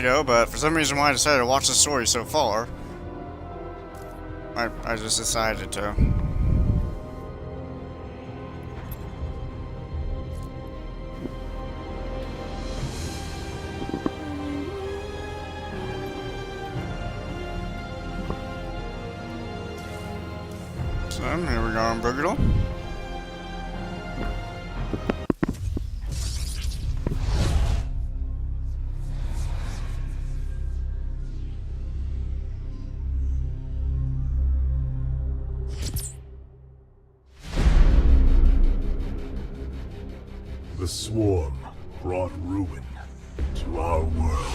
to go, but for some reason why I decided to watch the story so far, I just decided to. So, here we go on Brugadal. The swarm brought ruin to our world.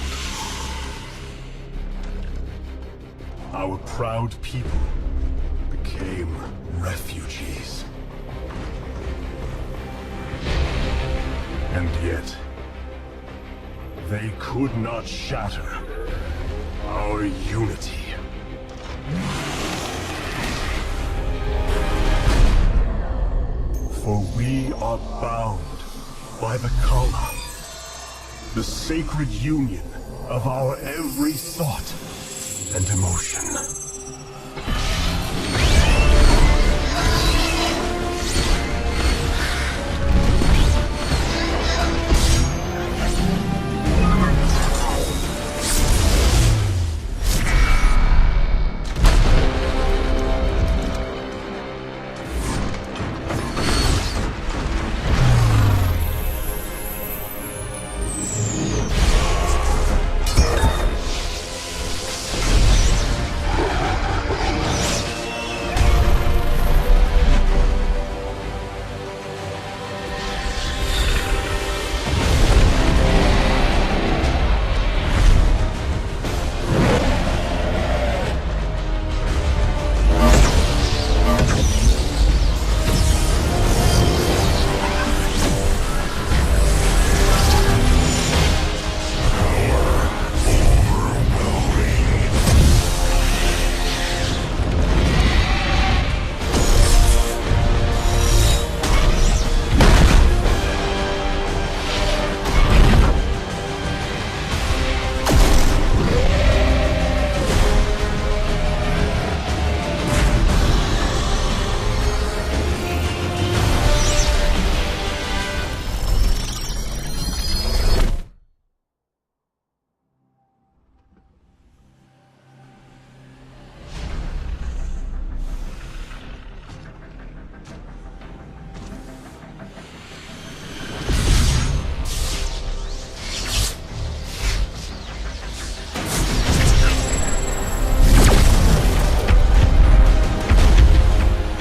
Our proud people became refugees. And yet, they could not shatter our unity. For we are bound by the Kala, the sacred union of our every thought and emotion.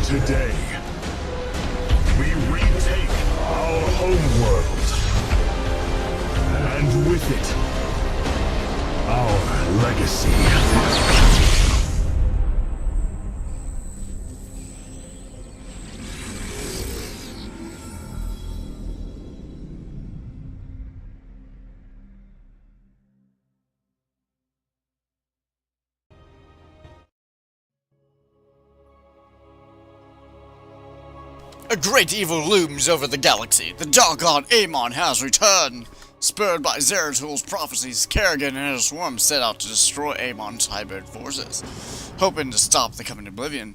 Today, we retake our homeworld, and with it, our legacy. A great evil looms over the galaxy. The dark god Amon has returned. Spurred by Zerathul's prophecies, Kerrigan and his swarm set out to destroy Amon's hybrid forces, hoping to stop the coming oblivion.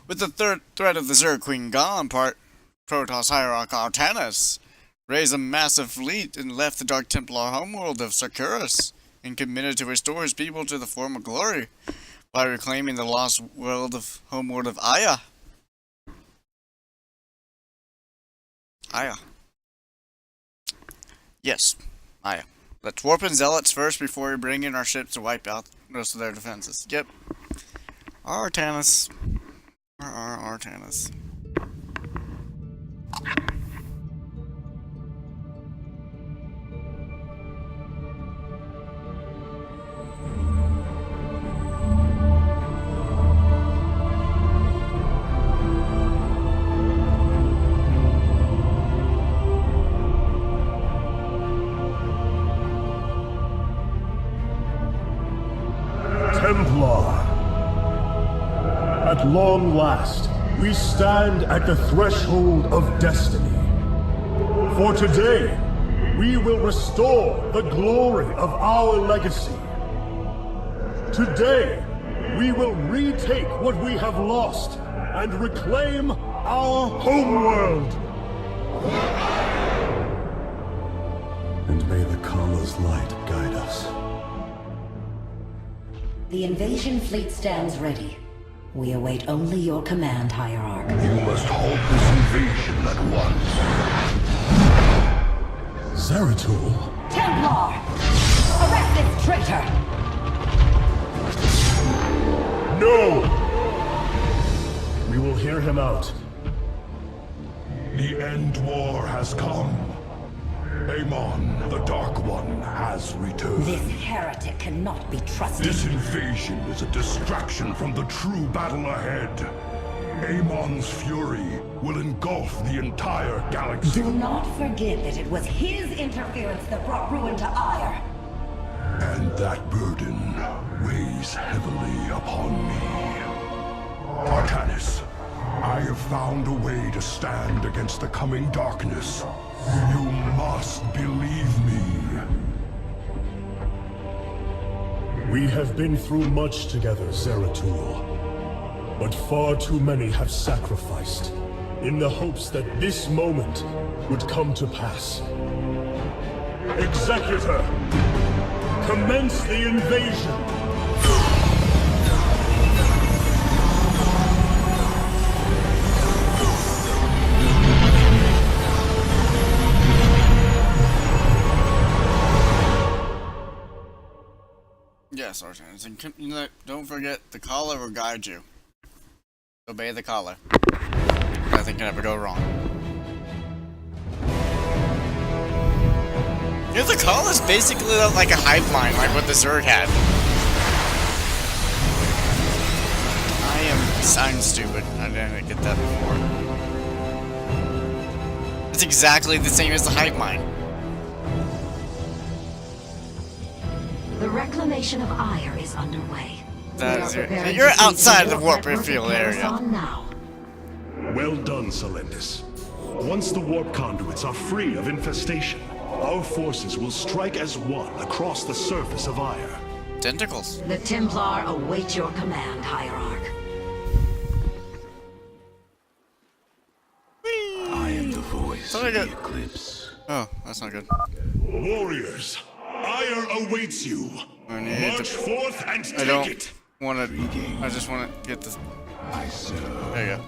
With the third threat of the Zerg Queen gone, Protoss Hierarch Artanis raised a massive fleet and left the Dark Templar homeworld of Sarkirus, and committed to restore his people to the former glory by reclaiming the lost homeworld of Aiur. Aiur. Yes, Aiur. Let's warp in Zealots first before we bring in our ships to wipe out most of their defenses. Yep. Artanis. Artanis. Templar. At long last, we stand at the threshold of destiny. For today, we will restore the glory of our legacy. Today, we will retake what we have lost and reclaim our homeworld. And may the Kala's light guide us. The invasion fleet stands ready. We await only your command, Hierarch. You must halt this invasion at once. Zeratul? Templar! Arrest this traitor! No! We will hear him out. The end war has come. Amon, the Dark One, has returned. This heretic cannot be trusted. This invasion is a distraction from the true battle ahead. Amon's fury will engulf the entire galaxy. Do not forget that it was his interference that brought ruin to Aiur. And that burden weighs heavily upon me. Artanis, I have found a way to stand against the coming darkness. You must believe me. We have been through much together, Zeratul. But far too many have sacrificed, in the hopes that this moment would come to pass. Executor! Commence the invasion! Yes, Artanis, and don't forget, the Kala will guide you. Obey the Kala. Nothing can ever go wrong. You know, the Kala is basically like a hive mind, like what the Zerg had. I am sound stupid. I didn't get that before. It's exactly the same as the hive mind. The reclamation of Aiur is underway. You're outside the warp field area. Now. Well done, Selendis. Once the warp conduits are free of infestation, our forces will strike as one across the surface of Aiur. Tentacles. The Templar await your command, Hierarch. I am the voice of the eclipse. Oh, that's not good. Warriors, Aiur awaits you. March forth and take it. I just want to get this. I serve. There you go.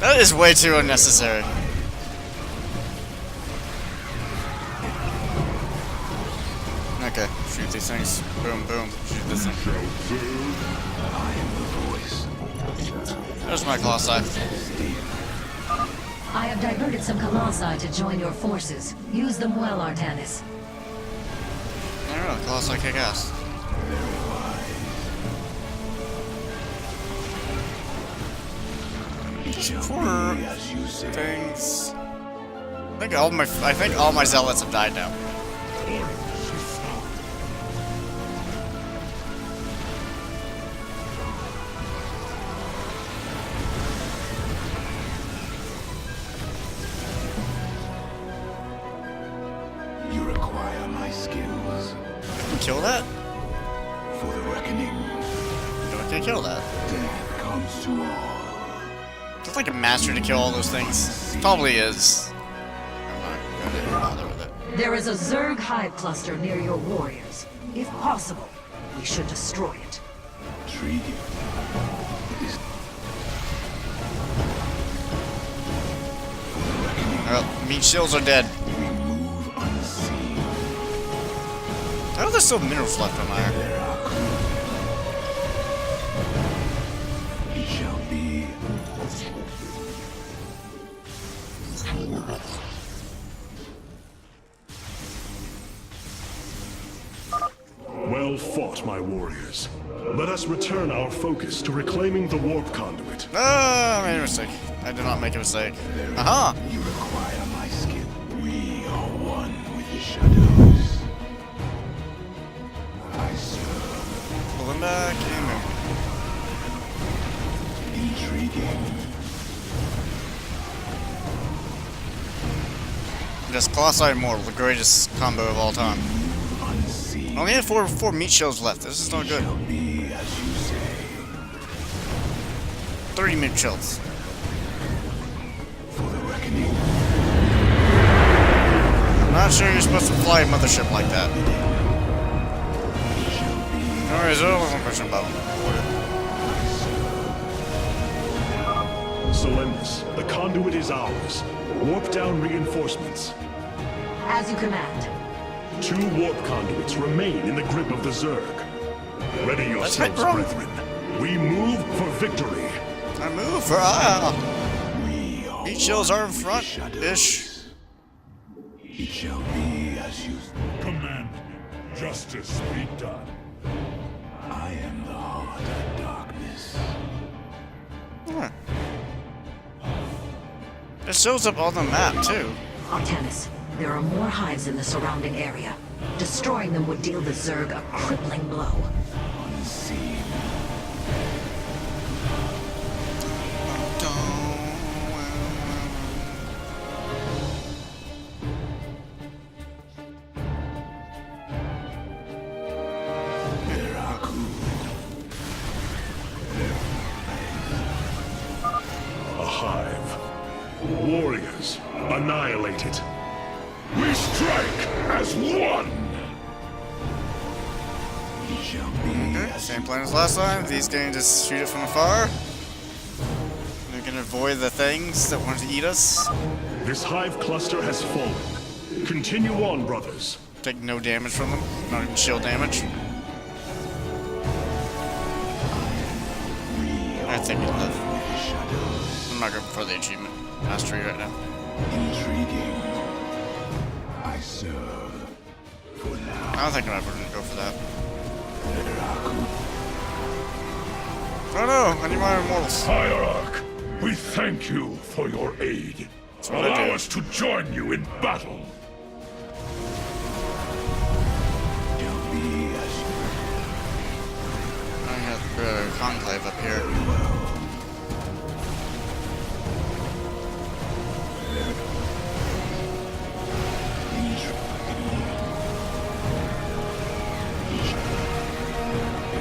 That is way too unnecessary. Okay, shoot these things. Boom, boom. Shoot this thing. I am the voice. There's my Colossi. I have diverted some Colossi to join your forces. Use them well, Artanis. I don't know, Colossi kick ass. Poor things. I think all my zealots have died now. You require my skills. Kill that? For the reckoning. No, I can't kill that. Death comes to all. It's like a master to kill all those things. Probably is. I'm not gonna bother with it. There is a Zerg hive cluster near your warriors. If possible, we should destroy it. Intriguing. Well, meat shields are dead. We move unseen. I know there's still minerals left on Aiur. There are clues. It shall be. Well fought, my warriors. Let us return our focus to reclaiming the warp conduit. Ah, I made a mistake. I did not make a mistake. Aha! You require my skill. We are one with the shadows. I serve. Pull him back in. Intriguing. Just Colossi Immortal, the greatest combo of all time. I only have four meat shields left. This is not good. 30 meat shields. I'm not sure you're supposed to fly a mothership like that. Alright, so one question about Solemnus, the conduit is ours. Warp down reinforcements. As you command. 2 warp conduits remain in the grip of the Zerg. Ready yourselves, brethren. We move for victory. I move for meat shields are in front ish. It shall be as you command. Justice be done. I am the heart of darkness. Huh. It shows up on the map too. Artanis, there are more hives in the surrounding area. Destroying them would deal the Zerg a crippling blow. Unseen. A hive. Warriors, annihilate it. We strike as one. It shall be Okay, same plan as last time. These can just shoot it from afar. We can avoid the things that want to eat us. This hive cluster has fallen. Continue on, brothers. Take no damage from them. Not even shield damage. I think we live. I'm not going for the achievement mastery right now. intriguing. I serve for now. I don't think I'm ever going to go for that. Oh no, I need my immortals. Hierarch, we thank you for your aid. what I Allow do. us to join you in battle. I have conclave up here.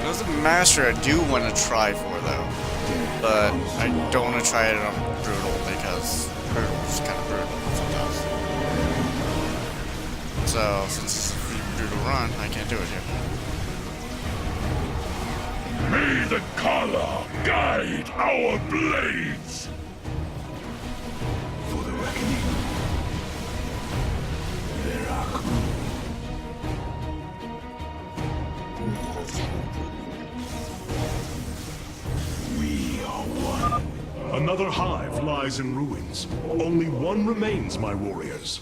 There's a master I do want to try for though, but I don't want to try it on brutal because brutal is kind of brutal sometimes. So since it's a brutal run, I can't do it here. May the Kala guide our blades! For the reckoning. We are one. Another hive lies in ruins. Only one remains, my warriors.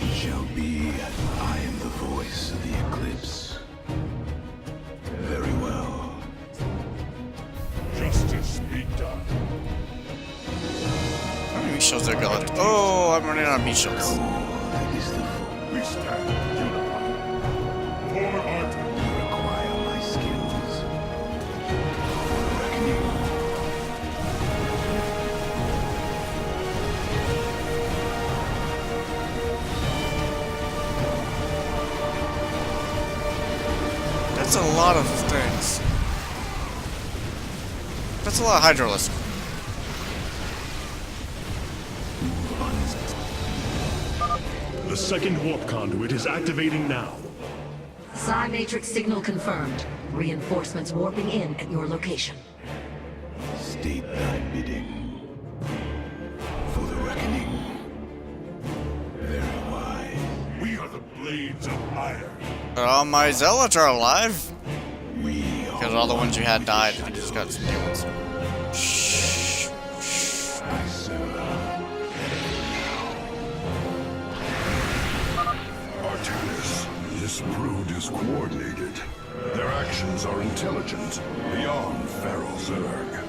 It shall be as I am the voice of the eclipse. Very well. Justice be done. How many meat shields I got? Oh, I'm running out of meat shields. That is the we stand unified. For art, you require my skills. For the reckoning. That's a lot of things. That's a lot of Hydralisks. The second warp conduit is activating now. Psi Matrix signal confirmed. Reinforcements warping in at your location. State thy bidding. For the reckoning. Very wise. We are the blades of Aiur. All my zealots are alive. We Because all the ones you had died, and you just got some new ones. Shh. I serve. Artanis, this brood is coordinated. Their actions are intelligent, beyond feral Zerg.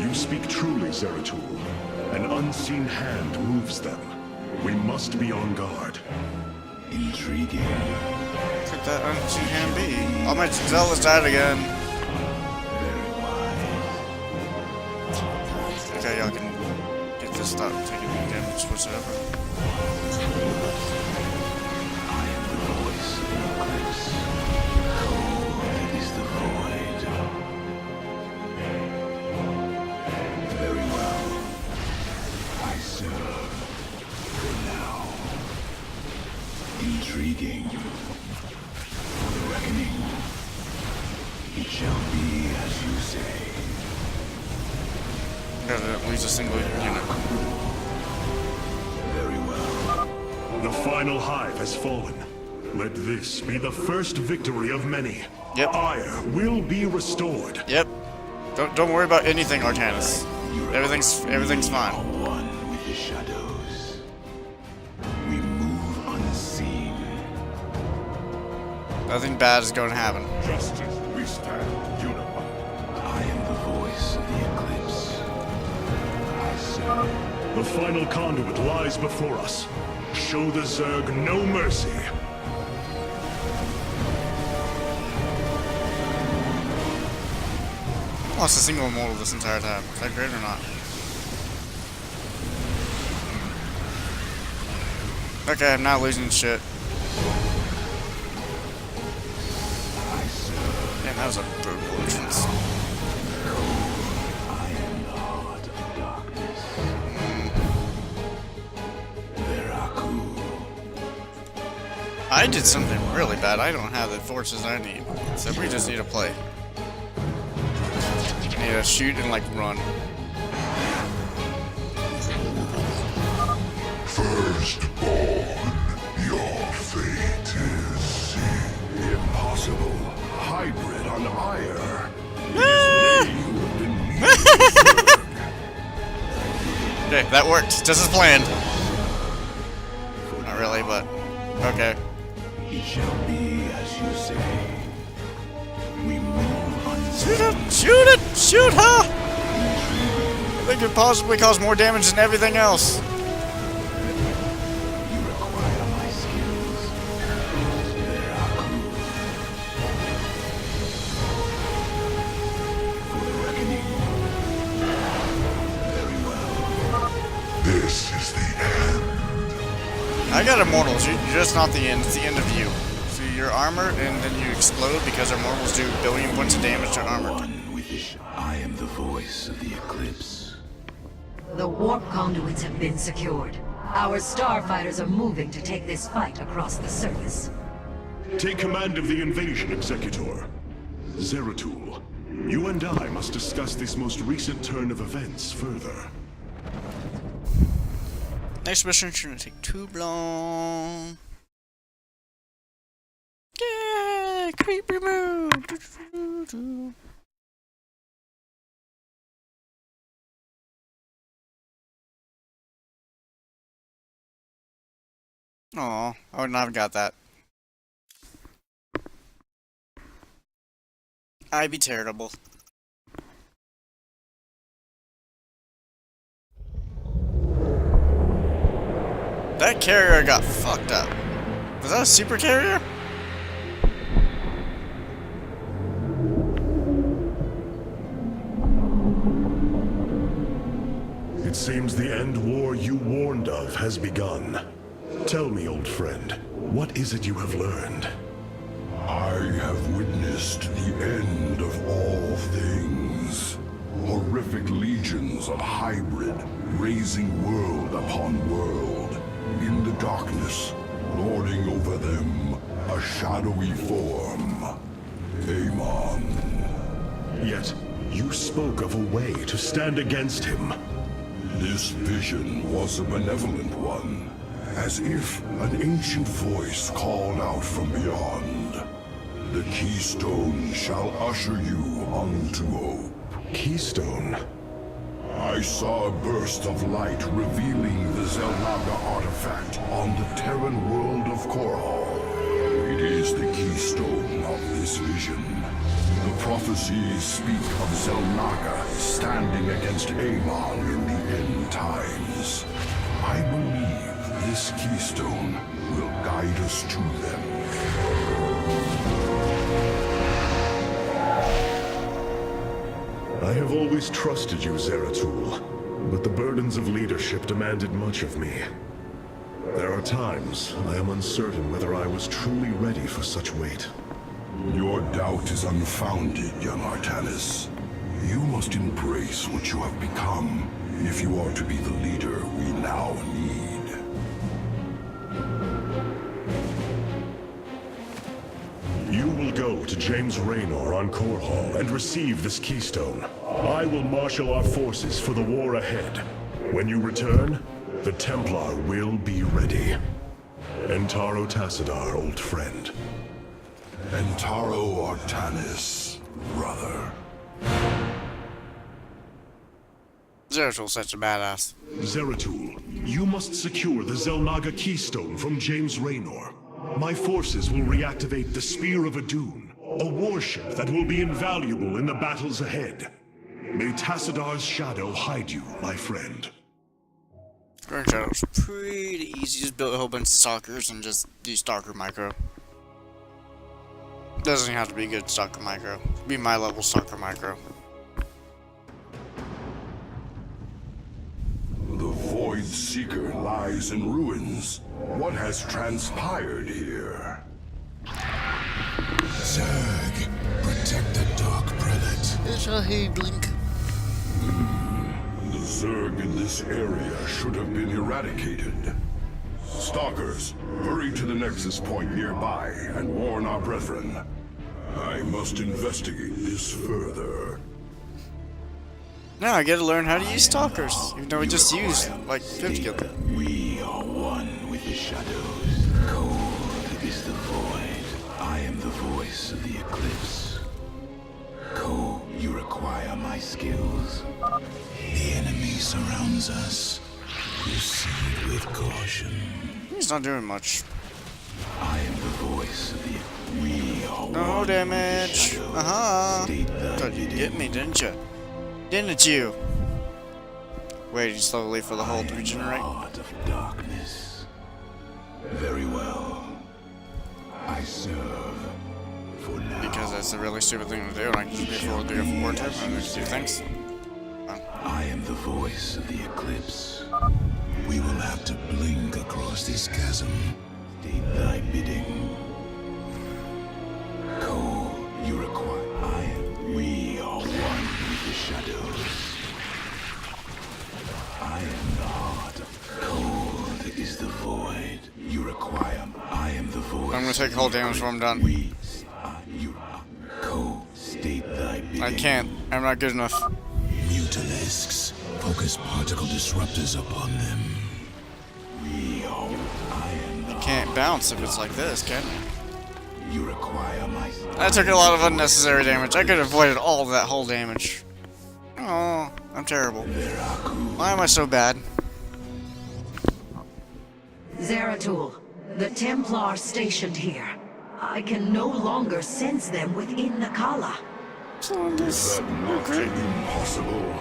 You speak truly, Zeratul. An unseen hand moves them. We must be on guard. Intriguing. Could that unseen hand be? All my zealots died again. Very wise. Okay, y'all can get this just stop taking any damage whatsoever. I am the voice of the eclipse. Cold is the void. Very well. I serve. For now. Intriguing. For the reckoning. It shall be as you say. Gotta lose a single unit. Very well. The final hive has fallen. Let this be the first victory of many. Yep. Aiur will be restored. Yep. Don't worry about anything, Arcanus. Everything's fine. One with the shadows. We move unseen. Nothing bad is going to happen. Justice, we stand unified. I am the voice of the eclipse. I serve. The final conduit lies before us. Show the Zerg no mercy. Lost a single immortal this entire time. Is that great or not? Okay, I'm not losing shit. Damn, that was a brutal entrance. I am the heart of darkness. Veraku. I did something really bad. I don't have the forces I need. So we just need to play. I need to shoot and like run. Firstborn, your fate is impossible. Hybrid on Aiur. Okay, that worked. Just as planned. Not really, but okay. It shall be as you say. We move unseen. Shoot it! Shoot it! Shoot her! They could possibly cause more damage than everything else. You require my skills. Veraku. For the reckoning. Very well. This is the end. I got immortals. You're just not the end. It's the end of you. So you're armored, and then you explode because immortals do a billion points of damage to armored. One with the I am the voice of the eclipse. The warp conduits have been secured. Our starfighters are moving to take this fight across the surface. Take command of the invasion, Executor. Zeratul, you and I must discuss this most recent turn of events further. Next mission shouldn't take too long. Yeah, creep removed. Aw, I would not have got that. I'd be terrible. That carrier got fucked up. Was that a super carrier? It seems the end war you warned of has begun. Tell me, old friend, what is it you have learned? I have witnessed the end of all things. Horrific legions of hybrid, raising world upon world. In the darkness, lording over them, a shadowy form. Amon. Yet, you spoke of a way to stand against him. This vision was a benevolent one, as if an ancient voice called out from beyond. The keystone shall usher you unto hope. Keystone? I saw a burst of light revealing the Zelnaga artifact on the Terran world of Korhal. It is the keystone of this vision. The prophecies speak of Zelnaga standing against Amon in the end times. I believe this keystone will guide us to them. I have always trusted you, Zeratul. but the burdens of leadership demanded much of me. There are times I am uncertain whether I was truly ready for such weight. Your doubt is unfounded, young Artanis. You must embrace what you have become if you are to be the leader we now need. You will go to James Raynor on Korhal and receive this keystone. I will marshal our forces for the war ahead. When you return, the Templar will be ready. Entaro Tassadar, old friend. Entaro Artanis, brother. Zeratul such a badass. Zeratul, you must secure the Xel'Naga keystone from James Raynor. My forces will reactivate the Spear of Adun, a warship that will be invaluable in the battles ahead. May Tassadar's shadow hide you, my friend. Green Shadow's pretty easy. Just build a whole bunch of stalkers and just do stalker micro. Doesn't have to be good stalker micro. Be my level stalker micro. The Void Seeker lies in ruins. What has transpired here? Zerg, protect the Dark Prelate. It's a hey blink. The Zerg in this area should have been eradicated. Stalkers, hurry to the Nexus point nearby and warn our brethren. I must investigate this further. Now I gotta learn how to use stalkers, even though we just used like 50 of them. We are one with the shadows. Cold is the void. I am the voice of the eclipse. Ko, you require my skills. The enemy surrounds us. Proceed with caution. He's not doing much. I am the voice of the. We are No one damage. with the shadows. Uh-huh. State thy Thought you'd get me, didn't you? Didn't you? Waiting slowly for the hole to regenerate. Heart of darkness. Very well. I serve for now. Because that's a really stupid thing to do, and I can just be forward to go for war type and just do things. I am the voice of the eclipse. We will have to blink across this chasm. State thy bidding. Ko, you require. We are one with the shadows. I am the heart of cold is the void. You require. I am the voice. I'm gonna take whole damage when I'm done. We are you. Ko, state thy bidding. I can't. I'm not good enough. Mutalisks. Focus particle disruptors upon them. We are. I am the. Can't bounce if it's like this, can you? You require my. I took a lot of unnecessary damage. I could have avoided all of that whole damage. Oh, I'm terrible. Why am I so bad? Zeratul, the Templar stationed here. I can no longer sense them within the Kala. Is that not impossible?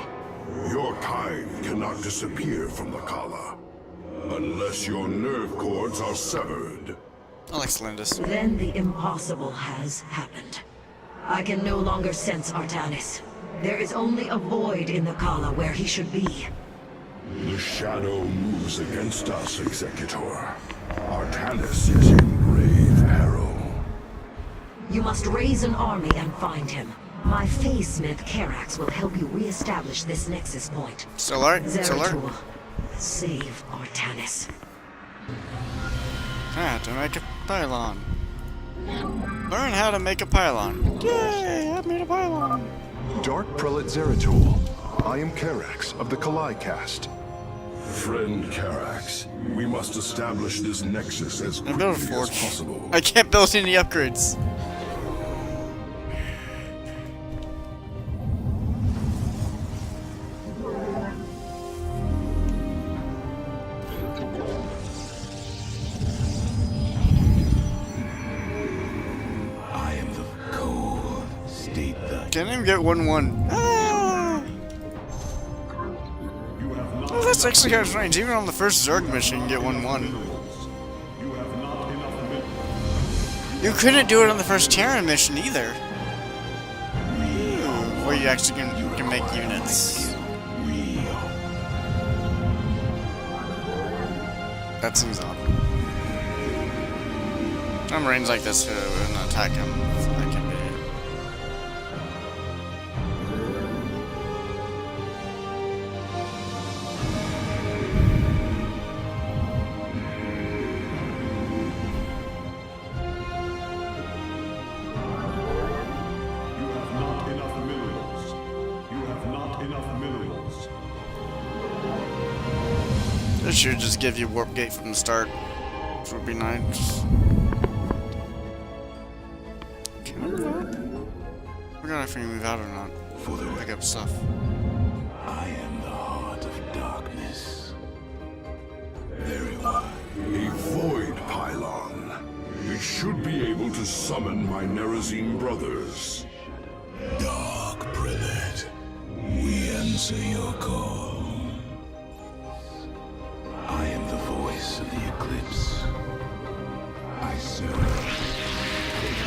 Your kind cannot disappear from the Kala. Unless your nerve cords are severed. I like Slindus. Then the impossible has happened. I can no longer sense Artanis. There is only a void in the Kala where he should be. The shadow moves against us, Executor. Artanis is in grave peril. You must raise an army and find him. My Phase Smith Karax will help you re-establish this nexus point. Still alert? Still alert? Zeratul, save Artanis. How to make a pylon. Learn how to make a pylon. Yay! I made a pylon. Dark Prelate Zeratul. I am Karax of the Kalai caste. Friend Karax, we must establish this nexus as I built a quickly as forge. possible. I can't build any upgrades. I am the cold. State thy. Can't even get 1-1. Ah! Oh, that's actually kind of strange. Even on the first Zerg mission, you can get 1-1. You couldn't do it on the first Terran mission either. Where you actually can make units. We That seems odd. Some marines like this who wouldn't attack him. So that can be it. You have not enough minerals. You have not enough minerals. This should just give you warp gate from the start, which would be nice. Can I move out? I forgot if I can move out or not. For the Pick up stuff. I am the heart of darkness. Very well. A void pylon. It should be able to summon my Nerazine brothers. Dark Prelate, we answer your call. I am the voice of the eclipse. I serve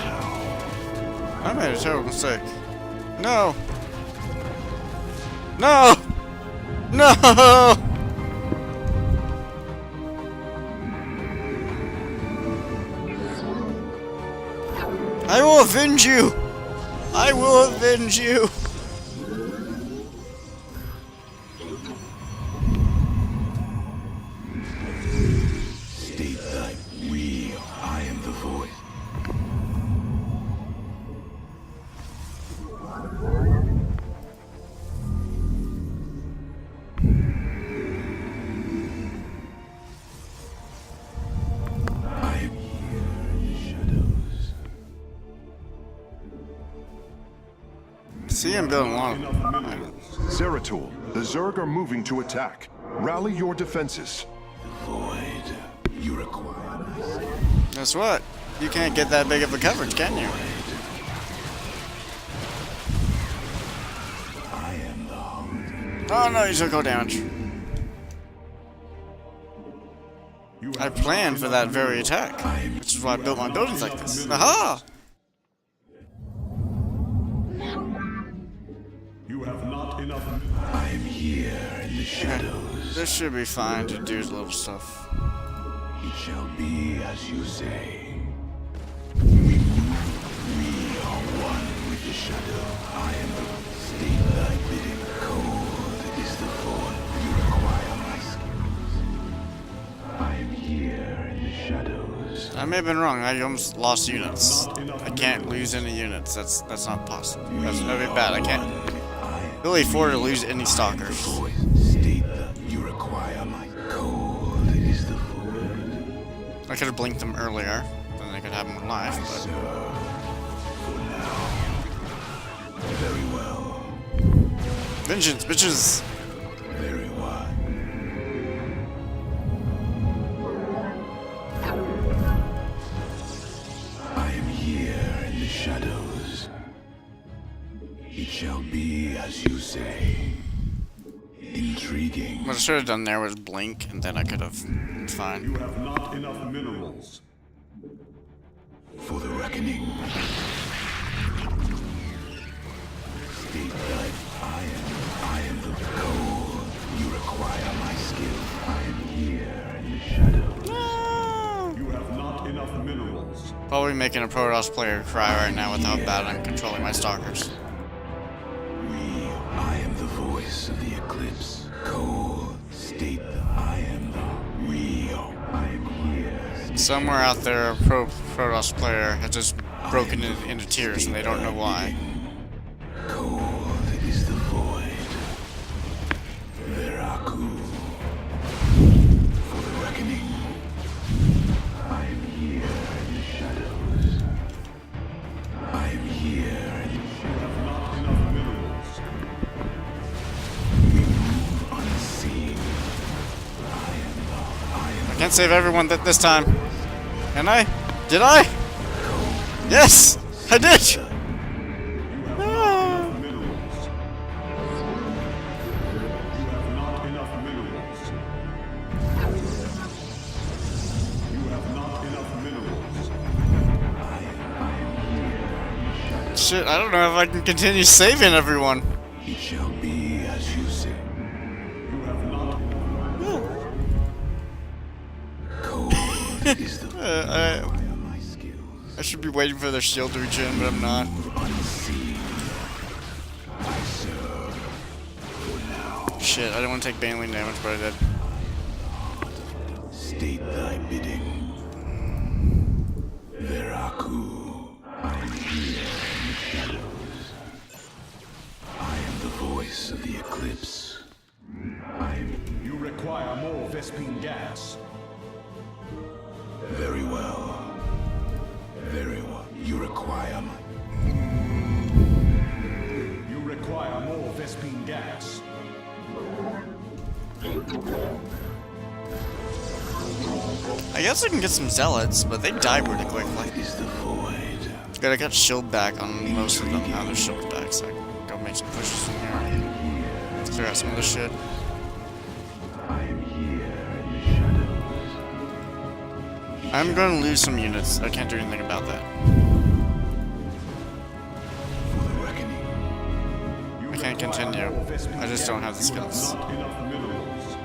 now. I made a terrible mistake. No! No! No! I will avenge you! I will avenge you! State thy will. I am the voice. I am here in the shadows. See him building a lot of Zeratul, the Zerg are moving to attack. Rally your defenses. The void. You require my skill. Guess what? You can't get that big of a coverage, can you? I am the heart. Oh no, you took no damage. I planned for that very attack, which is why I built my buildings like this. Aha! You have not enough. I am here in the shadows. This should be fine to do little stuff. It shall be as you say. We are one with the shadow. I am the state thy bidding. Cold is the void. You require my skills. I am here in the shadows. I may have been wrong. I almost lost units. I can't lose any units. That's not possible. That's very bad. I can't really afford to lose any stalkers. State that you require my cold is the void. I could have blinked them earlier, then they could have more life, but For now. Very well. vengeance, bitches! Very well. I am here in the shadows. It shall be as you say. Intriguing. What I should have done there was blink, and then I could have been fine. You have not enough minerals. For the reckoning. State that I am the cold. You require my skill. I am here in the shadows. You have not enough minerals. Probably making a Protoss player cry right now with how bad I'm controlling my stalkers. I am the voice of the eclipse. Cold. State that I am the real. I am here. Somewhere out there, a Protoss player has just broken into tears, and they don't know why. Cold is the void. Veraku. For the reckoning. I am here in the shadows. I am here in the You have not enough minerals. we move unseen. I can't save everyone this time. Can I? Did I? Yes! I did! Ah. Minerals. You have not enough minerals. You have not enough minerals. Shit, I don't know if I can continue saving everyone. It shall be as you say. You have not. is the my skills. I should be waiting for their shield to regen, but I'm not. Unseen. I serve. For now. Shit, I didn't want to take baneling damage, but I did. State thy bidding. Veraku. I am here in the shadows. I am the voice of the eclipse. You require more Vespine gas. Very well. Very well. You require my... You require more Vespine gas. I guess I can get some zealots, but they die really quickly. Is the void. Good, I got shield back on most of them. Now their shield's back, so I can go make some pushes from here. Let's clear out some of this shit. I am here in the shadows. I'm going to lose some units. I can't do anything about that. For the reckoning. I can't continue. I just don't have the skills. Not enough minerals.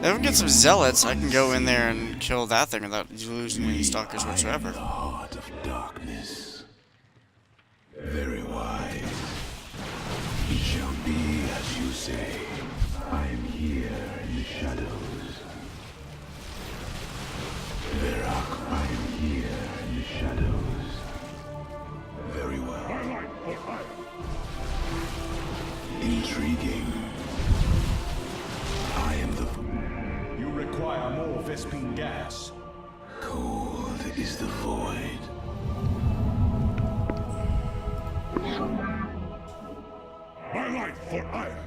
If we get some zealots, I can go in there and kill that thing without losing any stalkers The whatsoever. heart of darkness. Very wise. It shall be as you say. I am here in the shadows. Verak, I am here in the shadows. Very well. Intriguing. I am the... You require more Vespine gas. Cold is the void. My life for Aiur.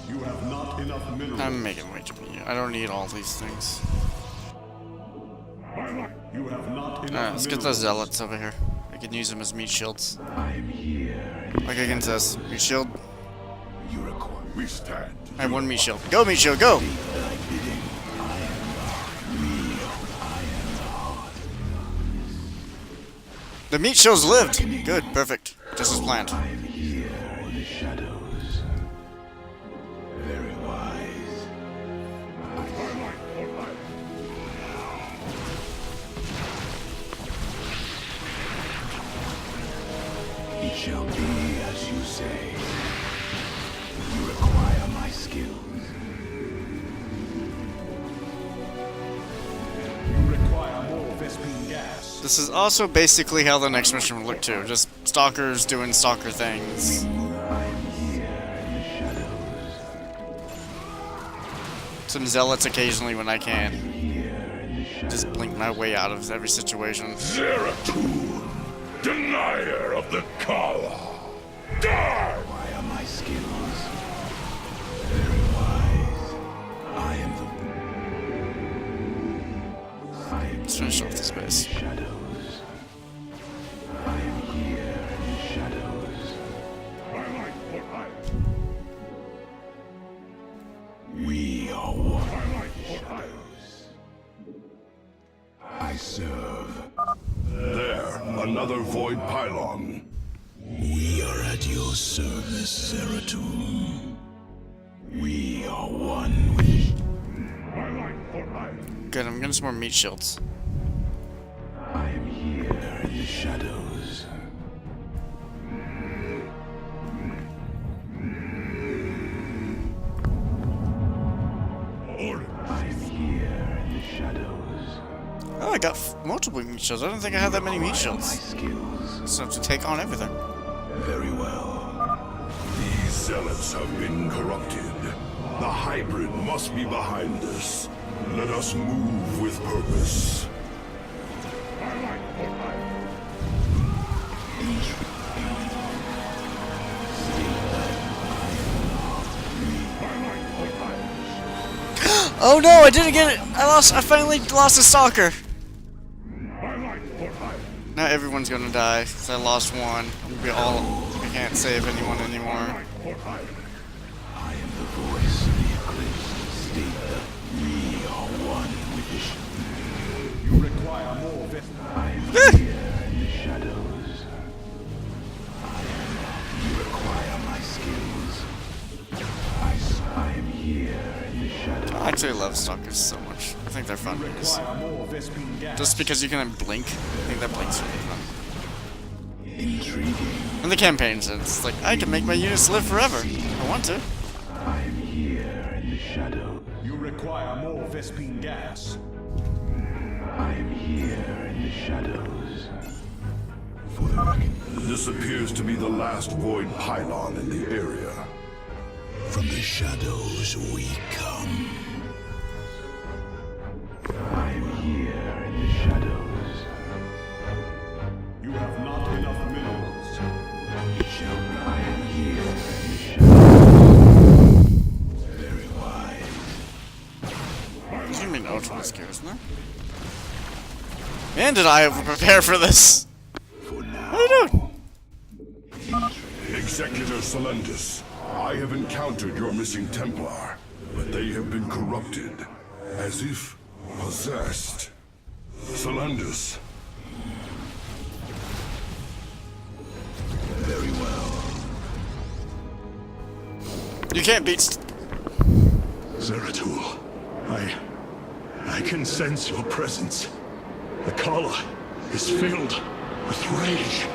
You have not enough minerals. I'm making way too many. I don't need all these things. You have not enough Alright, let's get minerals. those zealots over here. I can use them as meat shields. I am here. Like against this. Meat shield. You require... We stand. I have one meat shield. Go, meat shield, go! Thy bidding. I am real. I am the heart. The meat shield's lived. Good, perfect. Just as planned. I am here in the shadows. Very wise. It shall be as you say. You require my skills. You require more Vespine gas. This is also basically how the next mission will look too. Just stalkers doing stalker things. I am here in the shadows. Some zealots occasionally when I can. Here in the shadows. Just blink my way out of every situation. Zeratul, denier of the Kala. Die! Require my skills. Very wise. I am the... Let's finish off this base. shadows. I am here in the shadows. We are one. I serve. There, another void pylon. We are at your service, Zeratul. We are one with... Good, I'm getting some more meat shields. I am here in the shadows. I am here in the shadows. Oh, I got multiple meat shields. I don't think I had that many meat My shields. skills. So I have to take on everything. Very well. These zealots have been corrupted. The hybrid must be behind us. Let us move with purpose. Oh no, I didn't get it! I finally lost a stalker! Now everyone's gonna die, because I lost one. I'm gonna be all... I can't save anyone anymore. I am the voice of the eclipse. State that we are one with the... You require more Vespine. I am here in the shadows. You require my skills. I am here in the shadows. I stalkers so much. I think they're fun. Just Just because you can blink. I think that blink's really fun. Intriguing. In the campaigns, it's like, I can make my units live forever. I want to. I am here in the shadow. You require more Vespine gas. I am here in the shadows. For the record, This appears to be the last void pylon in the area. from the shadows we come. I am here in the shadows. You have not enough minerals. It shall be. I am here in the shadows. Very wise. There's gonna be no trouble scares, no? Man, did I over prepare for this? For now. How you doing? Executor Solendus, I have encountered your missing Templar, but they have been corrupted, as if possessed. Solendus, Very well. You can't beat. Zeratul, I can sense your presence. The Kala is filled with rage.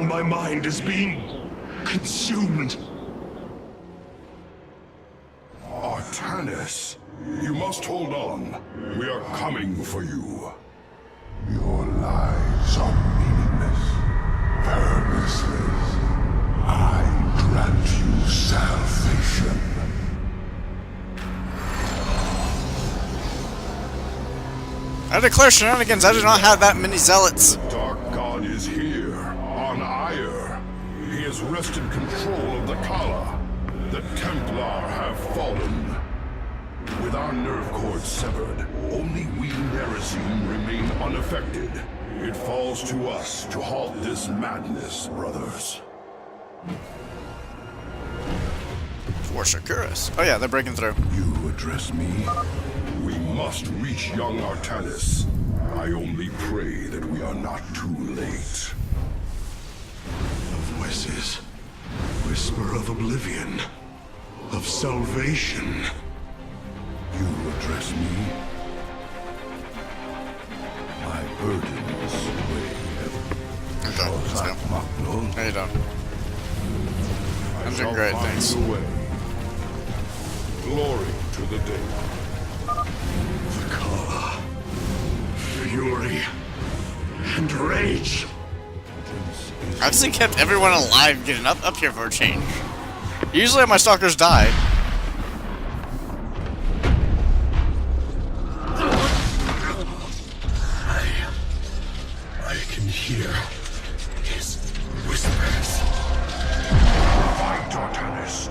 My mind is being consumed. Artanis, you must hold on. We are coming for you. Your lives are meaningless, purposeless. I grant you salvation. I declare shenanigans. I do not have that many zealots. Dark God is here, on Aiur. He has wrested control of the Kala. The Templar have fallen. With our nerve cords severed, only we Neresim remain unaffected. It falls to us to halt this madness, brothers. For Shakuras. Oh yeah, they're breaking through. You address me? We must reach young Artanis. I only pray that we are not too late. Voices. Whisper of oblivion. Of salvation. You address me? My burdens weigh heavy. Okay, let's go. Magno, How you doing? I I'm doing shall great, find thanks. the way. Glory to the day. The Kala. Fury. And rage. I've actually kept everyone alive getting up here for a change. Usually my stalkers die. I can hear his whispers. Fight, Artanis.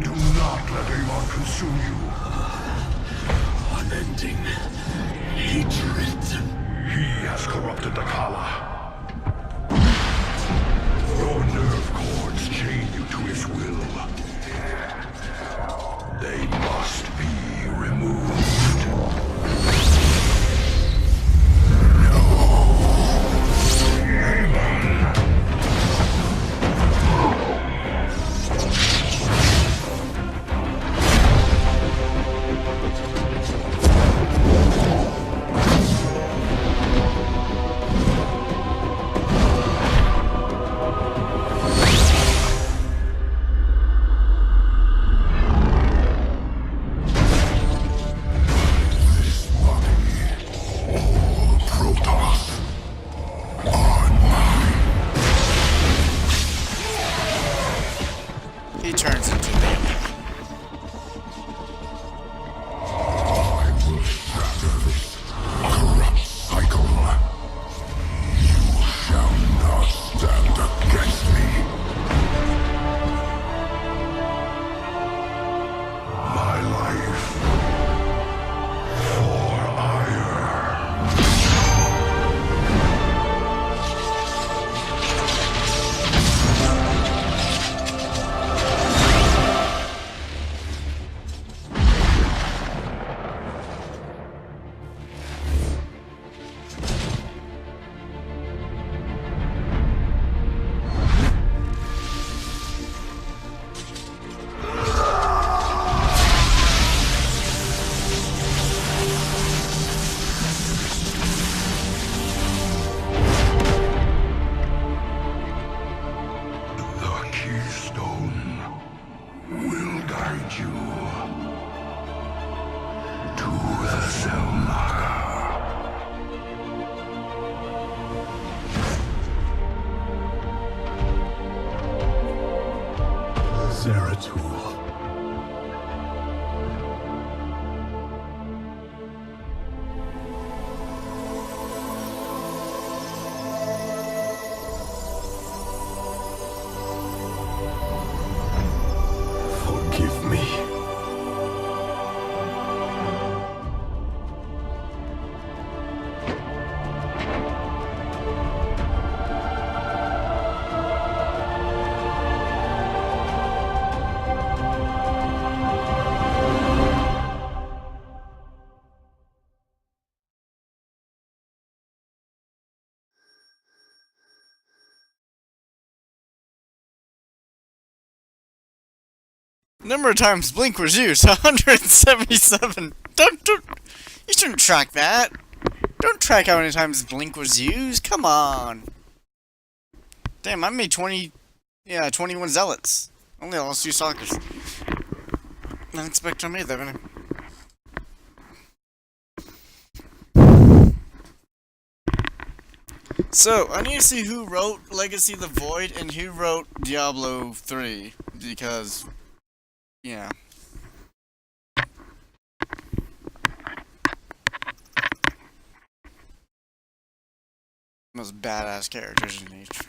Do not let Aiur consume you. Unending hatred. He has corrupted the Kala. Your nerve cords chain you to his will. They must be removed. Number of times Blink was used, 177. Don't, you shouldn't track that. Don't track how many times Blink was used. Come on. Damn, I made 21 zealots. Only lost 2 stalkers. Not expect I made that many. So, I need to see who wrote Legacy of the Void and who wrote Diablo 3. Because, yeah. Most badass characters in each.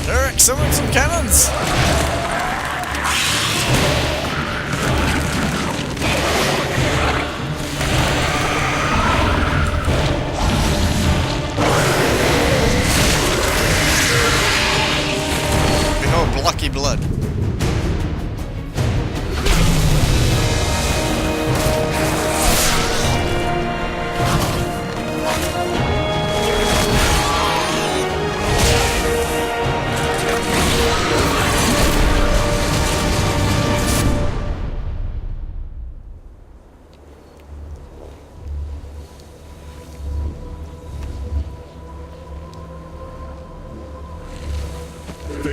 Eric, summon some cannons! Behold, blocky blood.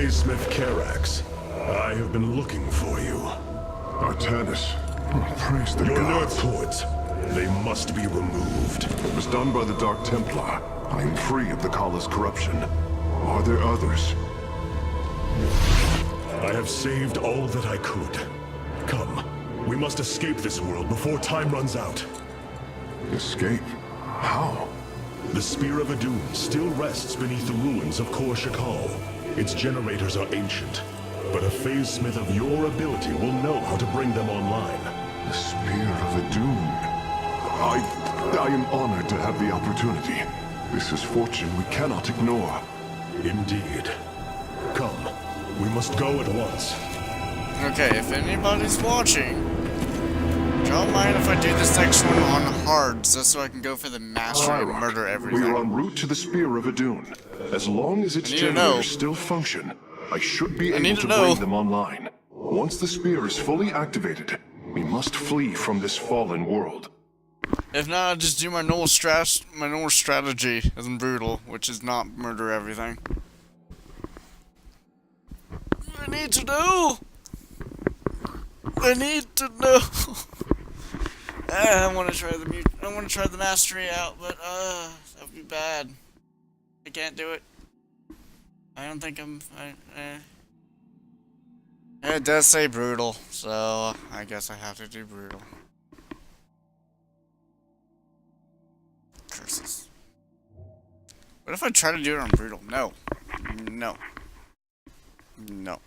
Smith Carax, I have been looking for you. Artanis, praise the Your gods. nerve cords, they must be removed. It was done by the Dark Templar. I am free of the Kala's corruption. Are there others? I have saved all that I could. Come, we must escape this world before time runs out. Escape? How? The Spear of Adun still rests beneath the ruins of Kor Shakal. Its generators are ancient, but a phase smith of your ability will know how to bring them online. The Spear of Adun. I am honored to have the opportunity. This is fortune we cannot ignore. Indeed. Come, we must go at once. Okay, if anybody's watching, don't mind if I do this next one on hard, just so I can go for the mastery and murder everything. We are en route to the Spear of Adun. As long as its generators still function, I should be able to bring them online. Once the spear is fully activated, we must flee from this fallen world. If not, I'll just do my normal strategy as in brutal, which is not murder everything. I need to know. I want to try the mastery out, but that would be bad. I can't do it. I don't think It does say brutal, so I guess I have to do brutal. Curses. What if I try to do it on brutal? No. No. No.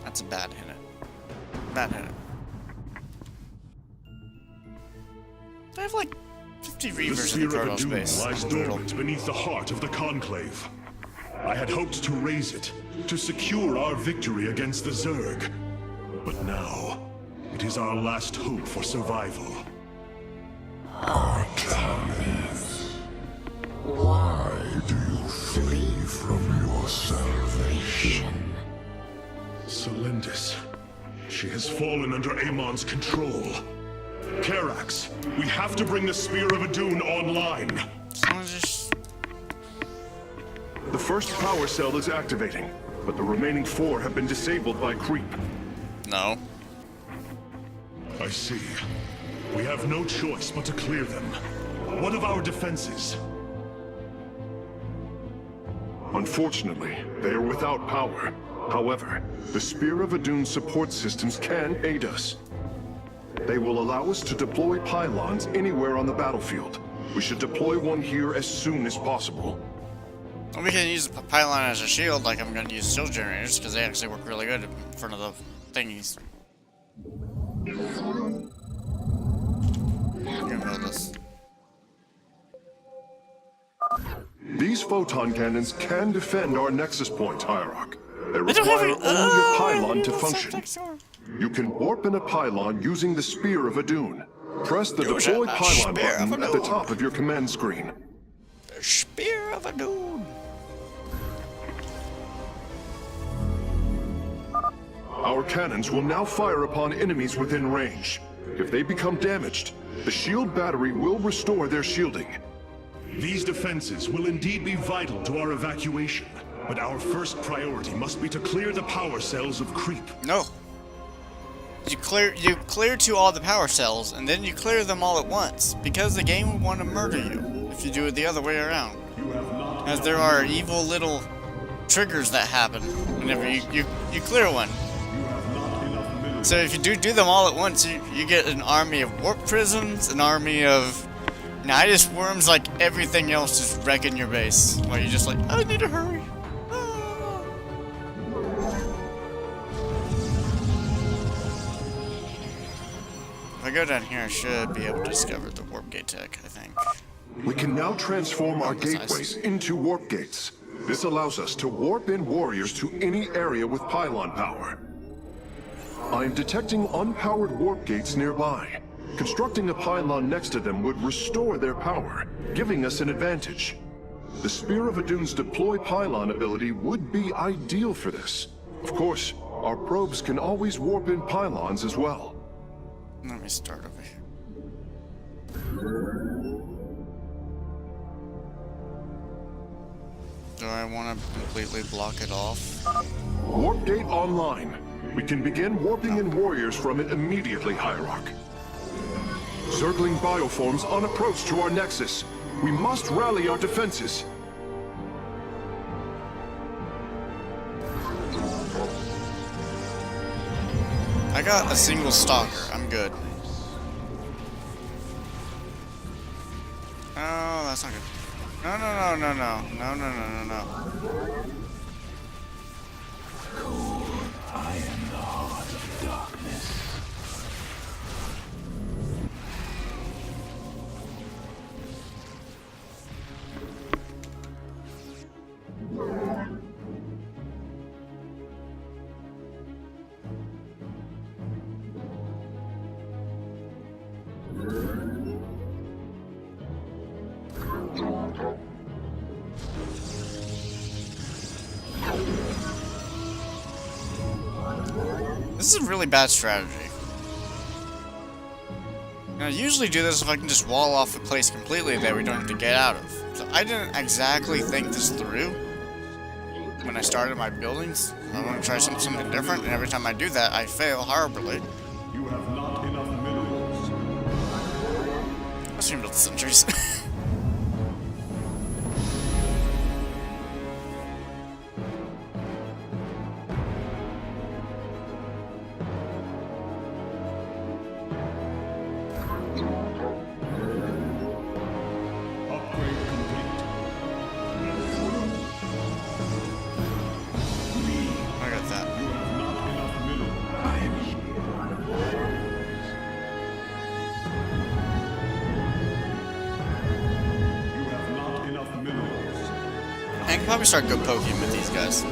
That's a bad hit. Bad hit. I have like 50 reavers in the Proto space. Lies dormant beneath the heart of the Conclave. I had hoped to raise it, to secure our victory against the Zerg. But now, it is our last hope for survival. Artanis, why do you flee from your salvation? Selendis. She has fallen under Amon's control. Carax, we have to bring the Spear of Adun online. The first power cell is activating, but the remaining 4 have been disabled by creep. No. I see. We have no choice but to clear them. What of our defenses? Unfortunately, they are without power. However, the Spear of Adun support systems can aid us. They will allow us to deploy pylons anywhere on the battlefield. We should deploy one here as soon as possible. Well, we can use the pylon as a shield, like I'm going to use shield generators, because they actually work really good in front of the thingies. I'm going to build this. These photon cannons can defend our nexus point, Hierarch. They I don't have require any- only a pylon to you function. don't think so? You can warp in a pylon using the Spear of Adun. Press the Use deploy a pylon Spear of button at the Adun. top of your command screen. The Spear of Adun. Our cannons will now fire upon enemies within range. If they become damaged, the shield battery will restore their shielding. These defenses will indeed be vital to our evacuation, but our first priority must be to clear the power cells of creep. No. You clear to all the power cells, and then you clear them all at once, because the game will want to murder you if you do it the other way around. As there are evil little triggers that happen whenever you clear one. So if you do them all at once, you get an army of warp prisms, an army of Nidus worms, like everything else is wrecking your base. While you're just like, I need to hurry. Ah. If I go down here, I should be able to discover the warp gate tech, I think. We can now transform our That's nice. gateways into warp gates. This allows us to warp in warriors to any area with pylon power. I am detecting unpowered warp gates nearby. Constructing a pylon next to them would restore their power, giving us an advantage. The Spear of Adun's deploy pylon ability would be ideal for this. Of course, our probes can always warp in pylons as well. Let me start over here. Do I want to completely block it off? Warp gate online. We can begin warping in warriors from it immediately, Hierarch. Circling bioforms on approach to our nexus. We must rally our defenses. I got a single stalker. I'm good. Oh, that's not good. No, no, no, no, no. No, no, no, no, no. I am the heart of darkness. This is a really bad strategy. Now, I usually do this if I can just wall off the place completely that we don't have to get out of. So I didn't exactly think this through when I started my buildings. I want to try something different, and every time I do that, I fail horribly. You have not enough minerals. Let's rebuild the sentries. Upgrade complete. I got that. You have not enough minerals. I am here. You have not enough minerals. I can probably start go poking with these guys.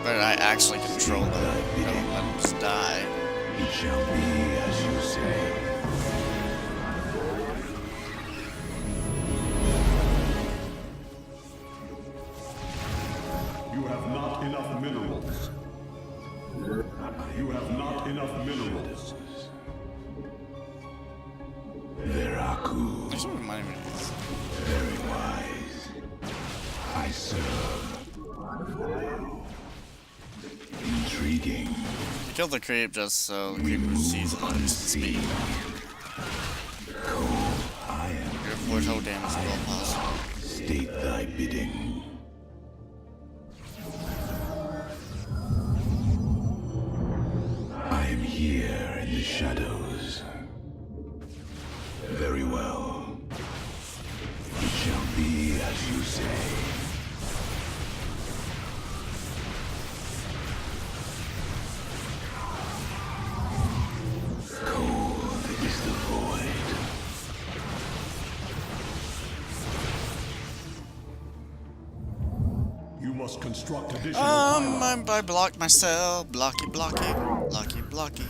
But I actually control them. Don't let them just die. It shall be as you say. You have not enough minerals. You have not enough minerals. Veraku, There's some money in these. very wise. I serve. Intriguing. I killed the creep just so the creeper sees it on instant speed. I am. Get avoid whole damage as well possible. State thy bidding. I am here in the shadows. Very well. It shall be as you say. Cold is the void. must construct additional pylons. I blocked myself. Blocky, blocky, blocky, blocky.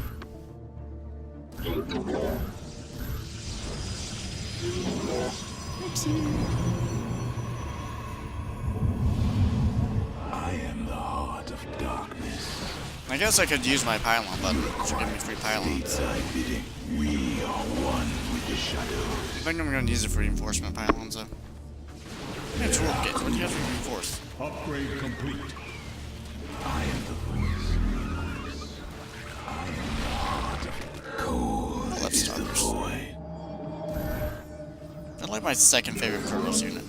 I am the heart of darkness. I guess I could use my pylon button to give me free pylons. State thy bidding. We are one with the shadows. I think I'm gonna use it for reinforcement pylons though. Yeah, it's warp gates. What do you guys reinforce? Upgrade complete. I am the voice. I am the heart of cold. Let's is start the first. void. I like my second favorite Kurgos unit.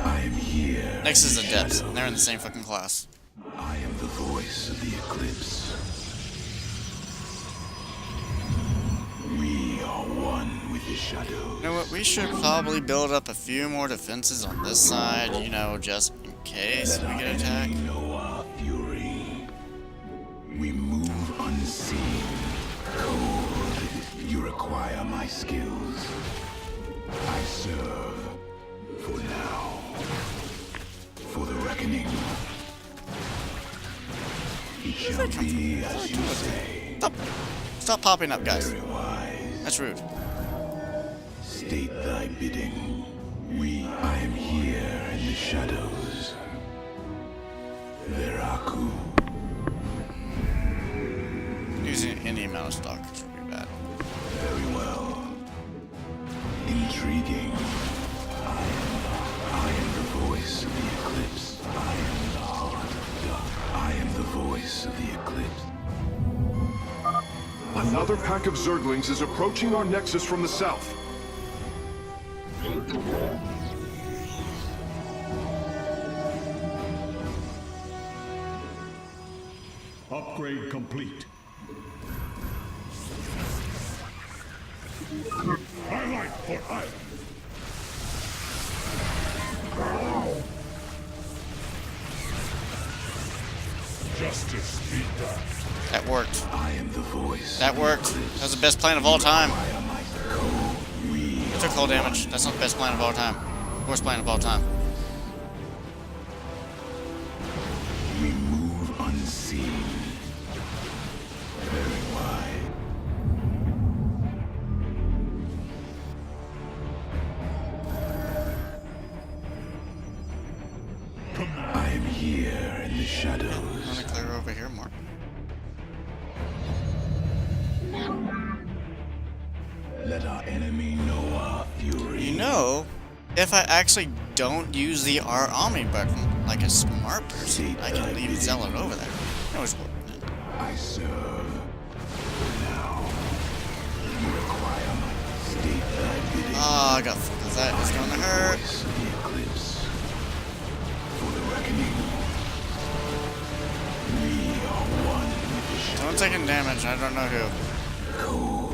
I am here. Next is the Depths, and they're in the same fucking class. I am the voice of the eclipse. We are one with the shadows. You know what? We should probably build up a few more defenses on this side, you know, just in case we get attacked. We know our fury. We move unseen. Cold, you require my skills. I serve for now. For the reckoning. It shall be as you say. Stop popping up, guys. Very wise. That's rude. State thy bidding. I am here in the shadows. Veraku. Using any amount of stock would be bad. Very well. Intriguing. I am the voice of the eclipse. I am the heart of dark. I am the voice of the eclipse. Another pack of Zerglings is approaching our nexus from the south. Upgrade complete. Highlight for Aiur. Justice be done. That worked. I am the voice. That worked. That was the best plan of all time. I am my cold. We I took cold damage. That's not the best plan of all time. Worst plan of all time. move unseen. Very wide. I am here in the shadows. I'm gonna clear over here more. Let our enemy know our fury. You know, if I actually don't use the R Omni button like a smart person, I can leave Zealot over there. It always work. I serve. Now, you require my state thy bidding. Oh, I got fucked with that. It's gonna hurt. Voice of the eclipse. For the reckoning. We are one with the shadow. Someone taking damage. I don't know who. Cold.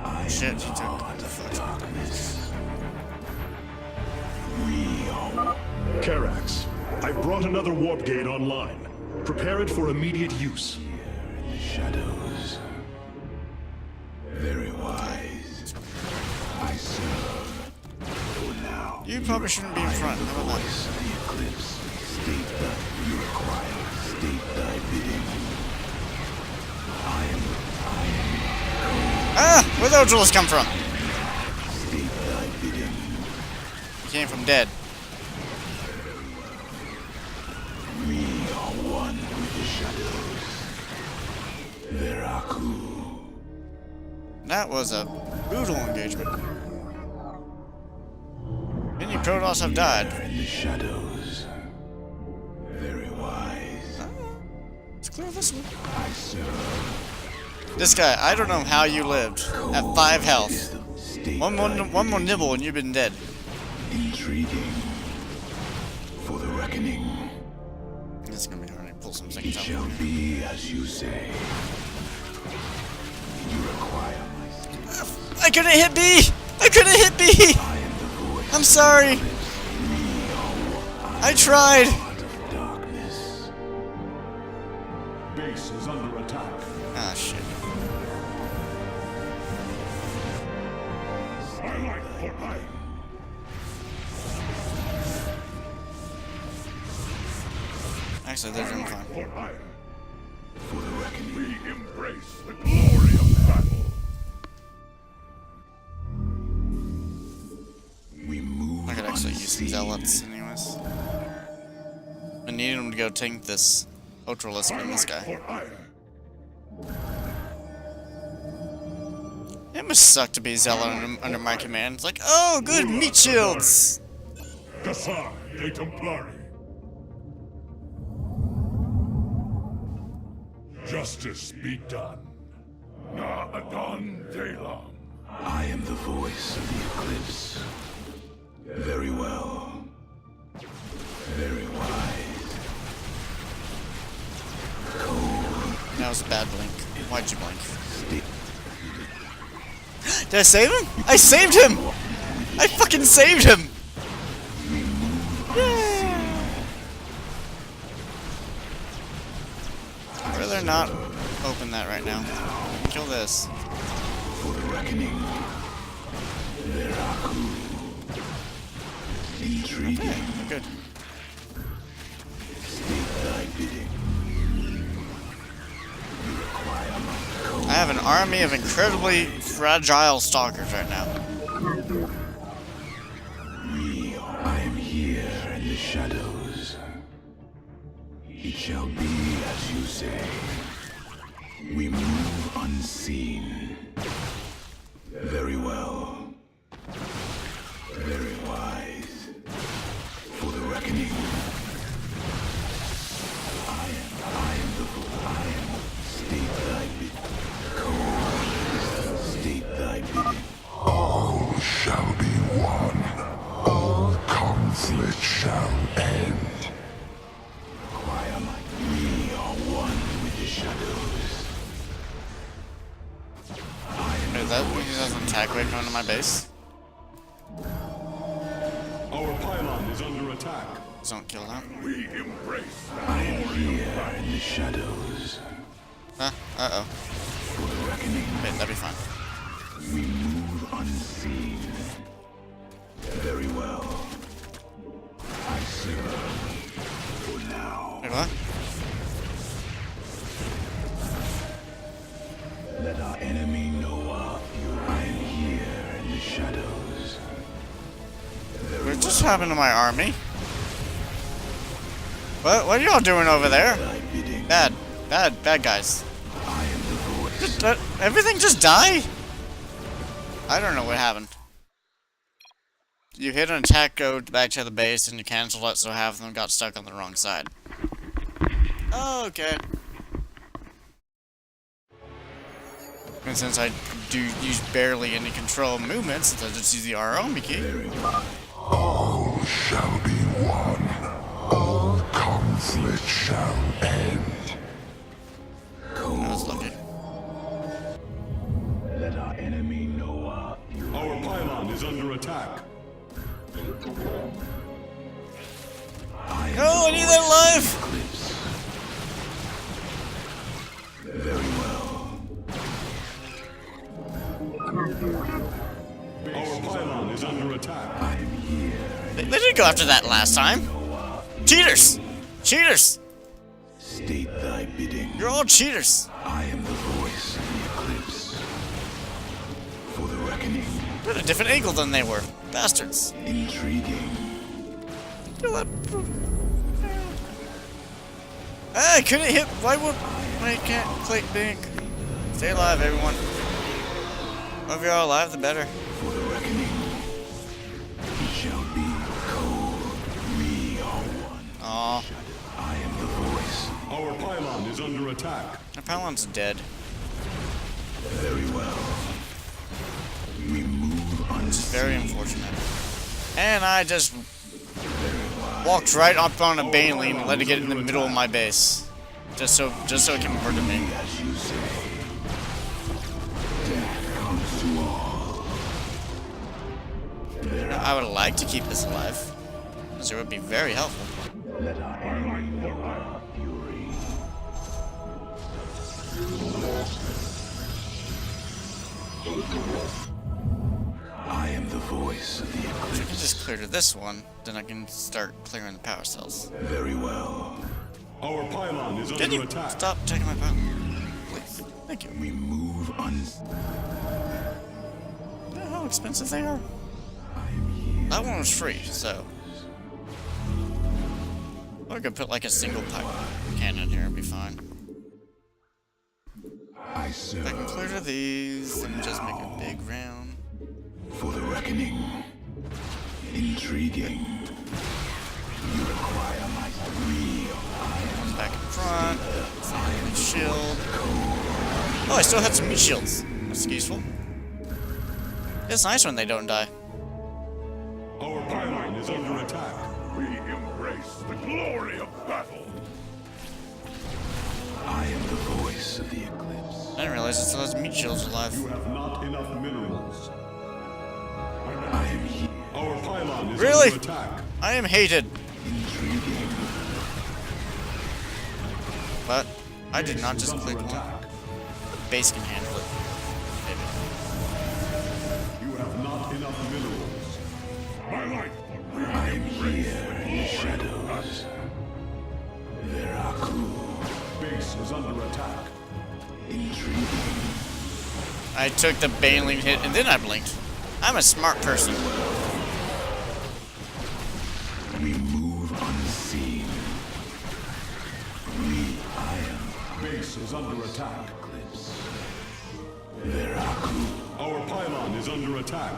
I Shit, am he the took heart the of fuck. darkness. We are Karax, I've brought another warp gate online. Prepare it for immediate use. in the shadows. Very wise. I serve. For now. You probably shouldn't be in front. The How about that? voice of the eclipse. State that you require. State thy bidding. I am. Ah! Where'd those jewels come from? State thy bidding. He came from dead. We are one with the shadows. Veraku. That was a brutal engagement. Many Protoss have died. Here in the shadows. Very wise. Let's clear this one. I serve. This guy, I don't know how you lived at 5 health. State One more nibble and you've been dead. Intriguing. For the reckoning. This is gonna be hard to pull some It things shall out. be as you say. You require my I couldn't hit B! I couldn't hit B! I am the voice. I'm sorry! I tried! Heart of darkness. Base is under attack. Ah, shit. Highlight for Aiur. Actually, they're doing fine. For Aiur. For the reckoning, we embrace the glory of battle. We move I could actually use some unseen. zealots, anyways. I need him to go tank this Ultralisk and this guy. For Aiur. It must suck to be a zealot under my command. It's like, oh, good meat shields! Cassar de Templari. Justice be done. Na Adon Dalam. I am the voice of the eclipse. Very well. Very wise. Cold. That was a bad blink. Why'd you blink? Stick. Did I save him? I saved him! I fucking saved him! Yay! I'd rather not open that right now. Kill this. For the reckoning. There are cool. Intriguing. Okay, good. State thy bidding. You require my code. I have an army of incredibly fragile stalkers right now. I am here in the shadows. It shall be as you say. We move unseen. Very well. Very wise. For the reckoning. I am state thy bidding. Cold. State thy bidding. All shall be one. All conflict shall end. We are one with the shadows. Is that he has an attack wave coming to my base? Our pylon is under attack. Just don't kill that. We embrace. I am here in the shadows. Huh? Uh-oh. For the reckoning. Wait, that'd be fine. We move unseen. Very well. I serve. For now. Wait, what? Let our enemy know I am here in the shadows. What just happened to my army? What are y'all doing over there? Thy bidding. Bad guys. I am the voice. Did everything just die? I don't know what happened. You hit an attack, go back to the base, and you canceled it, so half of them got stuck on the wrong side. Oh, okay. And since I do use barely any control movements, I just use the ROM key. All shall be one. All conflict shall end. I was lucky. Let our enemy know Our pylon is under attack. No, I need that alive! eclipse. Very well. Our pylon is under attack. I am here. They didn't go after that last time. Cheaters! Cheaters! State thy bidding. You're all cheaters. I am the voice of the eclipse. For the reckoning. We're at a different angle than they were. Bastards. Intriguing. I couldn't hit. Why would I can't click big? Stay alive, everyone. If you're all alive, the better. For the reckoning. It shall be cold. We are one. Aw, I am the voice. Our pylon is under attack. my pylon's dead. Very well. We move unseen. It's very unfortunate. And I just walked right up on a Baneling and let it get in the middle of my base, just so it can murder me. As you say. Death comes to all. I would like to keep this alive, because it would be very helpful. Let our enemy know our fury. I am the voice of the If I eclipse. can just clear to this one, then I can start clearing the power cells. Very well. Our pylon is Can under you attack. stop taking my phone? Please. Thank you. We move on. You know how expensive they are? That one was free, so. I could put like a single pipe cannon here and be fine. I If serve I can clear to these and just make a big round. for the reckoning. Intriguing. You require my real. Back in front. Meat shield. Oh, I still had some meat shields. That's useful. It's nice when they don't die. Our pylon is under attack. We embrace the glory of battle. I am the voice of the eclipse. I didn't realize it still has meat shields alive. You have not enough minerals. I am here. Our pylon is Really? under attack. I am hated. Intriguing. But I did not Is just under click one. attack. Base can handle it. Maybe. You have not enough minerals. My life. I am here in the shadows. Veraku. Base is under attack. Intriguing. I took the Baneling hit and then I blinked. I'm a smart person. We move unseen. I am Base is under attack. eclipse. Veraku. Our pylon is under attack.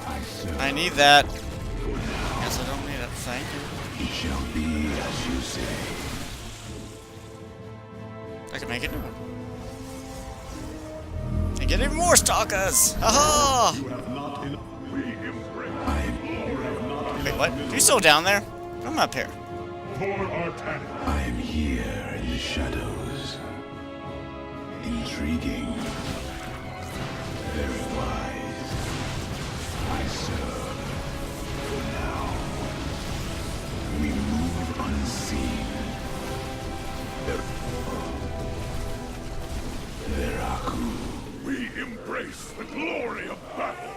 I serve. I need that. Guess I don't need it. Thank you. It shall be as you say. I can make it new one. And get even more stalkers! Haha! You have not enough. We embrace I am Wait, what? You still down there? I'm up here. for Artanis. I am here in the shadows. Intriguing. Very wise. I serve. For now. We move unseen. Veraku. We embrace the glory of battle.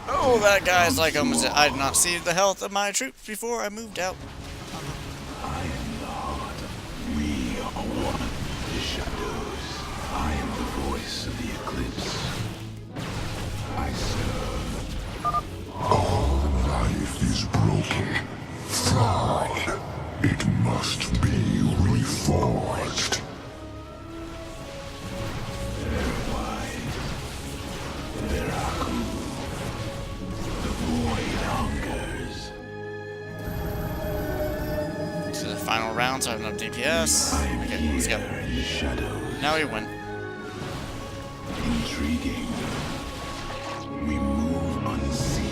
Oh, that guy's like almost. I did not see the health of my troops before I moved out. I am the heart. We are one. The shadows. I am the voice of the eclipse. I serve. Life is broken, flawed. It must be reforged. Veraku. The void hungers. To the final round, so I have enough DPS. Okay, let's go. In the shadows. Now we win. Intriguing. We move unseen.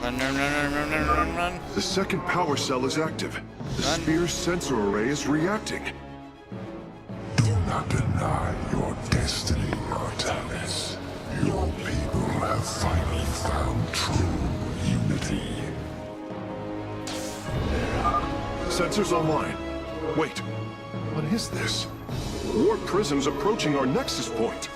Run, run, run, run, run, run, run, run. The second power cell is active. The Run. spear's sensor array is reacting. Do not deny your destiny, Artanis. Your people have finally found true unity. Sensors online. Wait, what is this? Warp prisms approaching our nexus point.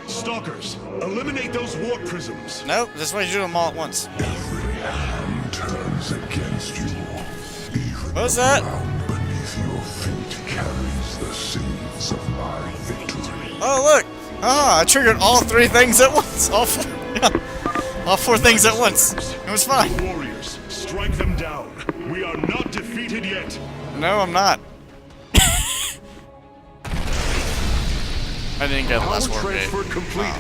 Stalkers, eliminate those warp prisms. Nope, this way you do them all at once. Every hand turns against you. Even What was the that? ground beneath your feet carries the seeds of my victory. Oh, look! Ah, I triggered all three things at once. All four, yeah. All four things at once. It was fine. Warriors, strike them down. We are not defeated yet. No, I'm not. I didn't get the Power last war bit. transfer completed.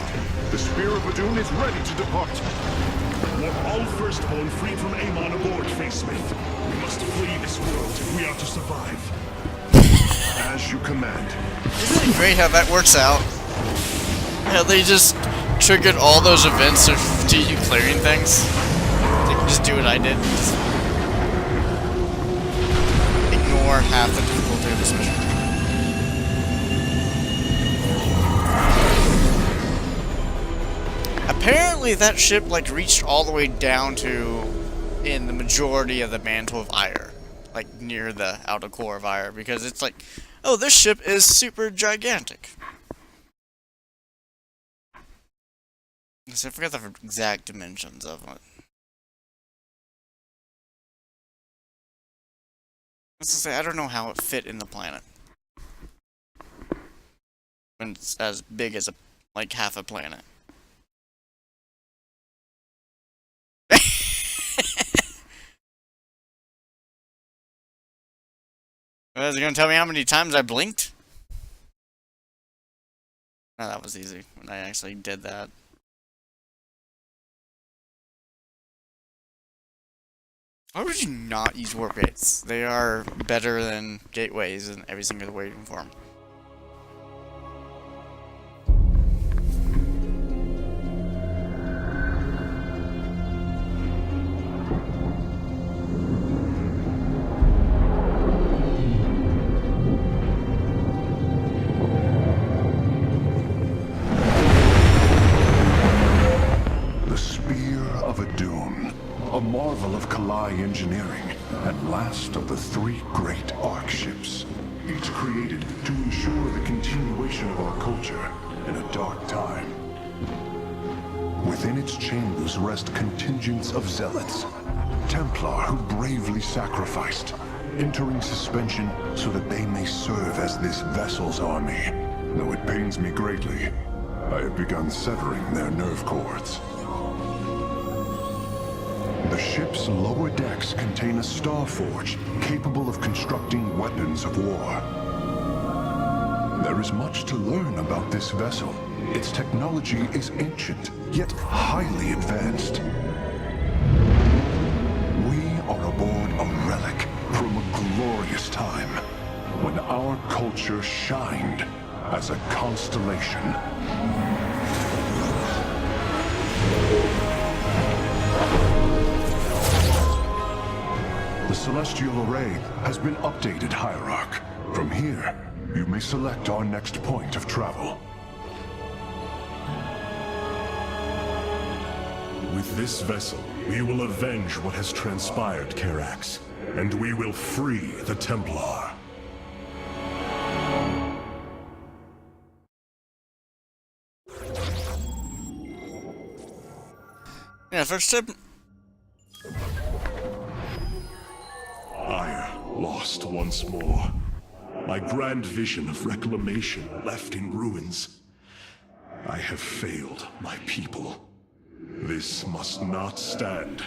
The Spear of Adun is ready to depart. Want all Firstborn freed from Amon aboard, Face Smith. We must flee this world if we are to survive. As you command. Isn't it great how that works out? Yeah, they just triggered all those events of you clearing things. They can just do what I did. Just ignore half the difficulty of this mission. Apparently that ship like reached all the way down to in the majority of the mantle of Aiur. Like near the outer core of Aiur, because it's like, oh, this ship is super gigantic. So I forgot the exact dimensions of it. Let's just say I don't know how it fit in the planet when it's as big as like half a planet. Is it gonna tell me how many times I blinked? No, that was easy when I actually did that. Why would you not use warp gates? They are better than gateways in every single waiting form. Engineering, and last of the 3 great Ark ships, each created to ensure the continuation of our culture in a dark time. Within its chambers rest contingents of zealots, Templar who bravely sacrificed, entering suspension so that they may serve as this vessel's army. Though it pains me greatly, I have begun severing their nerve cords. The ship's lower decks contain a star forge capable of constructing weapons of war. There is much to learn about this vessel. Its technology is ancient, yet highly advanced. We are aboard a relic from a glorious time when our culture shined as a constellation. The celestial array has been updated, Hierarch. From here, you may select our next point of travel. With this vessel, we will avenge what has transpired, Karax, and we will free the Templar. Yeah, first tip. Aiur, lost once more. My grand vision of reclamation left in ruins. I have failed my people. This must not stand.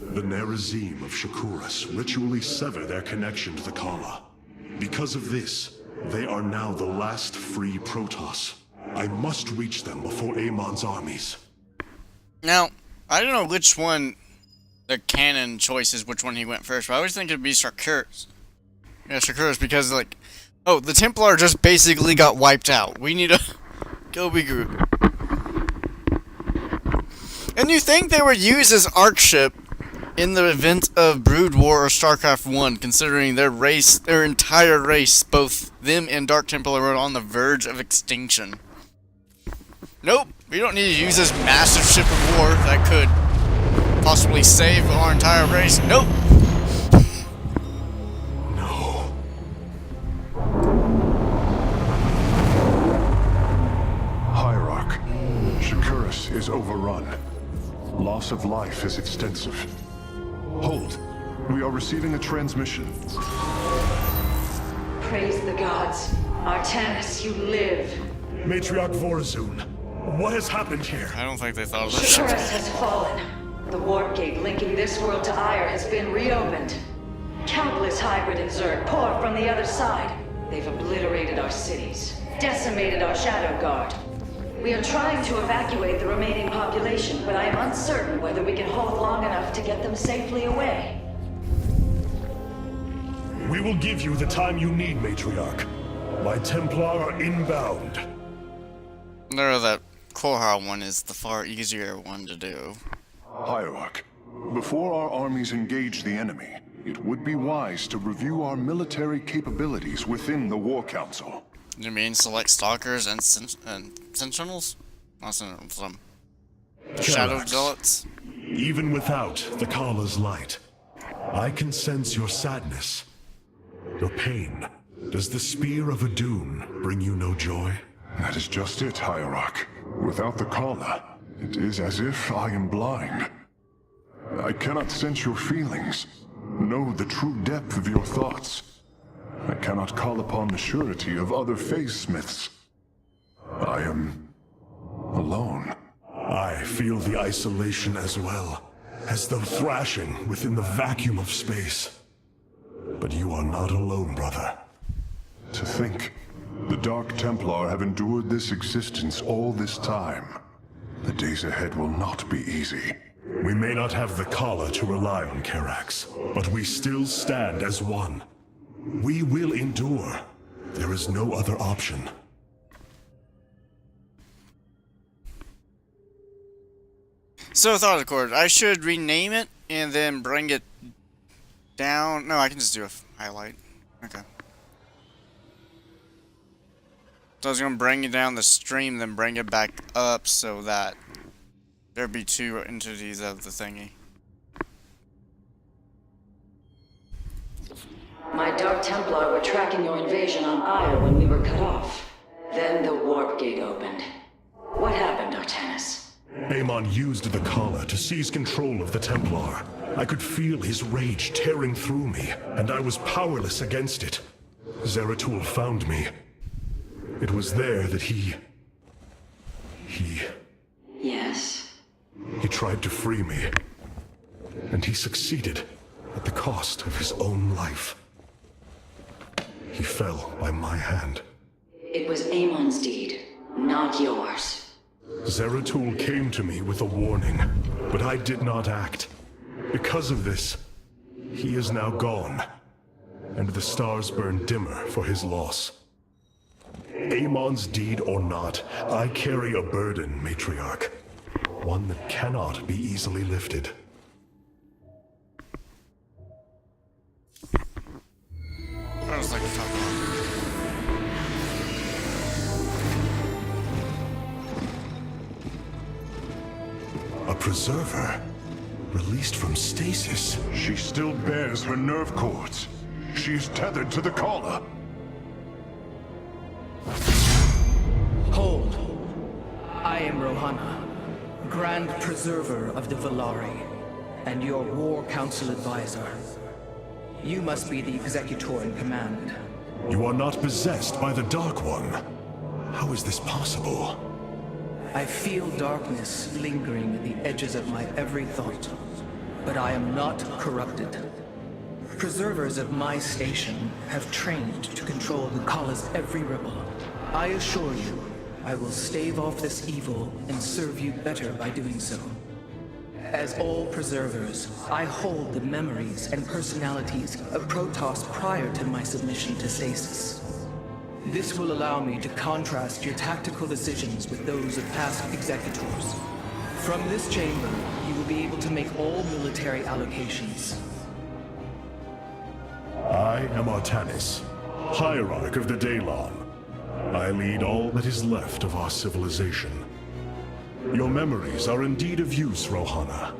The Nerazim of Shakuras ritually sever their connection to the Kala. Because of this, they are now the last free Protoss. I must reach them before Amon's armies. Now, I don't know which one the canon choice is, which one he went first, but I always think it'd be Shakuras. Yeah, Shakuras, because, like, oh, the Templar just basically got wiped out. We need to go regroup. And you think they would use this Ark ship in the event of Brood War or StarCraft 1, considering their race, their entire race, both them and Dark Templar were on the verge of extinction. Nope, we don't need to use this massive ship of war that could possibly save our entire race. Nope. No. Hierarch, Shakuras is overrun. Loss of life is extensive. Hold. We are receiving a transmission. Praise the gods. Artanis, you live. Matriarch Vorazun, what has happened here? I don't think they thought of this. Shakuras has fallen. The warp gate linking this world to Aiur has been reopened. Countless hybrid and Zerg pour from the other side. They've obliterated our cities, decimated our Shadow Guard. We are trying to evacuate the remaining population, but I am uncertain whether we can hold long enough to get them safely away. We will give you the time you need, Matriarch. My Templar are inbound. No, that Korha one is the far easier one to do. Hierarch, before our armies engage the enemy, it would be wise to review our military capabilities within the War Council. You mean select stalkers and sentinels? Not sentinels, shadow zealots? Even without the Kala's light, I can sense your sadness, your pain. Does the Spear of Adun bring you no joy? That is just it, Hierarch. Without the Kala, it is as if I am blind. I cannot sense your feelings, know the true depth of your thoughts. I cannot call upon the surety of other phase smiths. I am alone. I feel the isolation as well, as though thrashing within the vacuum of space. But you are not alone, brother. To think, the Dark Templar have endured this existence all this time. The days ahead will not be easy. We may not have the Kala to rely on, Karax, but we still stand as one. We will endure. There is no other option. So, thought record. I should rename it and then bring it down. No, I can just do a highlight. Okay. So I was gonna bring it down the stream, then bring it back up so that there'd be two entities of the thingy. My Dark Templar were tracking your invasion on Aiur when we were cut off. Then the warp gate opened. What happened, Artanis? Amon used the Kala to seize control of the Templar. I could feel his rage tearing through me, and I was powerless against it. Zeratul found me. It was there that he Yes? tried to free me. And he succeeded at the cost of his own life. He fell by my hand. It was Amon's deed, not yours. Zeratul came to me with a warning, but I did not act. Because of this, he is now gone, and the stars burn dimmer for his loss. Amon's deed or not, I carry a burden, Matriarch. One that cannot be easily lifted. I was like to talk about. A preserver? Released from stasis? She still bears her nerve cords. She is tethered to the Kala. Hold. I am Rohana, Grand Preserver of the Valari, and your War Council Advisor. You must be the Executor in command. You are not possessed by the Dark One. How is this possible? I feel darkness lingering at the edges of my every thought, but I am not corrupted. Preservers of my station have trained to control the Kala's every ripple. I assure you, I will stave off this evil and serve you better by doing so. As all preservers, I hold the memories and personalities of Protoss prior to my submission to stasis. This will allow me to contrast your tactical decisions with those of past executors. From this chamber, you will be able to make all military allocations. I am Artanis, Hierarch of the Daylon. I lead all that is left of our civilization. Your memories are indeed of use, Rohana.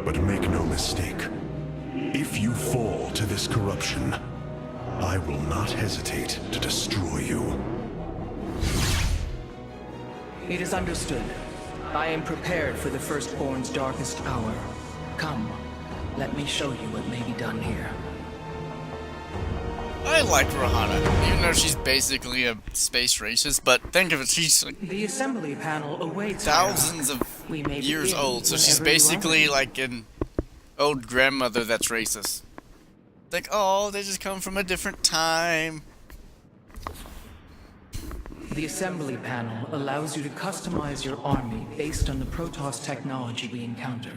But make no mistake. If you fall to this corruption, I will not hesitate to destroy you. It is understood. I am prepared for the Firstborn's darkest hour. Come, let me show you what may be done here. I like Rohana, even though she's basically a space racist, but think of it, she's like The assembly panel awaits. thousands of We may years begin old, so she's whenever you are basically ready. like an old grandmother that's racist. Like, oh, they just come from a different time. The assembly panel allows you to customize your army based on the Protoss technology we encounter.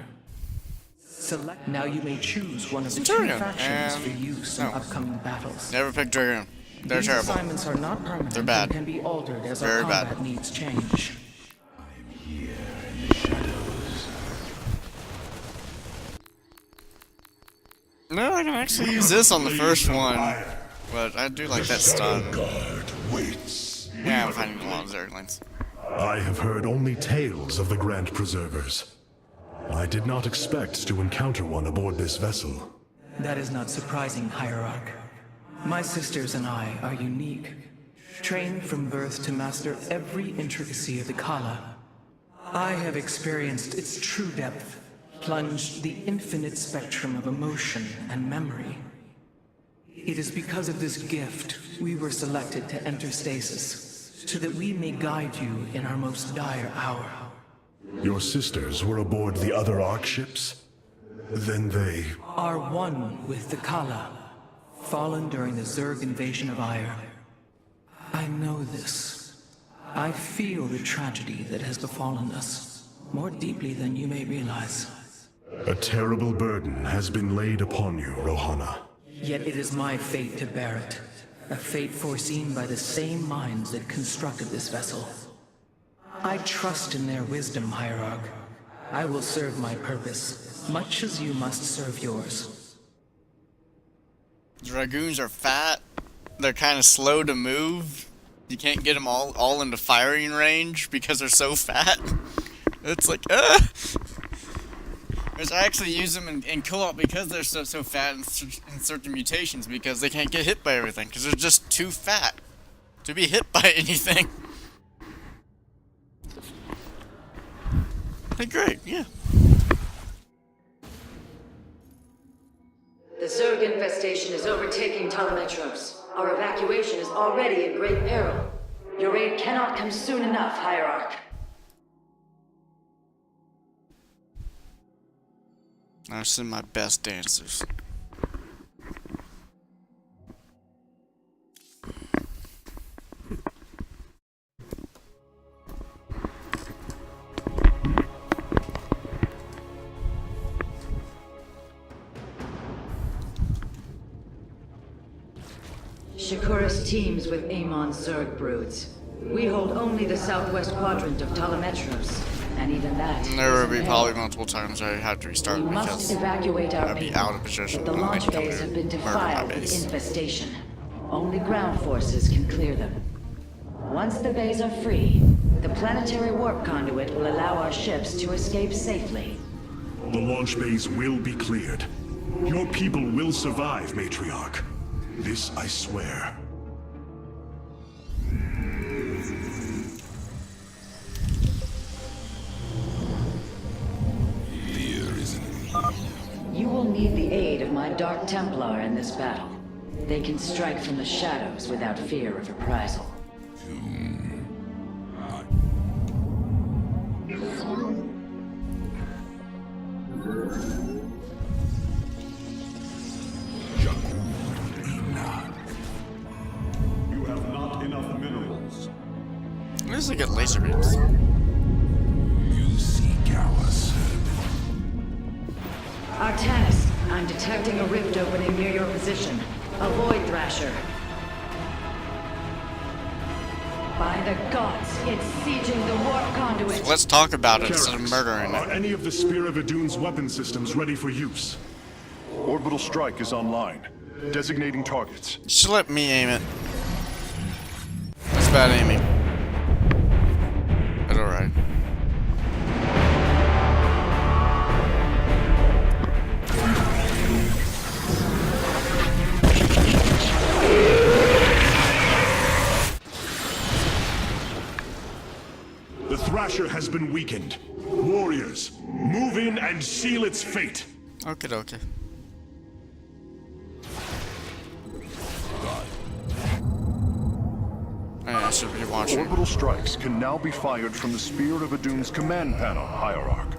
Select. Now you may choose one of the two Centurion, factions and- for use in no. upcoming battles. Never pick Dragoon. They're These terrible. assignments are not permanent. They're bad. And can be altered as Very our bad. combat needs change. Here in the shadows. No, I can actually use this on the first one, but I do like that stun. Guard waits. Yeah, I'm finding a lot of Zerglings. I have heard only tales of the Grand Preservers. I did not expect to encounter one aboard this vessel. That is not surprising, Hierarch. My sisters and I are unique, trained from birth to master every intricacy of the Kala. I have experienced its true depth, plunged the infinite spectrum of emotion and memory. It is because of this gift we were selected to enter stasis, so that we may guide you in our most dire hour. Your sisters were aboard the other Ark ships? Then they... Are one with the Kala, fallen during the Zerg invasion of Aiur. I know this. I feel the tragedy that has befallen us, more deeply than you may realize. A terrible burden has been laid upon you, Rohana. Yet it is my fate to bear it. A fate foreseen by the same minds that constructed this vessel. I trust in their wisdom, Hierarch. I will serve my purpose, much as you must serve yours. Dragoons are fat. They're kind of slow to move. You can't get them all into firing range because they're so fat. It's like, Which I actually use them in co-op because they're so fat in certain mutations, because they can't get hit by everything, because they're just too fat to be hit by anything. Hey, great, yeah. The Zerg infestation is overtaking Telemetros. Our evacuation is already in great peril. Your aid cannot come soon enough, Hierarch. I send my best dancers. Shakuras teams with Amon's Zerg broods. We hold only the southwest quadrant of Telemetros, and even that. There will be probably multiple times I have to restart We because must evacuate our I'd be people. out of position. The and launch they'd come bays here have been and murder my defiled with base. infestation. Only ground forces can clear them. Once the bays are free, the planetary warp conduit will allow our ships to escape safely. The launch bays will be cleared. Your people will survive, Matriarch. This I swear. You will need the aid of my Dark Templar in this battle. They can strike from the shadows without fear of reprisal. You have not enough minerals. Where does it get laser beams? You seek our service. Artanis, I'm detecting a rift opening near your position. A Void Thrasher. By the gods, it's sieging the warp conduit. Let's talk about it instead of murdering Are it. any of the Spear of Idun's weapon systems ready for use? Orbital strike is online. Designating targets. Just let me aim it. That's bad aiming. But alright. The Thrasher has been weakened. Warriors, move in and seal its fate. Okay, okay. I should be watching. Orbital strikes can now be fired from the Spear of Idun's command panel, Hierarch.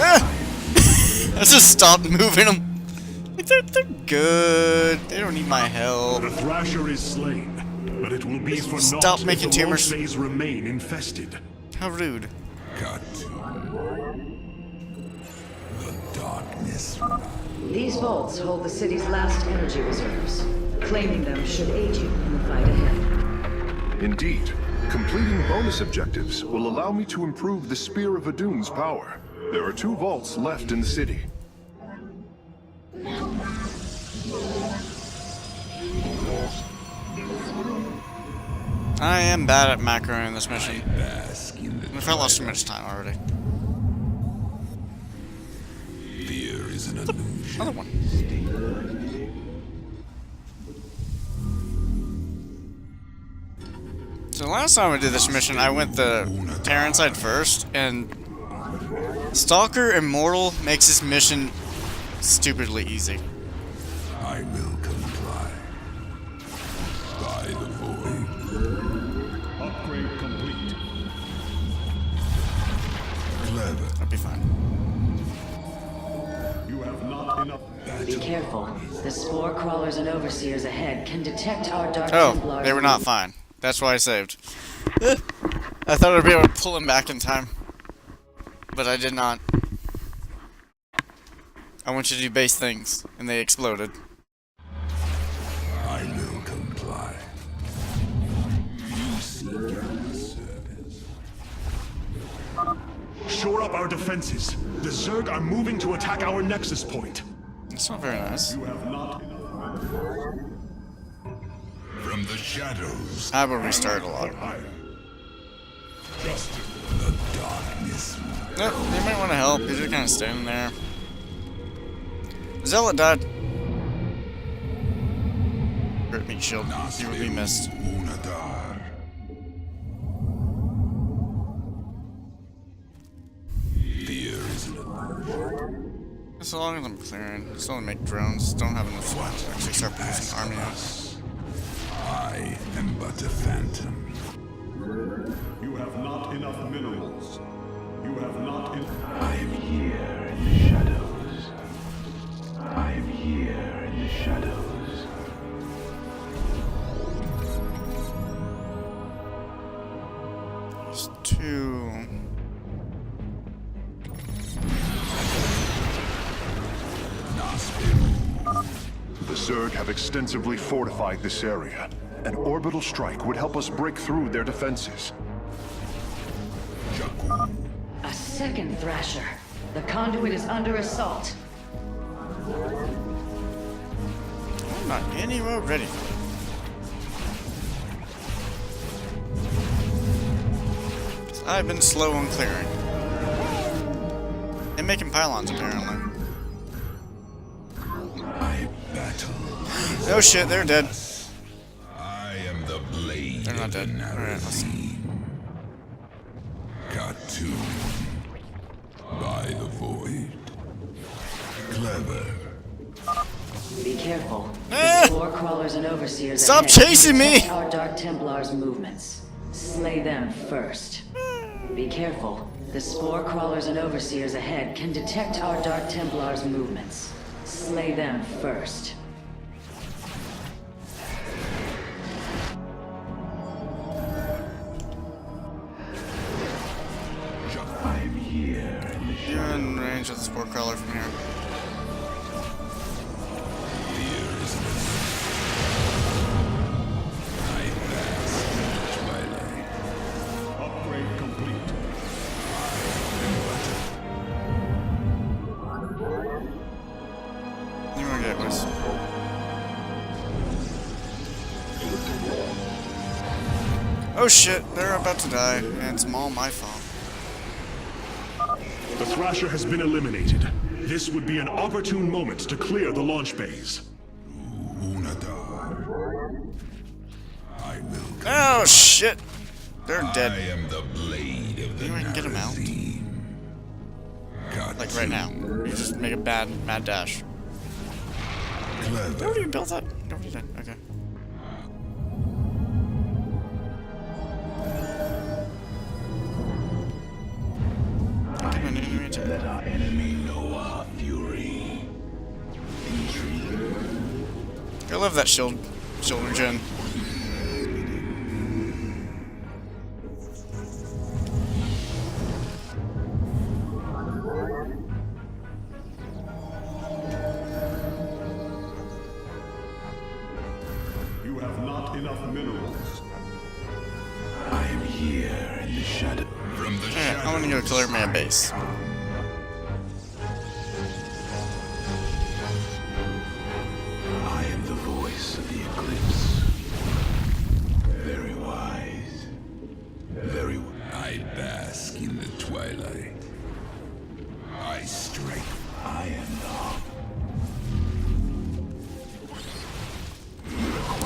I just stopped moving them. Like, they're good. They don't need my help. The Thrasher is slain, but it will be for Stop naught making if the launch tumors. bays remain infested. How rude. Got to. The darkness. These vaults hold the city's last energy reserves. Claiming them should aid you in the fight ahead. Indeed, completing bonus objectives will allow me to improve the Spear of Idun's power. There are 2 vaults left in the city. I am bad at macroing this mission. Bask in the I've lost too much time already. fear is an illusion. Another one. So last time I did this mission, I went the Terran side first, and Stalker Immortal makes this mission stupidly easy. I will comply. By the void. Upgrade complete. Clever. That'll be fine. You have not enough. Be careful. The spore crawlers and overseers ahead can detect our Dark Oh, Templars. they were not fine. That's why I saved. I thought I'd be able to pull him back in time. But I did not. I want you to do base things, and they exploded. I will comply. You seek our service. Shore up our defenses. The Zerg are moving to attack our nexus point. That's not very nice. You have not enough. From the shadows, I will restart a lot. the darkness. Yep, they might want to help. They're just kind of standing there. Zealot died. Hurt me, shield. You will be missed. Unadar. Fear is an As long as I'm clearing, just don't make drones. Don't have enough slots to actually start producing army units. I am but a phantom. You have not enough minerals. You have not enough. I am here in the shadows. I am here in the shadows. There's two. The Zerg have extensively fortified this area. An orbital strike would help us break through their defenses. A second Thrasher. The conduit is under assault. I'm not anywhere ready for it. I've been slow on clearing. And making pylons, apparently. I battle. Oh shit, they're dead. I am the blade. They're not of the dead. Alright, let's see. Cartoon. By the void. Clever. Be careful. Ah! The spore crawlers and overseers Stop ahead can chasing me! detect our Dark Templars' movements. Slay them first. Be careful. The spore crawlers and overseers ahead can detect our Dark Templars' movements. Slay them first. I am here in the You're in range of the spore crawler from here. shadows. I bask in the twilight. Upgrade complete. You wanna get this? Oh shit, they're about to die, and it's all my fault. The Thrasher has been eliminated. This would be an opportune moment to clear the launch bays. Unadar. I will. Oh shit! They're I dead. am the blade of the You can get 'em out. Like right now. You just make a mad dash. Clever. Nobody built that? Nobody did. Okay. Give an enemy attack. Let our enemy know our fury. I love that shield regen. You have not enough minerals. I am here in the shadow. From the Alright, I'm gonna go clear my base. I am the voice of the eclipse. Very wise. Very wise. I bask in the twilight. I strike. I am the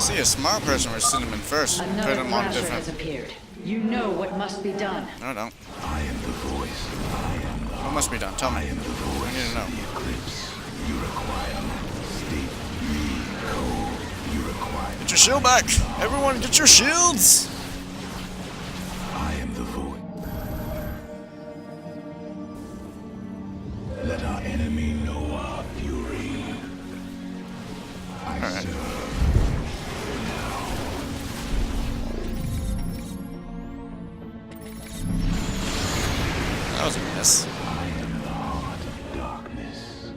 See, a smart person would send him in first. Put Another him on Thrasher different. has appeared. You know what must be done. No, I don't. I am the voice. I am the What must be done? Tell me. I am the voice I need to know. of the eclipse. You require state code. You require. Get your shield back! Everyone, get your shields! I am the void. Let our enemy know our fury. I serve. That was a miss. I am the heart of darkness.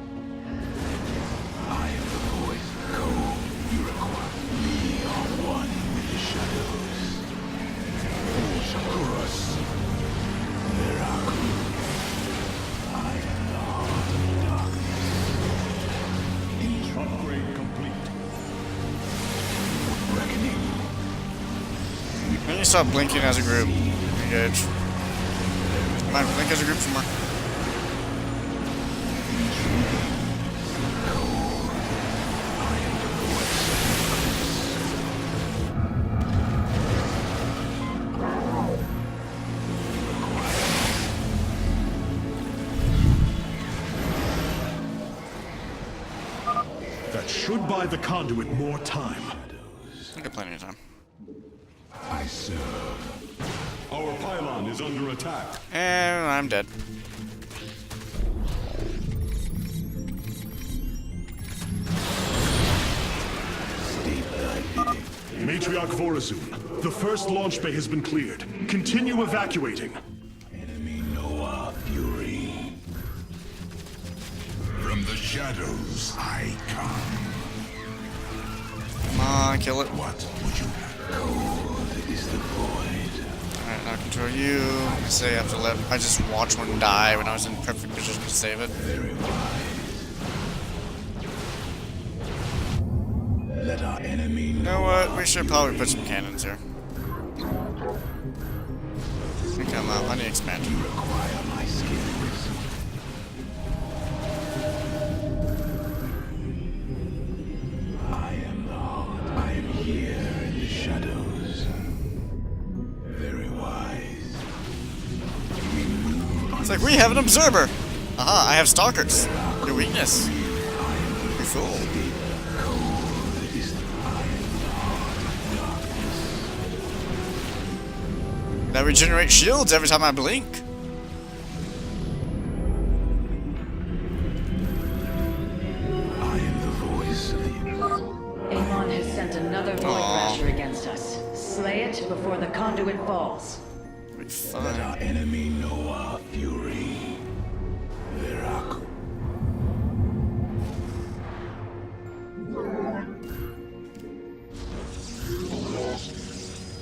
I am the voice. Code. You require. We are one with the shadows. Shakuras. Miracle. I am the heart of darkness. Upgrade complete. Reckoning. We need to stop blinking as a group. Engage. Come on, blink as a group some more. That should buy the conduit more time. I got plenty of time. I serve. Our pylon is under attack. And I'm dead. Matriarch Vorazun, the first launch bay has been cleared. Continue evacuating. Enemy know our fury. From the shadows I come. Come on, kill it. What would you have? Cold is the void. Alright, now control you. I say I have to let. I just watched one die when I was in perfect position to save it. Very wise. Let our enemy You know what? We should probably put some cannons here. Come on, I need expansion. require my skills. I am the heart. I am here in the shadows. Very wise. It's like we have an observer. Aha, I have stalkers. Your weakness. You fool. That regenerates shields every time I blink. I am the voice of the Amon has sent another Void Rasher against us. Slay it before the conduit falls. Be Let fine. our enemy know our fury. Verac.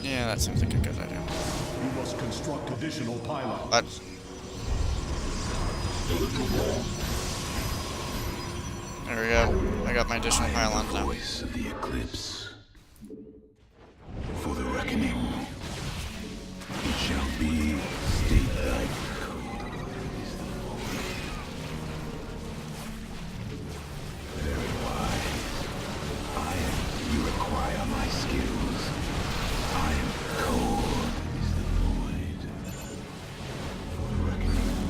Yeah, that seems like a good idea. We must construct additional pylons. But there we go. I got my additional pylons now. Voice of the eclipse. For the reckoning. It shall be state thy code. Very wise. You require my skills. I am cold is the void. For the reckoning.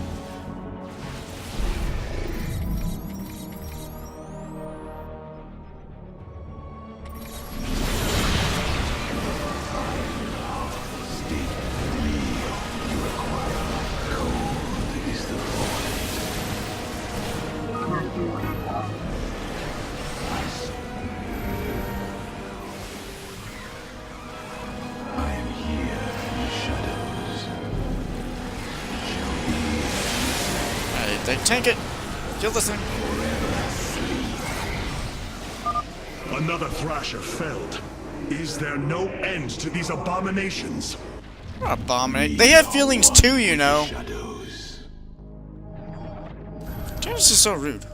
I am here in the shadows. Alright, they tank it. Kill this thing. Another Thrasher felled. Is there no end to these abominations? Abominate. They have feelings too, you know. Shadows. Janus is so rude.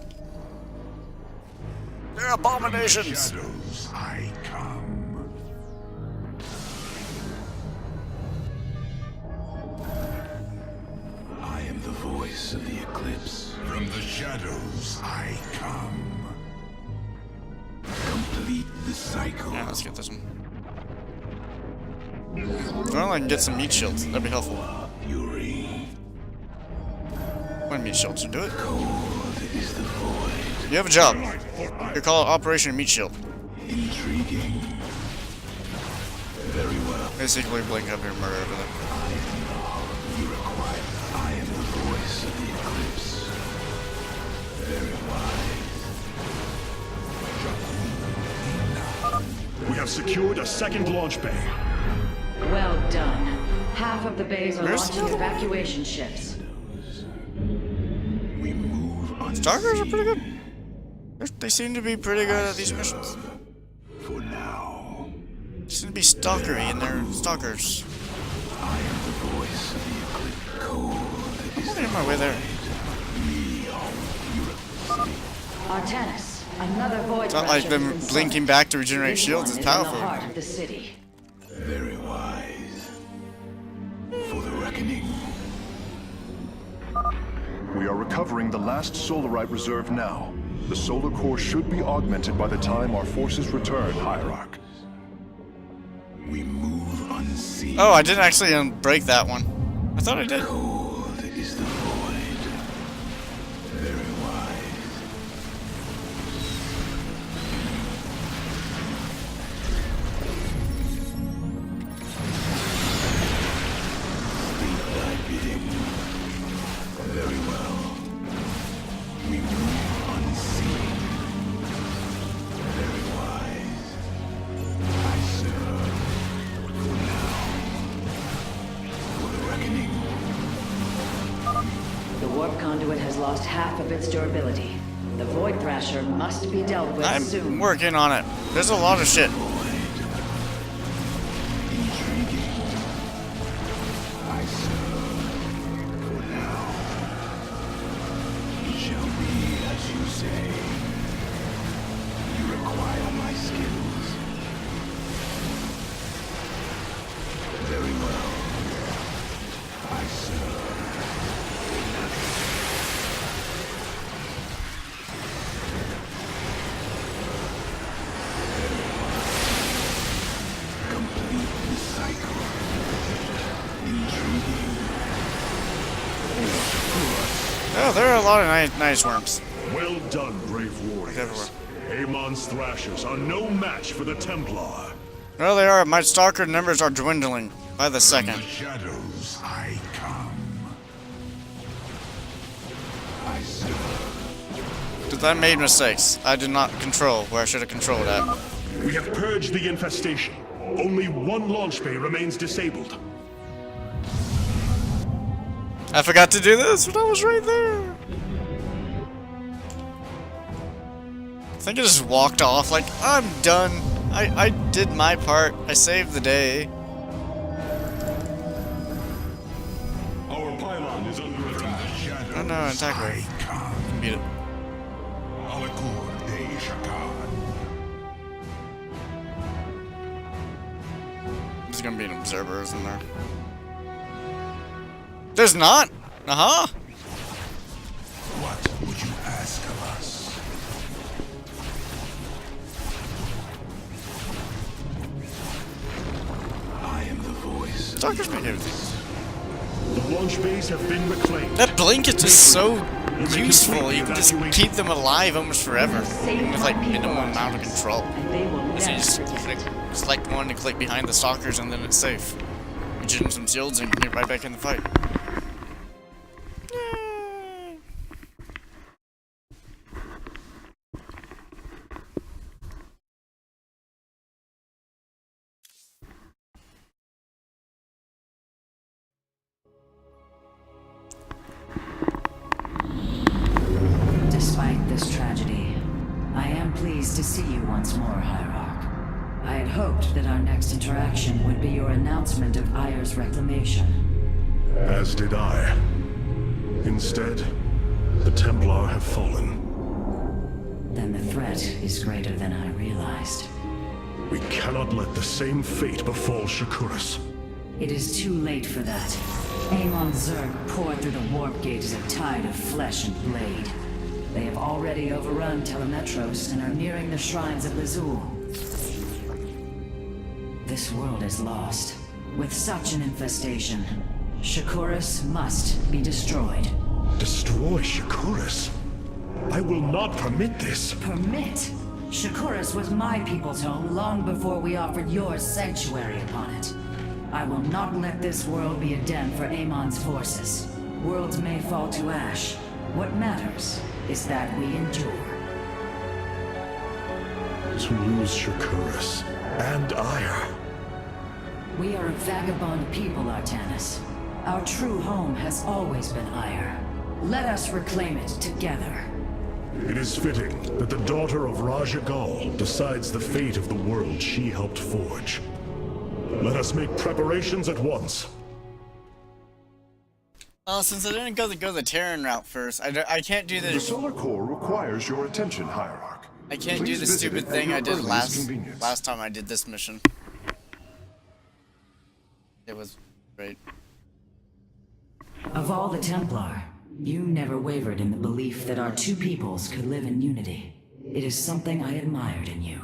They're abominations. Shadows I come. I am the voice of the eclipse. From the shadows I come. Complete the cycle. Yeah, let's get this one. Well, I can get some meat shields. That'd be helpful. Fury. One meat shield should do it. Cold is the void. You have a job. You call it Operation Meat Shield. Intriguing. Very well. Basically, blink up your murder over there. You require. I am the voice of the eclipse. Very wise. We have secured a second launch bay. Well done. Half of the bays are Where's launching the other one? evacuation ships. We move on. Stalkers are pretty good. They seem to be pretty good at these missions. For now. Seem to be stalkery and they're stalkers. I am the voice of the eclipse. Cold I'm is only on my way there. Artanis, another void. It's not like thrasher has them been blinking summoned. back to regenerate This shields one is is in the powerful. heart of the city. very wise. For the reckoning. We are recovering the last solarite reserve now. The solar core should be augmented by the time our forces return, Hierarch. We move unseen. Oh, I didn't actually break that one. I thought I did. Cold is the void. Very wise. Speak thy bidding. Very well. We move unseen. Very wise. I serve. For now. For the reckoning. The warp conduit has lost half of its durability. The void thrasher must be dealt with I'm soon. working on it. There's a lot of shit. Intriguing. I serve. For now. It shall be as you say. You require my skills. Very well. I serve. Complete the cycle. Intriguing. Oh, there are a lot of nice worms. Well done, brave warriors. everywhere. Amon's thrashers are no match for the Templar. Well, they are. My stalker numbers are dwindling by the second. Shadows, I come. I serve. Because I made mistakes. I did not control where I should have controlled at. We have purged the infestation. Only one launch bay remains disabled. I forgot to do this when I was right there. I think I just walked off like, I'm done. I did my part. I saved the day. Our pylon is under attack. Oh no, attack wave. Beat it. There's gonna be an observer, isn't there? There's not? Uh-huh. What would you ask of us? I am the voice. Stalkers make everything. The launch bays have been reclaimed. That blanket is so useful. You can just keep them alive almost forever. With like minimum amount of control. And they will So you never just forget. select one and click behind the stalkers and then it's safe. You gen some shields and get right back in the fight. Yay. Despite this tragedy, I am pleased to see you once more, Hierarch. I had hoped that our next interaction would be your announcement of Aiur's reclamation. As did I. Instead, the Templar have fallen. Then the threat is greater than I realized. We cannot let the same fate befall Shakuras. It is too late for that. Amon Zerg poured through the warp gate as a tide of flesh and blade. They have already overrun Telemetros and are nearing the shrines of Lazul. This world is lost. With such an infestation, Shakuras must be destroyed. Destroy Shakuras? I will not permit this. Permit? Shakuras was my people's home long before we offered yours sanctuary upon it. I will not let this world be a den for Amon's forces. Worlds may fall to ash. What matters is that we endure. To lose Shakuras and Aiur. We are a vagabond people, Artanis. Our true home has always been Aiur. Let us reclaim it together. It is fitting that the daughter of Raja Gal decides the fate of the world she helped forge. Let us make preparations at once. Since I didn't go the Terran route first, I can't do The solar core requires your attention, Hierarch. I can't do the stupid thing I did last time I did this mission. It was great. Of all the Templar, you never wavered in the belief that our two peoples could live in unity. It is something I admired in you.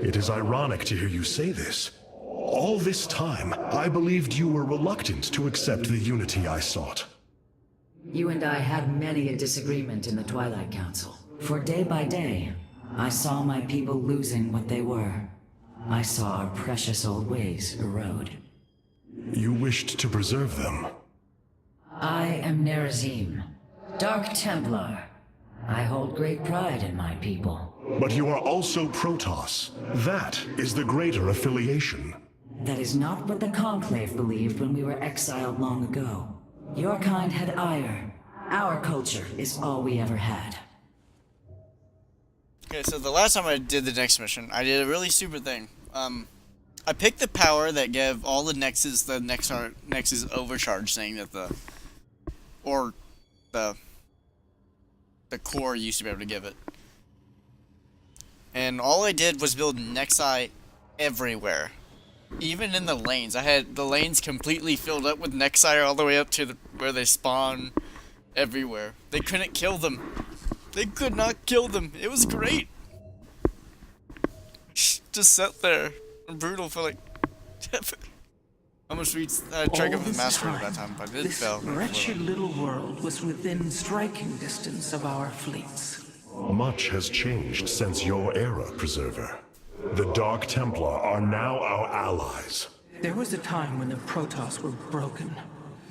It is ironic to hear you say this. All this time, I believed you were reluctant to accept the unity I sought. You and I had many a disagreement in the Twilight Council. For day by day, I saw my people losing what they were. I saw our precious old ways erode. You wished to preserve them. I am Nerazim, Dark Templar. I hold great pride in my people. But you are also Protoss. That is the greater affiliation. That is not what the Conclave believed when we were exiled long ago. Your kind had Aiur. Our culture is all we ever had. Okay, so the last time I did the next mission, I did a really stupid thing. I picked the power that gave all the Nexus overcharge, saying that the core used to be able to give it. And all I did was build Nexi everywhere. Even in the lanes. I had the lanes completely filled up with Nexi all the way up to where they spawn everywhere. They couldn't kill them. They could not kill them. It was great. Just sat there. Brutal for like... Almost reached Trigger of the Master at that time, but I didn't fail. This wretched little world was within striking distance of our fleets. Much has changed since your era, Preserver. The Dark Templar are now our allies. There was a time when the Protoss were broken.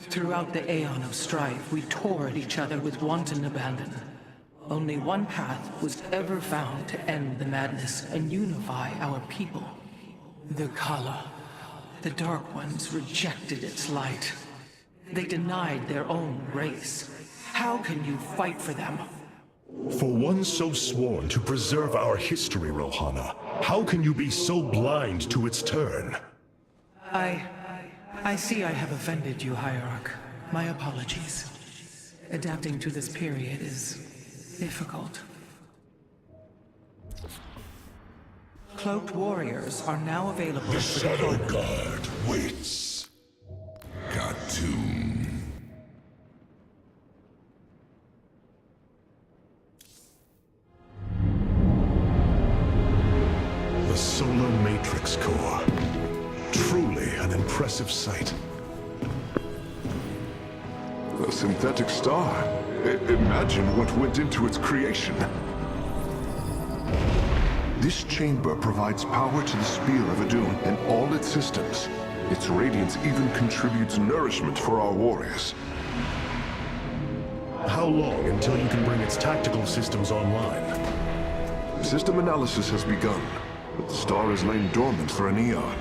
Throughout the Aeon of Strife, we tore at each other with wanton abandon. Only one path was ever found to end the madness and unify our people. The Kala. The Dark Ones rejected its light. They denied their own race. How can you fight for them? For one so sworn to preserve our history, Rohana, how can you be so blind to its turn? I see I have offended you, Hierarch. My apologies. Adapting to this period is difficult. Cloaked warriors are now available The for Shadow deployment. Guard waits. Khartoum. The Solar Matrix Core. Truly an impressive sight. A synthetic star. Imagine what went into its creation. This chamber provides power to the Spear of Adun and all its systems. Its radiance even contributes nourishment for our warriors. How long until you can bring its tactical systems online? System analysis has begun, but the star has lain dormant for an eon.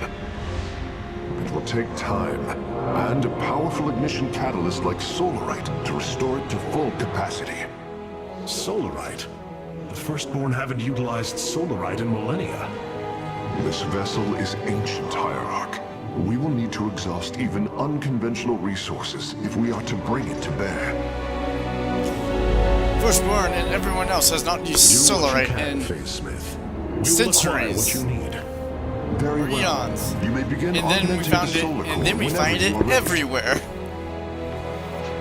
It will take time, and a powerful ignition catalyst like Solarite to restore it to full capacity. Solarite? The Firstborn haven't utilized Solarite in millennia. This vessel is ancient, Hierarch. We will need to exhaust even unconventional resources if we are to bring it to bear. Firstborn and everyone else has not used Solarite in Smith. centuries. What you need. Very or well. eons. You may begin And then we augmenting found the it, solar and core then we whenever find you it are ready. everywhere.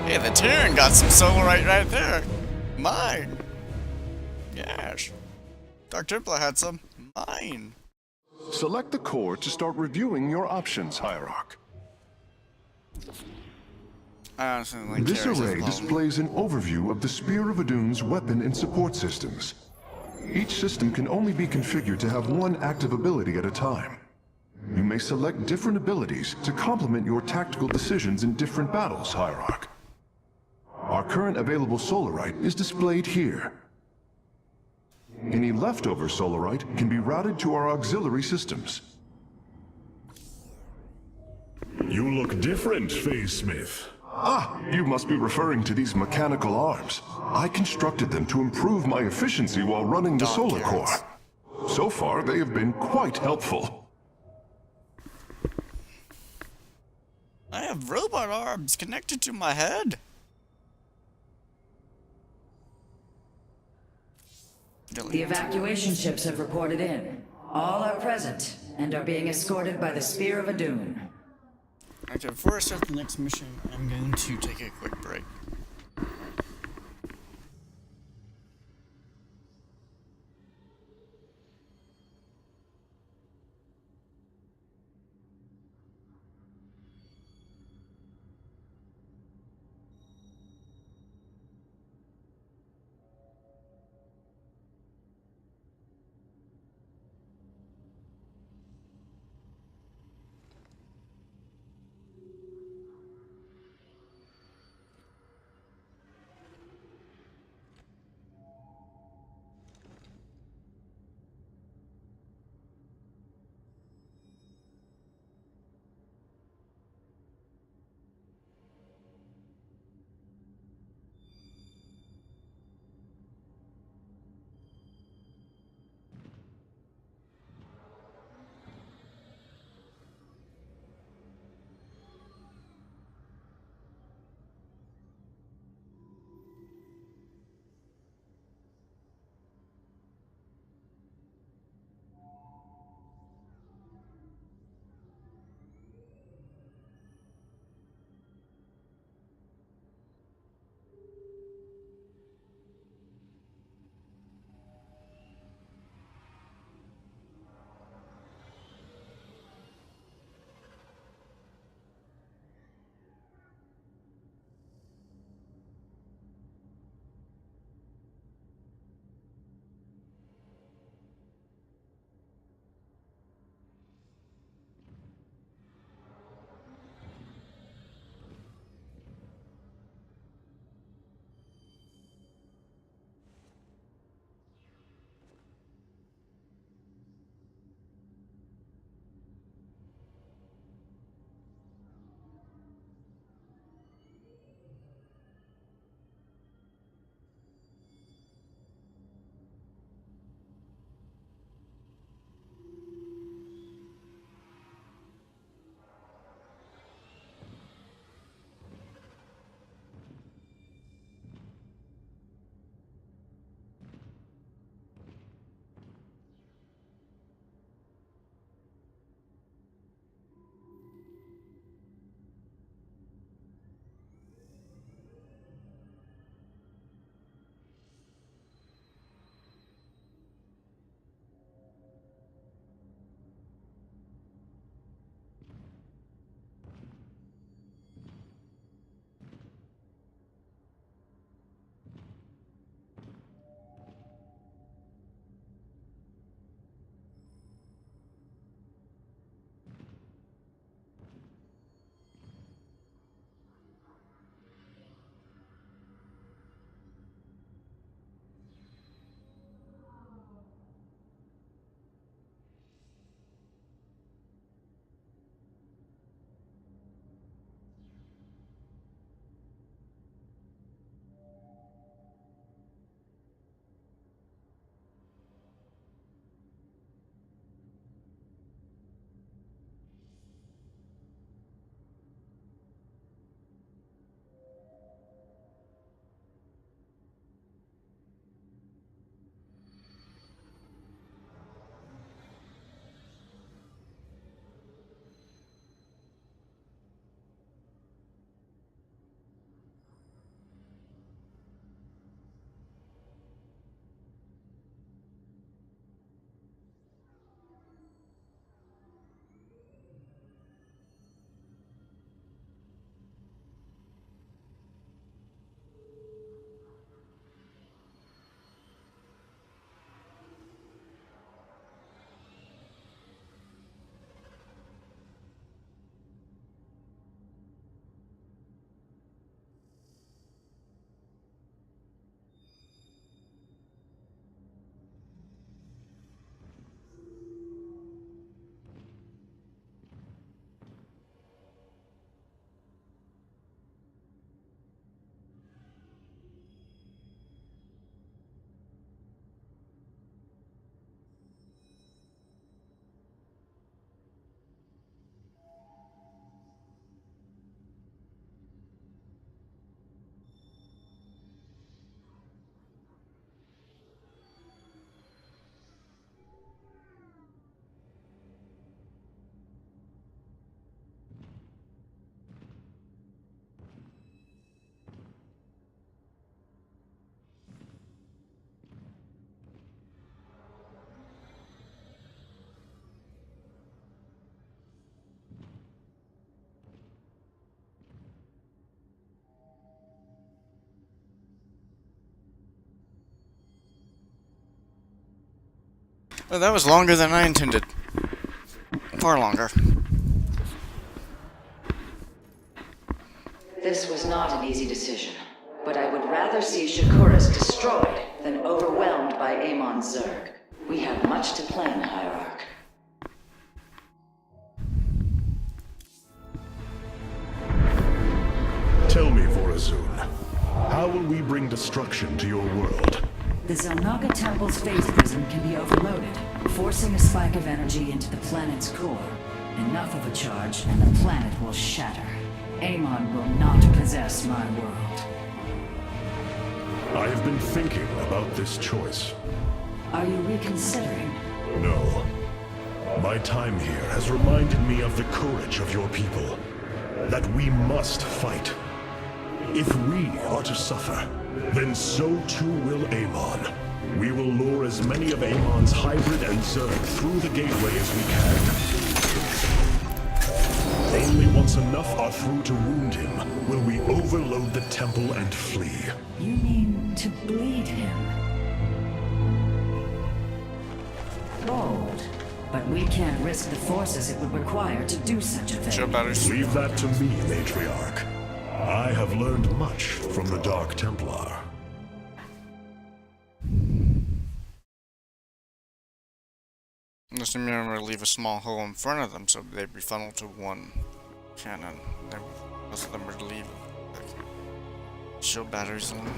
Hey, the Terran got some Solarite right there. Mine. Yes. Dark Templar had some. Mine. Select the core to start reviewing your options, Hierarch. I honestly like This carries array displays an overview of the Spear of Adun's weapon and support systems. Each system can only be configured to have one active ability at a time. You may select different abilities to complement your tactical decisions in different battles, Hierarch. Our current available Solarite is displayed here. Any leftover Solarite can be routed to our auxiliary systems. You look different, Phase-Smith. Ah, you must be referring to these mechanical arms. I constructed them to improve my efficiency while running the solar core. So far, they have been quite helpful. I have robot arms connected to my head. The evacuation ships have reported in. All are present and are being escorted by the Spear of Adun. Okay, before I start the next mission, I'm going to take a quick break. Well, that was longer than I intended. Far longer. This was not an easy decision, but I would rather see Shakuras destroyed than overwhelmed by Amon Zerg. We have much to plan, Hierarch. Tell me, Vorazun, how will we bring destruction to your world? The Zelnaga Temple's phase prism can be overloaded, forcing a spike of energy into the planet's core. Enough of a charge, and the planet will shatter. Amon will not possess my world. I have been thinking about this choice. Are you reconsidering? No. My time here has reminded me of the courage of your people. That we must fight. If we are to suffer, then so too will Amon. We will lure as many of Amon's hybrid and Zerg through the gateway as we can. Only once enough are through to wound him will we overload the temple and flee. You mean to bleed him? Bold. But we can't risk the forces it would require to do such a thing. Leave that to me, Matriarch. I have learned much from the Dark Templar. Just remember to leave a small hole in front of them so they refunnel to one cannon. Most of them are to leave shield batteries alone.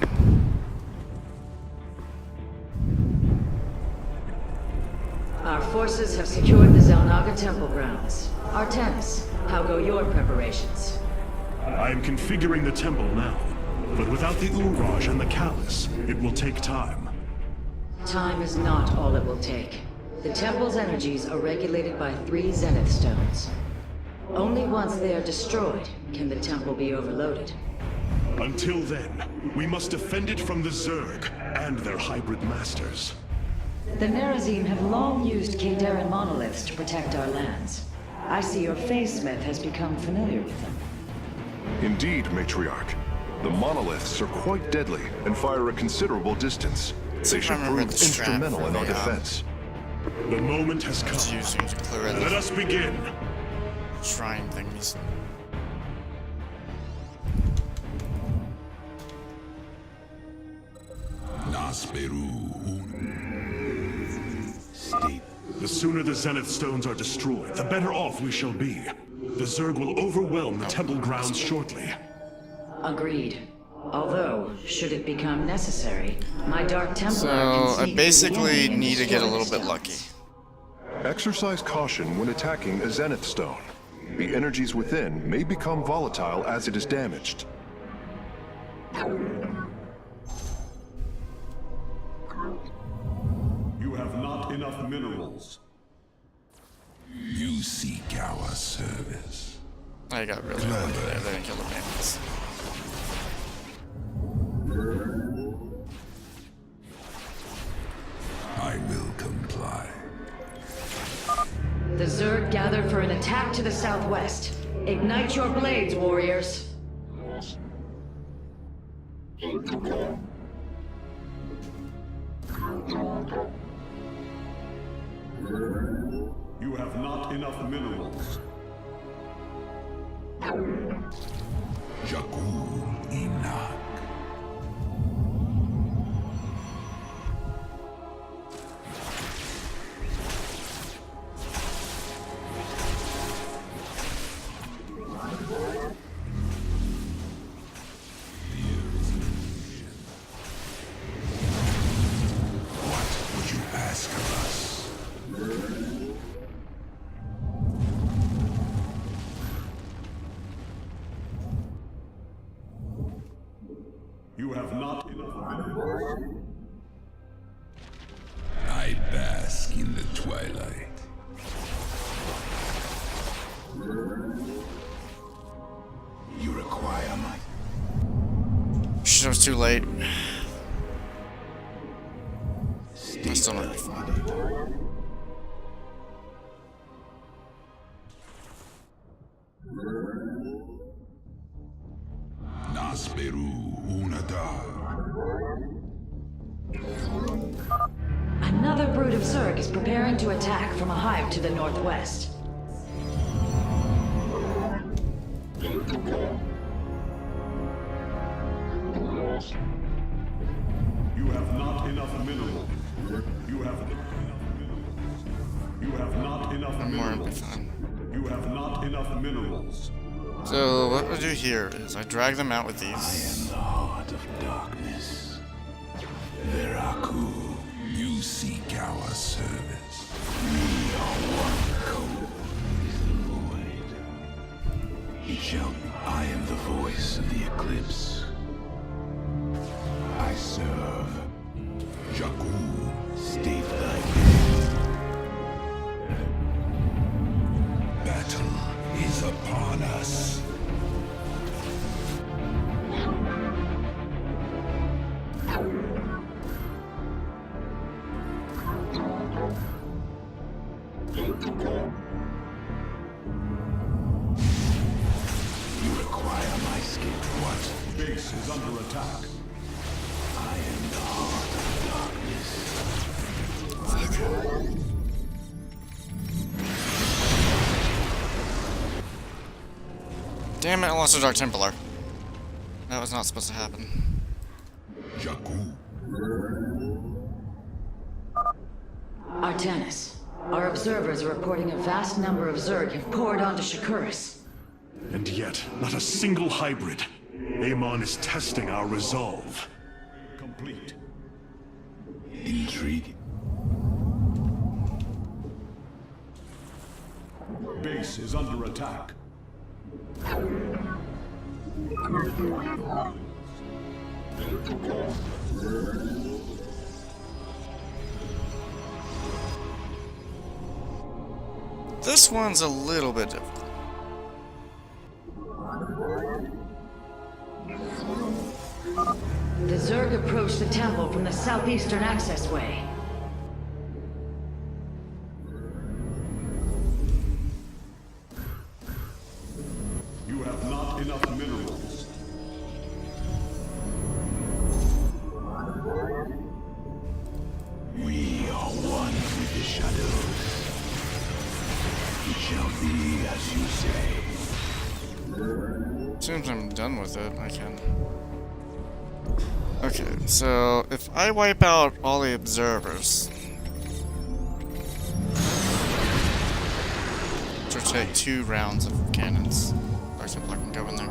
Our forces have secured the Zelnaga Temple grounds. Artemis, how go your preparations? I am configuring the temple now, but without the Uraj and the Callus, it will take time. Time is not all it will take. The temple's energies are regulated by 3 Zenith Stones. Only once they are destroyed can the temple be overloaded. Until then, we must defend it from the Zerg and their hybrid masters. The Nerazim have long used Kadaran monoliths to protect our lands. I see your Phase-Smith has become familiar with them. Indeed, Matriarch. The monoliths are quite deadly and fire a considerable distance. They should prove instrumental in our defense. The moment has come. Using to clear Let us begin. Shrine thingies. The sooner the Zenith Stones are destroyed, the better off we shall be. The Zerg will overwhelm the temple grounds shortly. Agreed. Although, should it become necessary, my Dark Templar can So I sneak basically in and need to get a destroy little the bit lucky. stones. Exercise caution when attacking a Zenith Stone. The energies within may become volatile as it is damaged. You have not enough minerals. You seek our service. I got really lucky there. They didn't kill the bandits. I will comply. The Zerg gathered for an attack to the southwest. Ignite your blades, warriors. You have not enough minerals. Jakul Inak. What would you ask of us? You have not enough minerals. I bask in the twilight. You require my... Shit, I was too late. Stay That's still not ready. Nasperu Unadar. Another brood of Zerg is preparing to attack from a hive to the northwest. You have not enough mineral. You have not enough minerals. You have not enough minerals. So what I do here is I drag them out with I am these. the heart of darkness. Veraku, you seek our service. We are one code is the void. It shall be. I am the voice of the eclipse. I serve. Jakku, state thy name. Battle is upon us. You require my skill. What? Base is under attack. I am the heart of darkness. Damn it, I lost a Dark Templar. That was not supposed to happen. Jakku. Artanis, our observers are reporting a vast number of Zerg have poured onto Shakuris. And yet, not a single hybrid. Amon is testing our resolve. Complete. Intrigue. Base is under attack. This one's a little bit difficult. The Zerg approach the temple from the southeastern accessway. You have not enough minerals. We are one with the shadows. It shall be as you say. As soon as I'm done with it, I can. Okay, so if I wipe out all the observers, which will take 2 rounds of cannons, Dark Templar can go in there.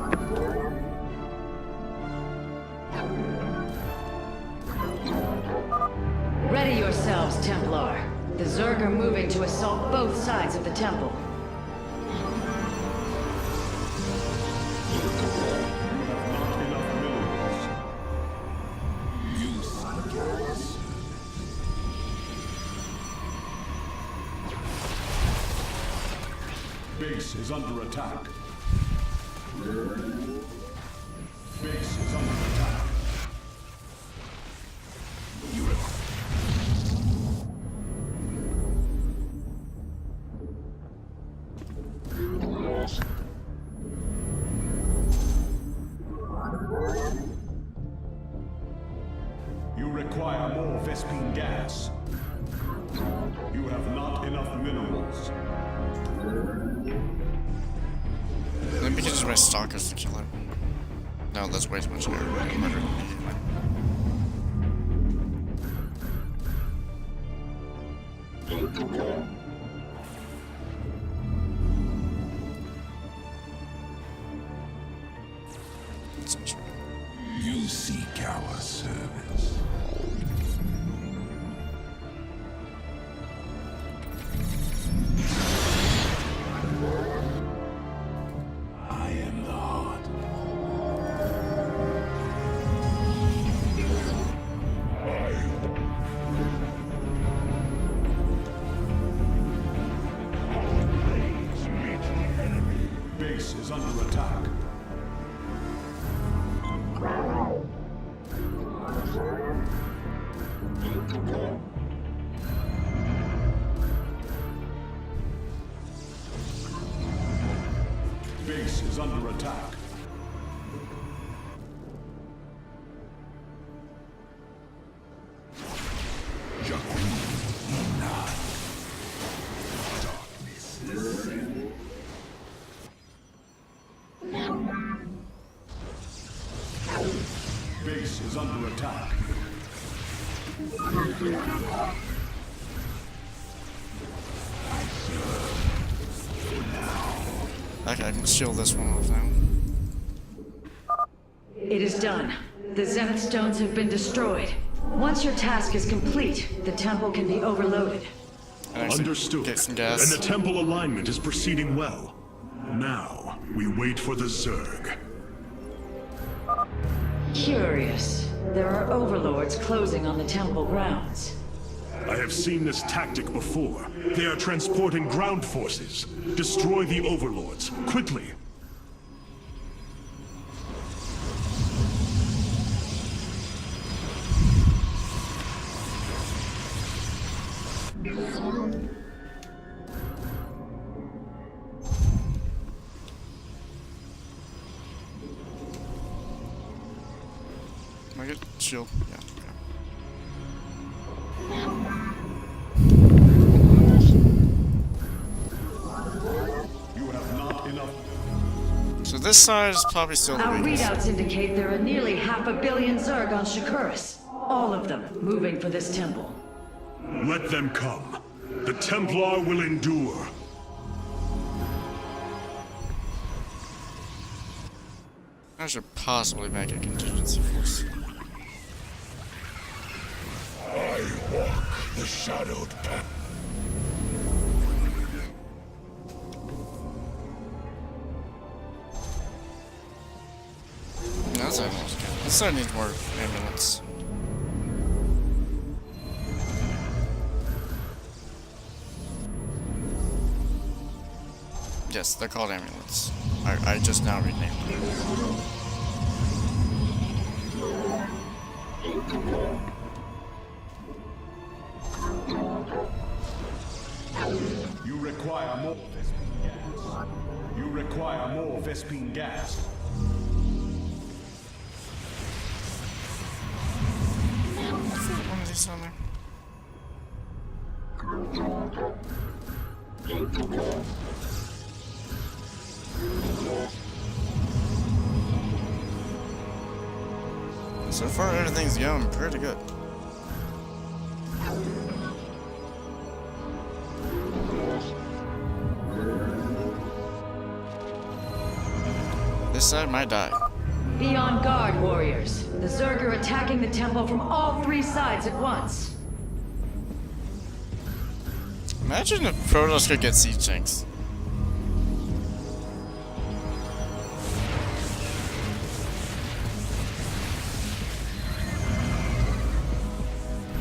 Ready yourselves, Templar. The Zerg are moving to assault both sides of the temple. Base is under attack. Base is under attack. You require more Vespine gas. You have not enough minerals. Let me use my stalkers to kill it. No, that's way too much air. I can murder it immediately. So much. You seek our service. I am the heart. Base is under attack. Base is under attack. Jakku, not Base is under attack. Okay, I can shield this one off now. It is done. The Zenith Stones have been destroyed. Once your task is complete, the temple can be overloaded. Understood. Get some gas. And the temple alignment is proceeding well. Now, we wait for the Zerg. Curious. There are overlords closing on the temple grounds. I have seen this tactic before. They are transporting ground forces. Destroy the overlords, quickly. Can I get shield? Yeah. Okay. You have not enough. So this side is probably still the Our weakest. readouts indicate there are nearly 500 million Zerg on Shakuris. All of them moving for this temple. Let them come. The Templar will endure. I should possibly make a contingency force. I walk the shadowed path. No, that's ambulance. Okay. This side needs more ambulance. Yes, they're called ambulance. I just now renamed them. You require more Vespine gas. You require more Vespine gas. One of these on there. So far, everything's going pretty good. This side might die. Be on guard, warriors. The Zerg are attacking the temple from all 3 sides at once. Imagine if Protoss could get siege tanks.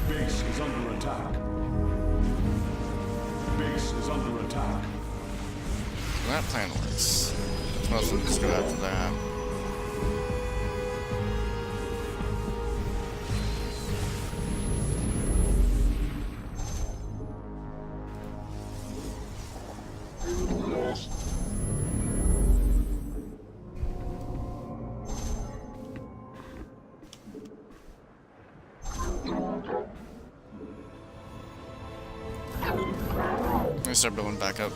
Base is under attack. Base is under attack. That plan works. Most of them just go after that. They start building back up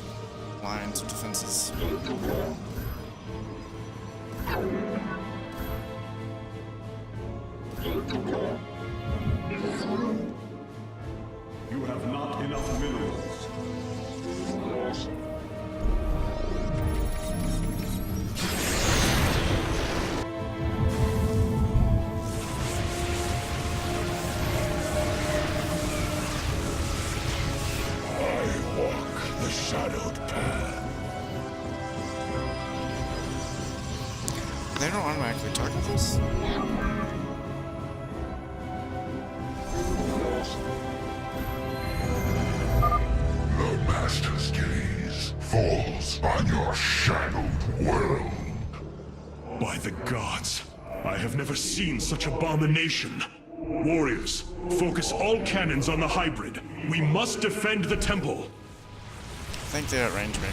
lines of defenses. You have not enough minerals. I walk the shadowed path. They don't automatically target this? The Master's gaze falls on your shadowed world. By the gods, I have never seen such abomination. Warriors, focus all cannons on the hybrid. We must defend the temple. I think they outrange me.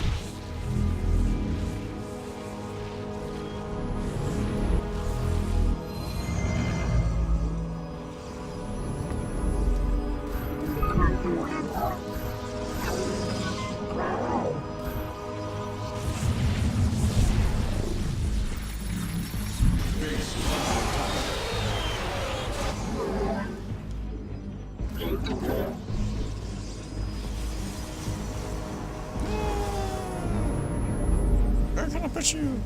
put you?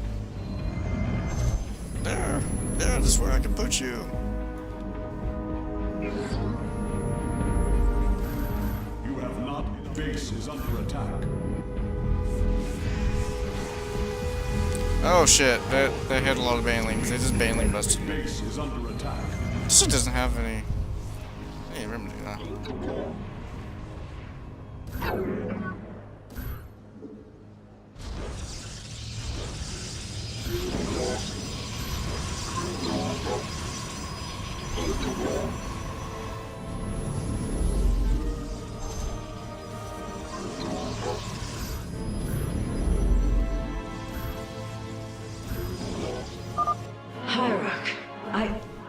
There. There, that's where I can put you. You have not. Base is under attack. Oh shit, they had a lot of banelings. They just baneling busted me. Base is under attack. This shit doesn't have any remedy, though.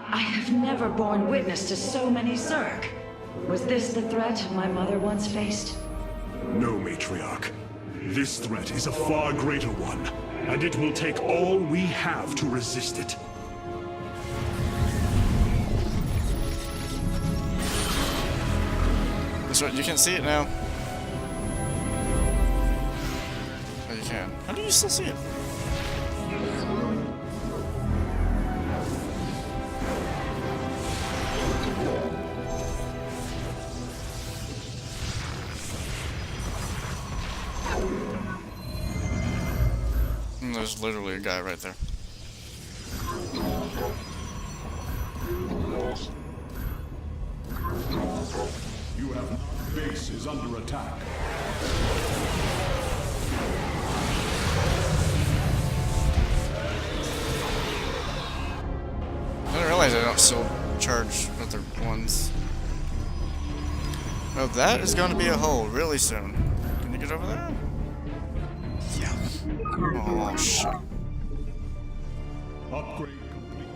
I have never borne witness to so many Zerg. Was this the threat my mother once faced? No, Matriarch. This threat is a far greater one, and it will take all we have to resist it. That's right, you can see it now. Oh, you can. How do you still see it? There's literally a guy right there. You have base is under attack. I didn't realize I don't still charge with the ones. Oh, that is going to be a hole really soon. Can you get over there? Yeah. Oh shit. Upgrade complete.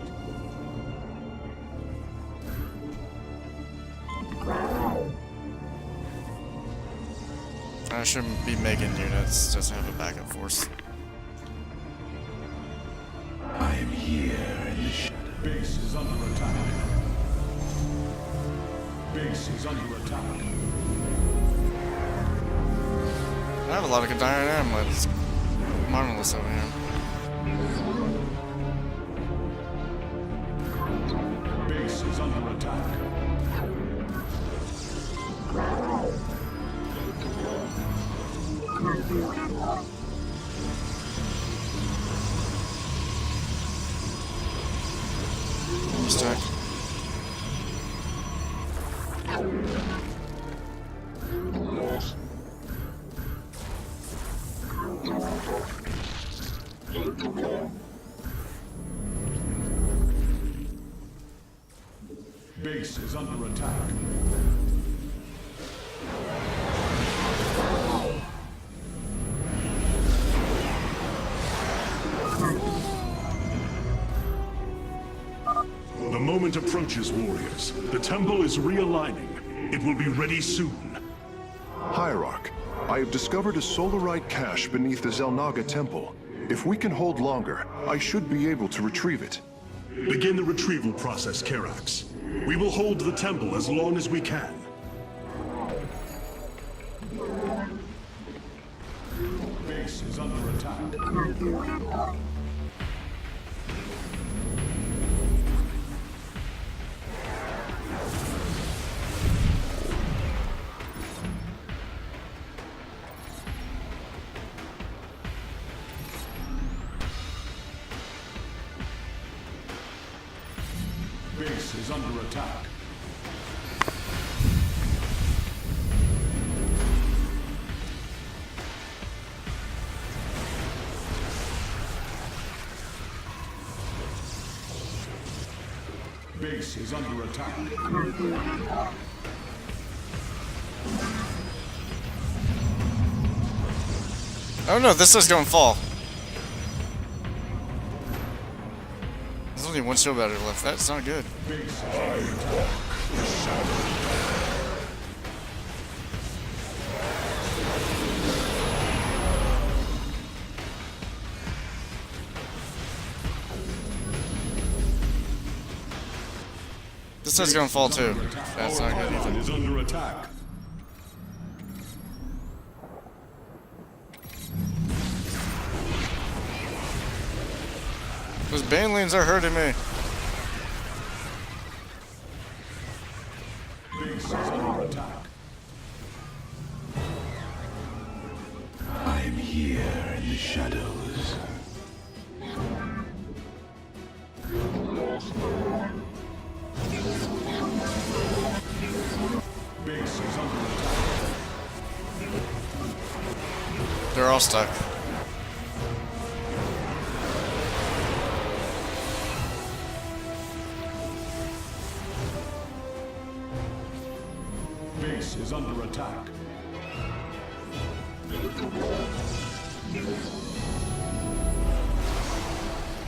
I shouldn't be making units, just have a backup force. I am here in the shadow. Base is under attack. Base is under attack. I have a lot of good iron amulets. Monoliths over here. Base is under attack. Stack. Base is under attack. The moment approaches, warriors. The temple is realigning. It will be ready soon. Hierarch, I have discovered a solarite cache beneath the Xel'Naga temple. If we can hold longer, I should be able to retrieve it. Begin the retrieval process, Karax. We will hold the temple as long as we can. Base is under attack. Base is under attack. Base is under attack. Oh no, this is going to fall. There's only one shield battery left. That's not good. This is going to fall too. That's not good either. Is under attack. Those banelings are hurting me. Base is under attack. I am here in the shadows. Base is under attack. They're all stuck. Base is under attack.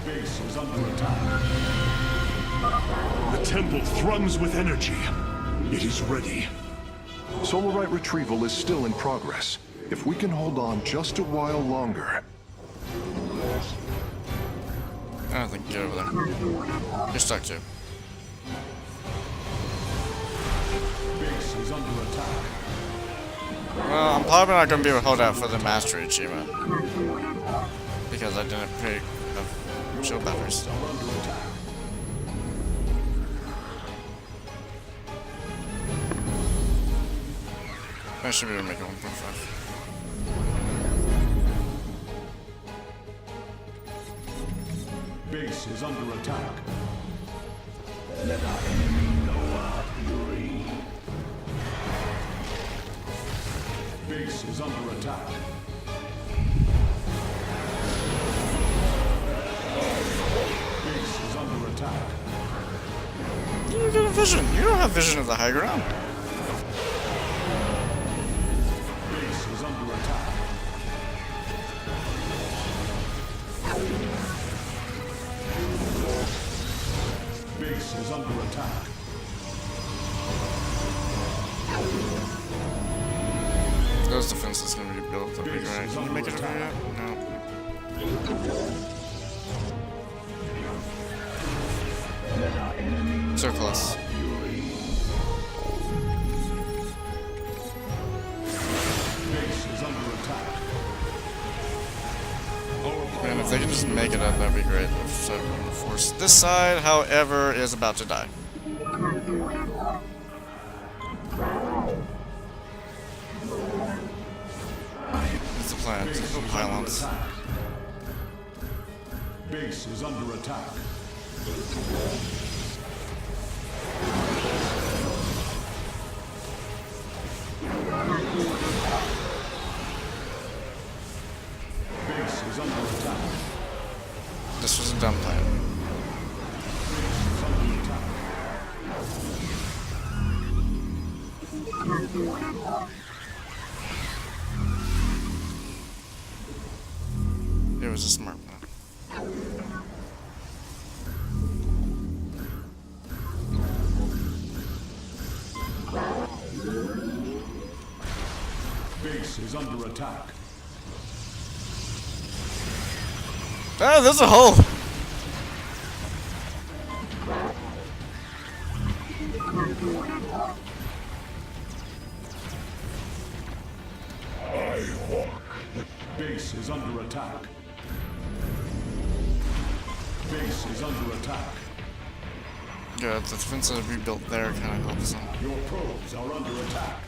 Base is under attack. The temple thrums with energy. It is ready. Solarite retrieval is still in progress. If we can hold on just a while longer. I don't think you get over there. You're stuck too. Base is under attack. Well, I'm probably not going to be able to hold out for the mastery achievement. Because I didn't pick up shield batteries still. I should be able to make it 1.5. Base is under attack. Let our enemy know our fury. Base is under attack. Base is under attack. You get a vision. You don't have vision of the high ground. Base is under attack. Base is under attack. Those defenses going to be built up big, right? Can you make it over yet? No. So close. Base is under attack. Man, if they can just make it up, that'd be great. So, force this side, however, is about to die. What's the plan? Go pylons. Base is under attack. Base is under attack. This was a dumb plan. Base is under attack. It was a smart plan. Base is under attack. Ah, there's a hole! Base is under attack. Base is under attack. Yeah, the defenses rebuilt there kind of helps them. Your probes are under attack.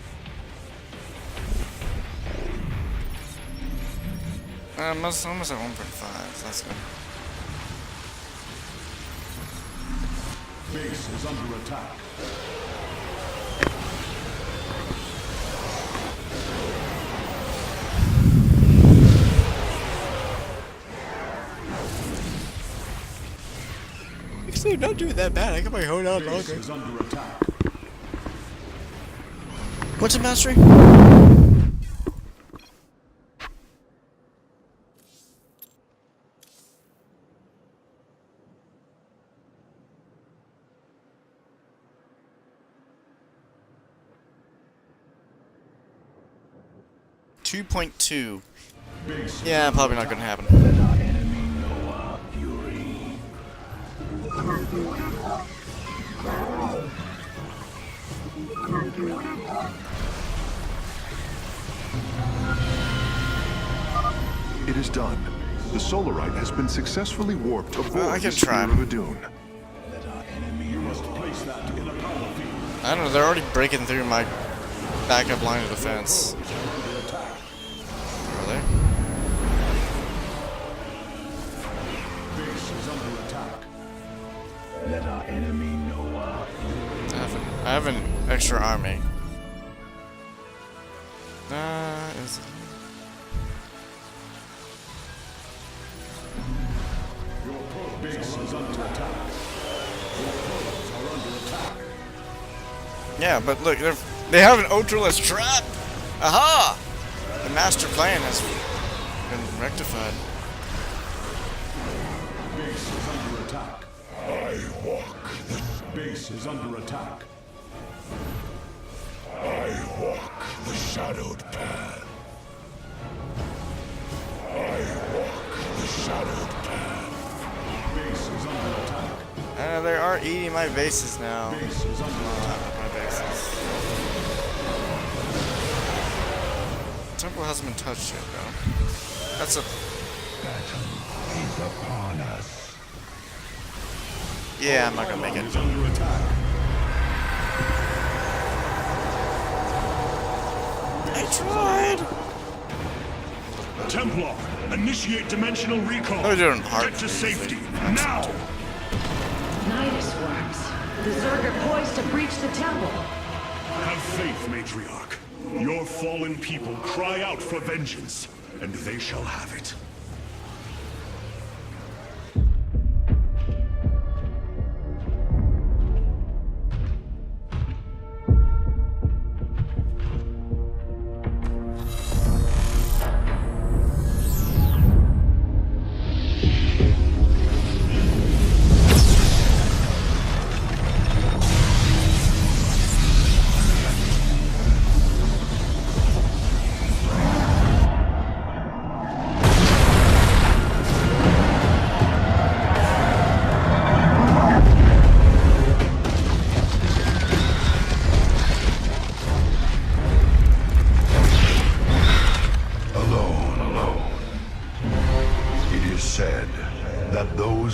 Almost at 1.5, so that's good. Base is under attack. Actually, not doing that bad. I can probably hold on Base longer. is under attack. What's a mastery? .2. Base Yeah, probably not gonna happen. It is done. The Solarite has been successfully warped aboard I can the Spear try. of Adun. Let our enemy you must place that in a power field. I don't know, they're already breaking through my backup line of defense. Are they? Base is under attack. Let our enemy know our I have an extra army. Is it? Your base is under attack. Your probes are under attack. Yeah, but look, they have an ultraless trap! Aha! The master plan has been rectified. Base is under attack. I walk the Base is under attack. I walk the shadowed path. I walk the shadowed path. Base is under attack. They are eating my bases now. Base is under attack. My bases. Temple hasn't been touched yet, though. That's a... Battle is upon us. Yeah, I'm not gonna make Is it. under attack. I tried! Templar, initiate dimensional recall. They're doing hard. Get to safety, now! Nidus worms. The Zerg are poised to breach the temple. Have faith, Matriarch. Your fallen people cry out for vengeance, and they shall have it.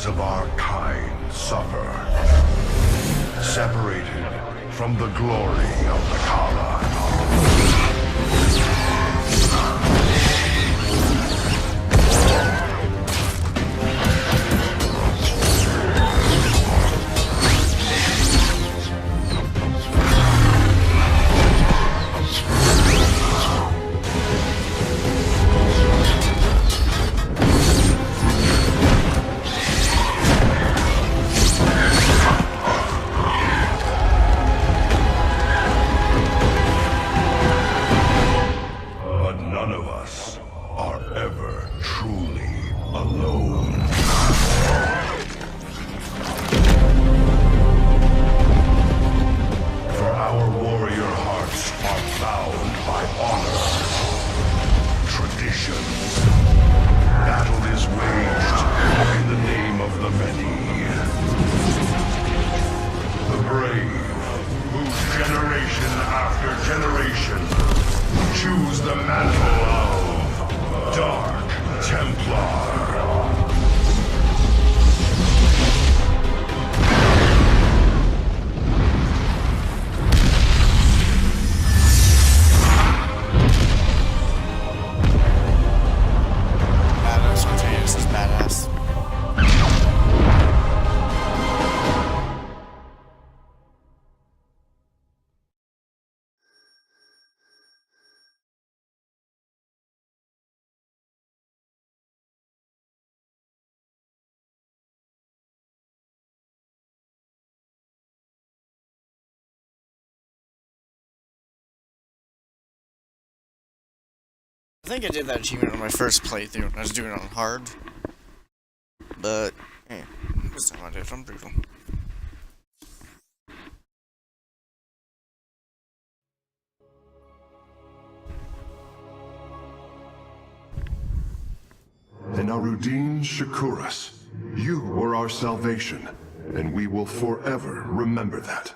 Of our kind suffer, separated from the glory of the Kala. I think I did that achievement on my first playthrough. I was doing it on hard. But, hey, this time I did it on brutal. The Narudin Shakuras, you were our salvation, and we will forever remember that.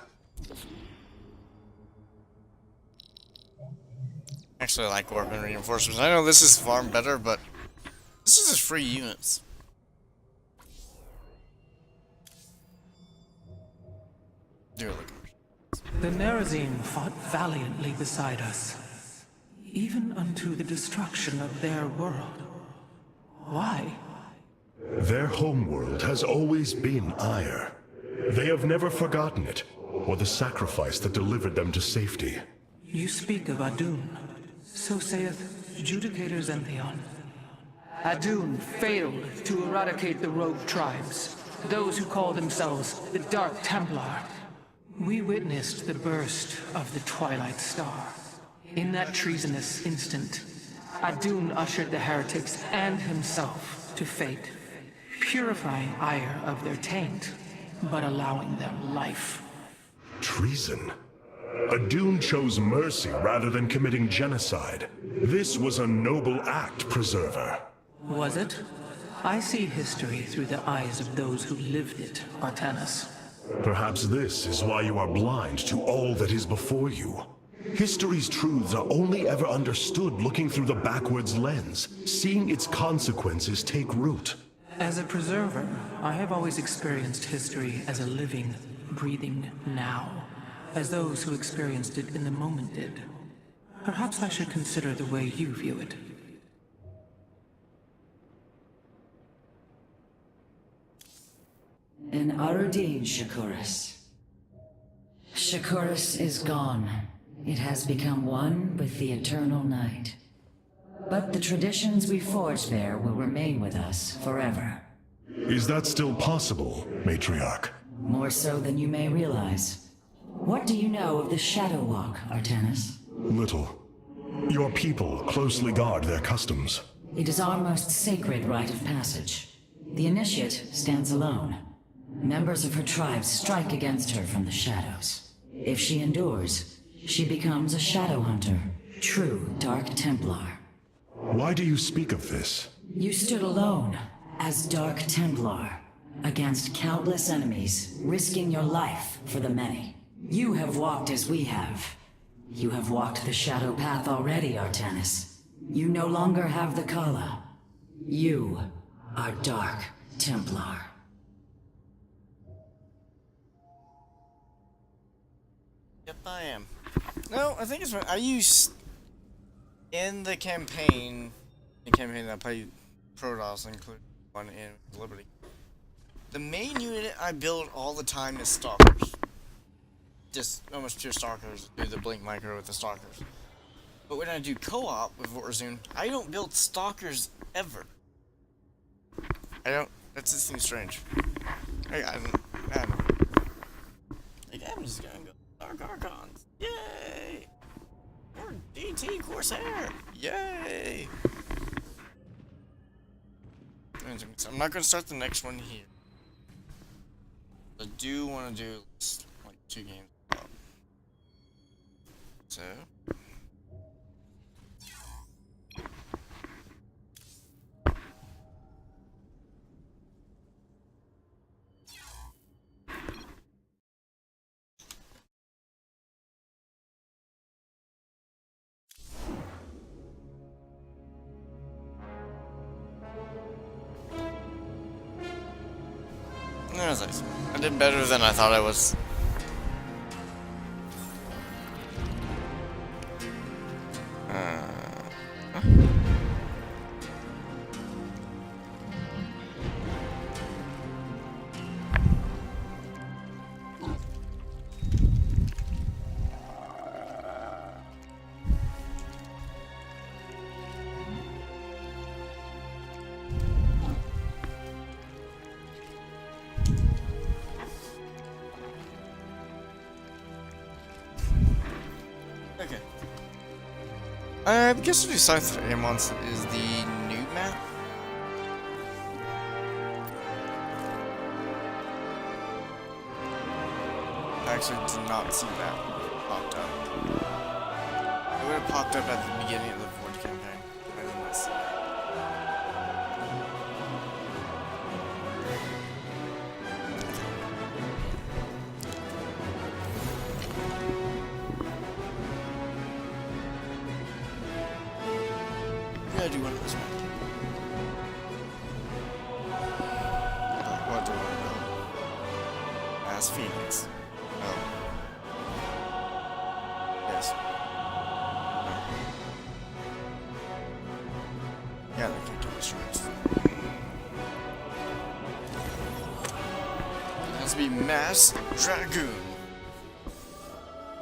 Actually, I like weapon reinforcements. I know this is far better, but This is just free units. Dear look. The Nerazine fought valiantly beside us, even unto the destruction of their world. Why? Their homeworld has always been Aiur. They have never forgotten it, or the sacrifice that delivered them to safety. You speak of Adun. So saith Judicator Zentheon. Adun failed to eradicate the rogue tribes, those who call themselves the Dark Templar. We witnessed the burst of the Twilight Star. In that treasonous instant, Adun ushered the heretics and himself to fate, purifying Aiur of their taint, but allowing them life. Treason? Adun chose mercy rather than committing genocide. This was a noble act, Preserver. Was it? I see history through the eyes of those who lived it, Artanis. Perhaps this is why you are blind to all that is before you. History's truths are only ever understood looking through the backwards lens, seeing its consequences take root. As a preserver, I have always experienced history as a living, breathing now, as those who experienced it in the moment did. Perhaps I should consider the way you view it. An Arudin, Shakuras. Shakuras is gone. It has become one with the eternal night. But the traditions we forged there will remain with us forever. Is that still possible, Matriarch? More so than you may realize. What do you know of the Shadow Walk, Artanis? Little. Your people closely guard their customs. It is our most sacred rite of passage. The Initiate stands alone. Members of her tribe strike against her from the shadows. If she endures, she becomes a Shadow Hunter, true Dark Templar. Why do you speak of this? You stood alone, as Dark Templar, against countless enemies, risking your life for the many. You have walked as we have. You have walked the Shadow Path already, Artanis. You no longer have the Kala. You are Dark Templar. Yep, I am. No, I think it's right. I used in the campaign that I played Protoss, including one in Liberty. The main unit I build all the time is Stalkers. Just almost pure Stalkers. Do the Blink Micro with the Stalkers. But when I do co-op with Warzone, I don't build Stalkers ever. I don't. That just seems strange. I'm just gonna go Dark Archons. Yay! Or DT Corsair. Yay! So I'm not gonna start the next one here. I do want to do like 2 games. So. That was nice. I did better than I thought I was. Okay. I guess we'll do South Amon's is the new map. I actually did not see that popped up. It would have popped up at the beginning of the Forge campaign. I did not see it. I do want this one. That's Phoenix. Oh. Yes. No. Yeah, they can do the stripes. It has to be Mass Dragoon.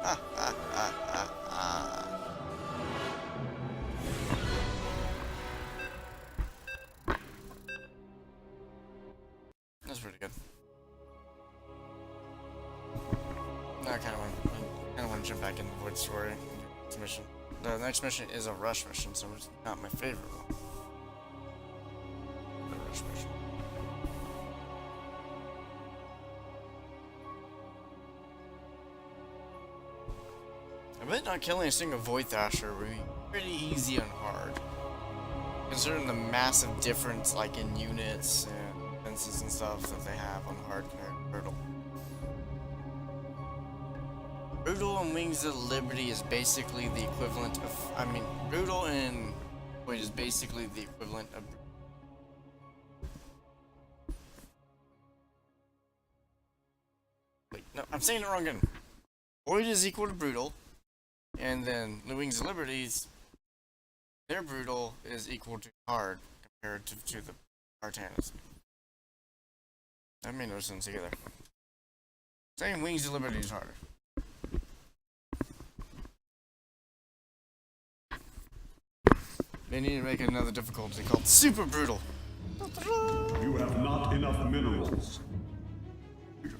Ha ha ha ha ha. That's pretty good. No, I kind of want to jump back in the Void story and do this mission. The next mission is a rush mission, so it's not my favorite one. The rush mission. I bet not killing a single Void Thrasher would be pretty easy and hard, considering the massive difference, like in units and defenses and stuff that they have on hard compared to Brutal. Brutal and Wings of Liberty is basically the equivalent of, Brutal and Void is basically the equivalent of. Wait, no, I'm saying it wrong again. Void is equal to Brutal, and then the Wings of Liberties, their Brutal is equal to hard compared to the Artanis. That made no sense together. Saying Wings of Liberty is harder. They need to make another difficulty called Super Brutal. You have not enough minerals.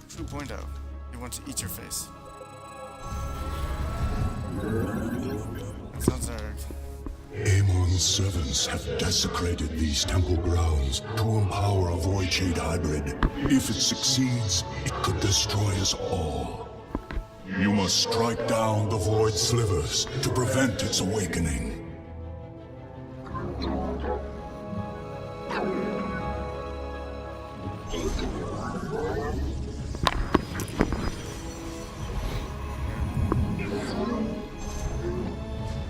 2.0. You want to eat your face. Sounds like... Amon's servants have desecrated these temple grounds to empower a Void Shade hybrid. If it succeeds, it could destroy us all. You must strike down the Void Slivers to prevent its awakening.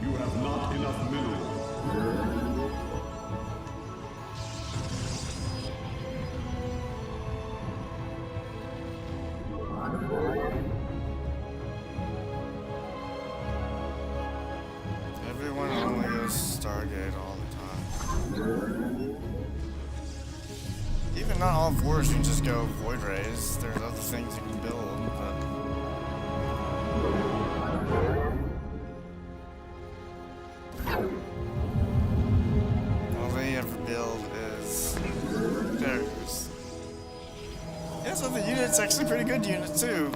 You have not enough minerals. Everyone only goes Stargate all the time. Even not all wars, you can just go Void Rays. There's other things you can build, but... all they ever build is... Daggers. Yeah, so the unit's actually a pretty good unit, too.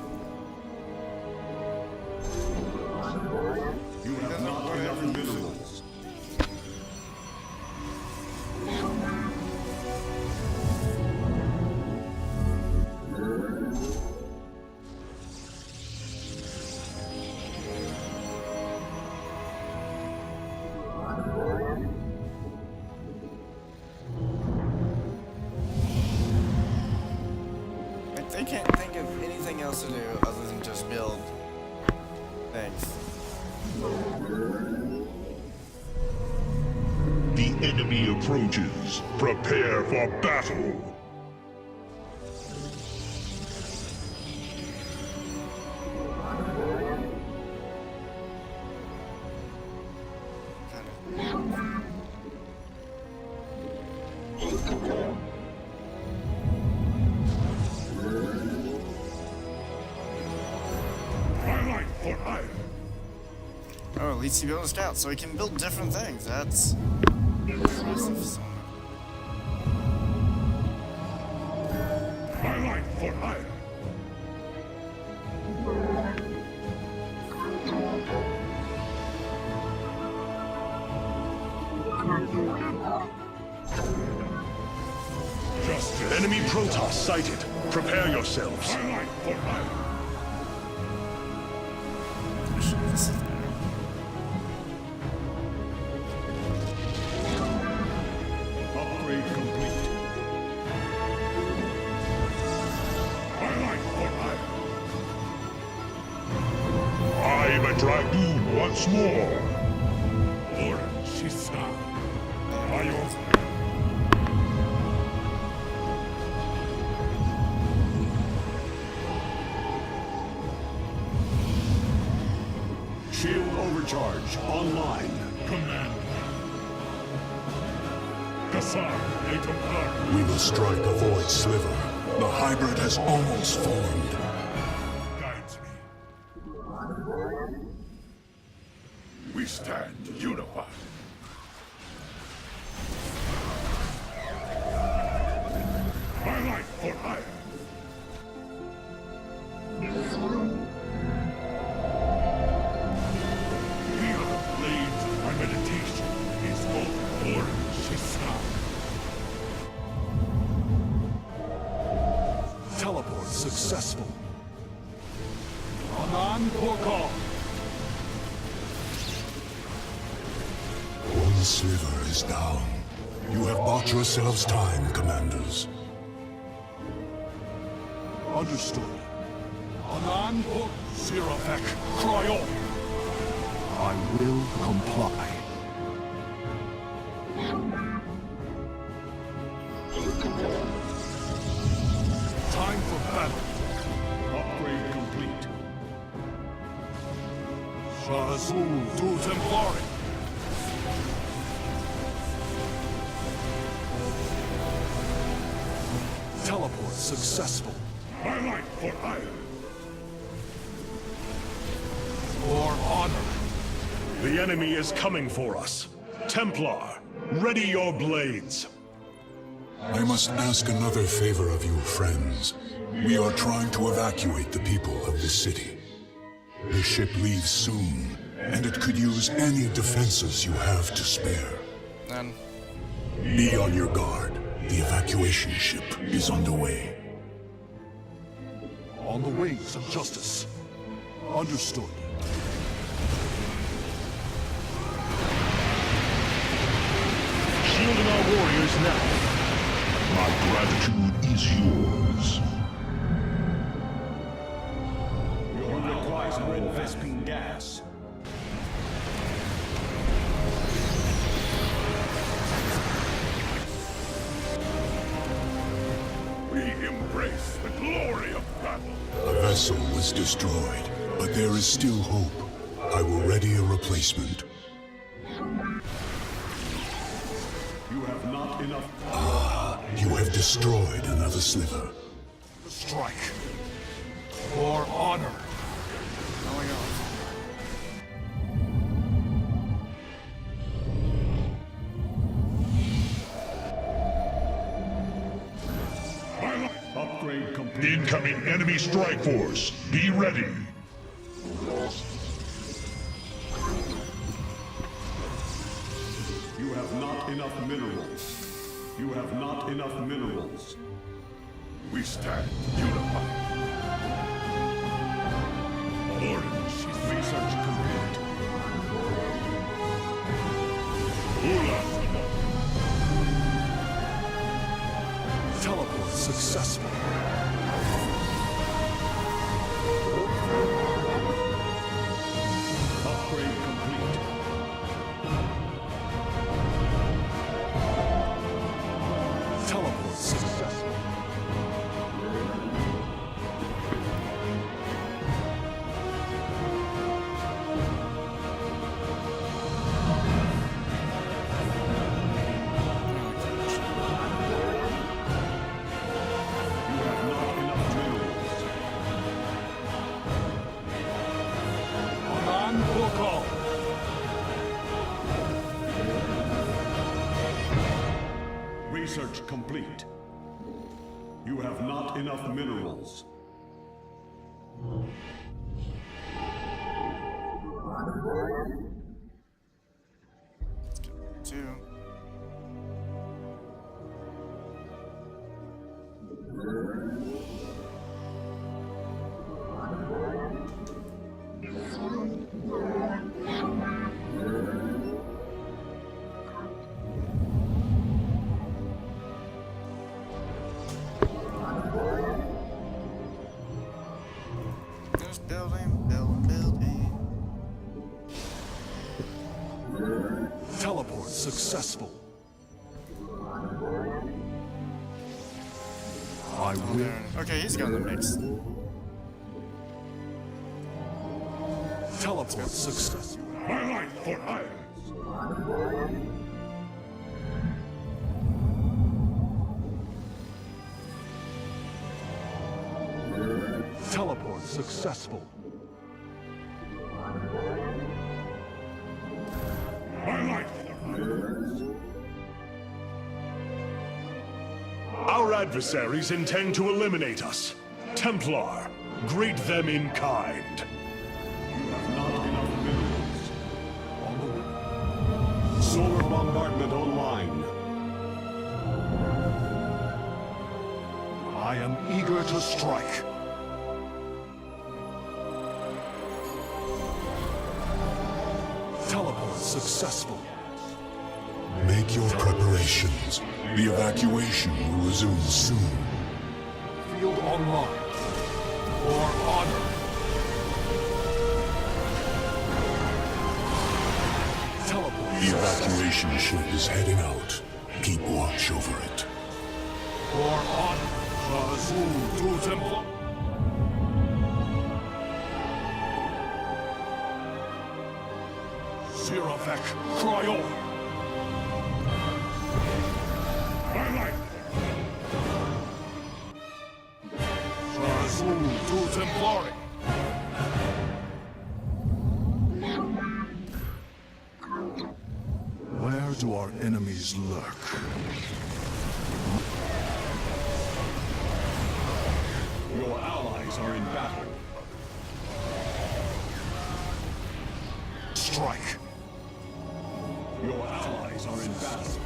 You have not enough minerals. Like, they can't think of anything else to do other than just build things. The enemy approaches. Prepare for battle. Twilight for Aiur. Oh, at least he built a scout, so he can build different things. That's impressive. Twilight for Aiur. Justice. Enemy Protoss sighted. Prepare yourselves. Twilight for Aiur. This is better. Upgrade complete. Twilight for Aiur. I'm a dragoon once more. Ora Shisa. Aiur. Shield overcharge online. Command. Kassar, Atomkar. We will strike a void sliver. The hybrid has almost formed. Guides me. We stand unified. My life for hire. Feel the blades of my meditation is over orange sound. Teleport successful. Anan Porkal. One sliver is down. You have bought yourselves time, commanders. Understood. Anan Pork Sirafek Cryon. I will comply. Time for battle. Upgrade complete. Shazul du Templari. Teleport successful. My life for hire. For honor. The enemy is coming for us. Templar, ready your blades. I must ask another favor of you, friends. We are trying to evacuate the people of this city. The ship leaves soon, and it could use any defenses you have to spare. Then Be on your guard. The evacuation ship is underway. On the wings of justice. Understood. Shielding our warriors now. My gratitude is yours. Your requires more Vespine gas. We embrace the glory of battle. A vessel was destroyed, but there is still hope. I will ready a replacement. You have not enough. You have destroyed another sliver. Strike. For honor. going on. Upgrade complete. Incoming enemy strike force. Be ready. You have not enough minerals. You have not enough minerals. We stand unified. Orange research complete. Teleport successful. Upgrade complete. Teleport successful. You have not enough minerals. Anan Bokal. Research complete. You have not enough minerals. Two. Just building. Teleport successful. I will. Okay, he's got the mix. Teleport success. My life for hire. Teleport successful. My life. Our adversaries intend to eliminate us. Templar, greet them in kind. You have not enough minerals. On the way. Solar bombardment online. I am eager to strike. Teleport successful. Make your preparations. The evacuation will resume soon. Field online. For honor. Teleport. The evacuation ship is heading out. Keep watch over it. For honor. Azul to Templar. Sirafek Cryo. My life. Azul to Templari. Where do our enemies lurk? Your allies are in battle. Strike. Your allies are in battle.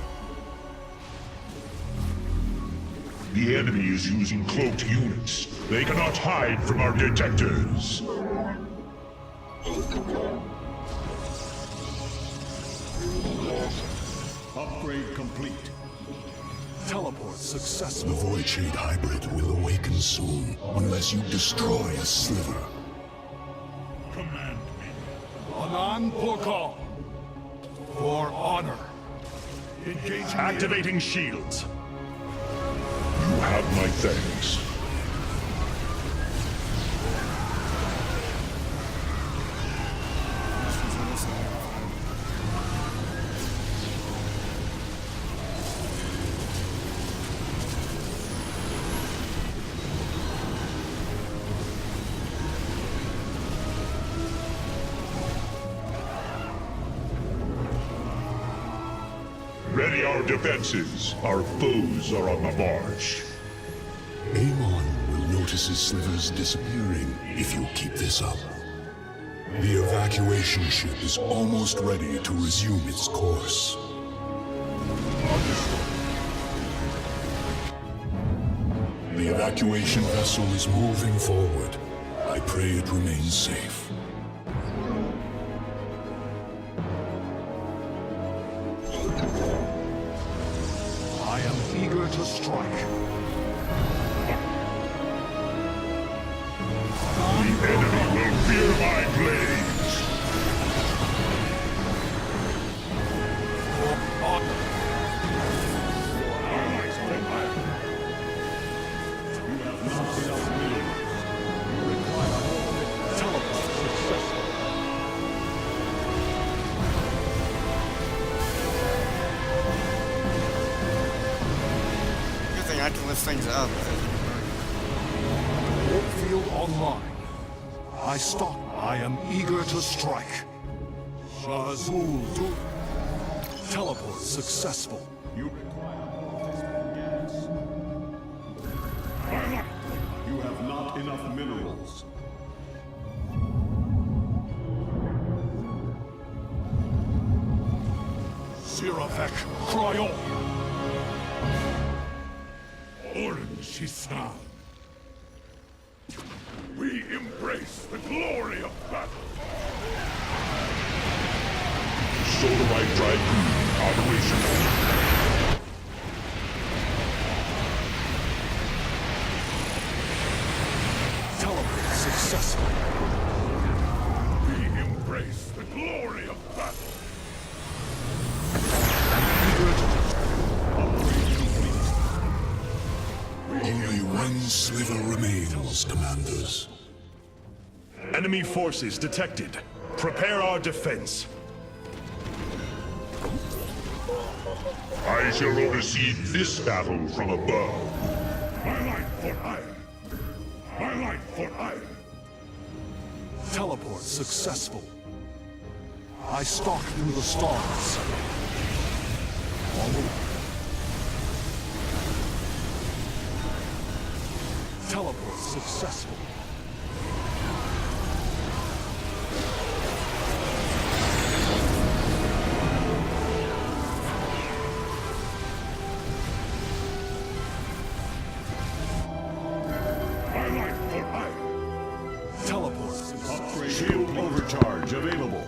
The enemy is using cloaked units. They cannot hide from our detectors. Upgrade complete. Teleport The successful. Void Shade Hybrid will awaken soon, unless you destroy a sliver. Command me. Anan Porkal. For honor. Engaging. Activating shields. You have my thanks. Ready our defenses. Our foes are on the march. Amon will notice his slivers disappearing if you keep this up. The evacuation ship is almost ready to resume its course. The evacuation vessel is moving forward. I pray it remains safe. I am eager to strike. The enemy will fear my blades. For honor. Your allies are in battle. You have not enough minerals. You require more. Teleport successful. Good thing I can lift things up. Field online. I stalk. I am eager to strike. Shazul to teleport successful. You require more gas. You have not enough minerals. Sirafek Cryo. Orange is sound. We embrace the glory of battle. Solarite Drive operational. Teleport successful. We embrace the glory of battle. Only one sliver remains, Commanders. Enemy forces detected. prepare our defense. I shall oversee this battle from above. My light for Aiur. My light for Aiur. Teleport successful. I stalk through the stars. On the... Teleport successful. My light for Aiur. Teleport successful. Shield overcharge available.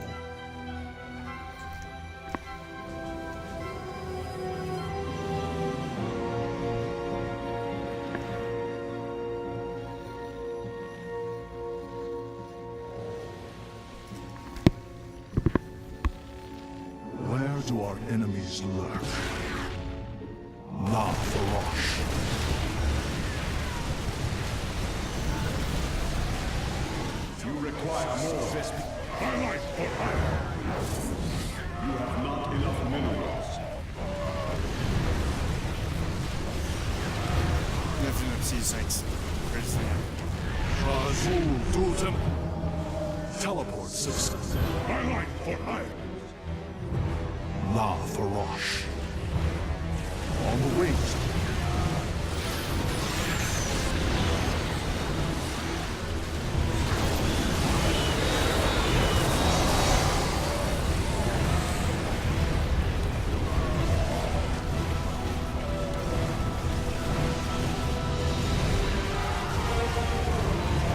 Where do our enemies lurk? LotV. You require more Vespi. My light for Aiur. You have not enough minerals. Nothing of C6. Azul Totem. Teleport success. My light for Aiur. LotV. On the wings.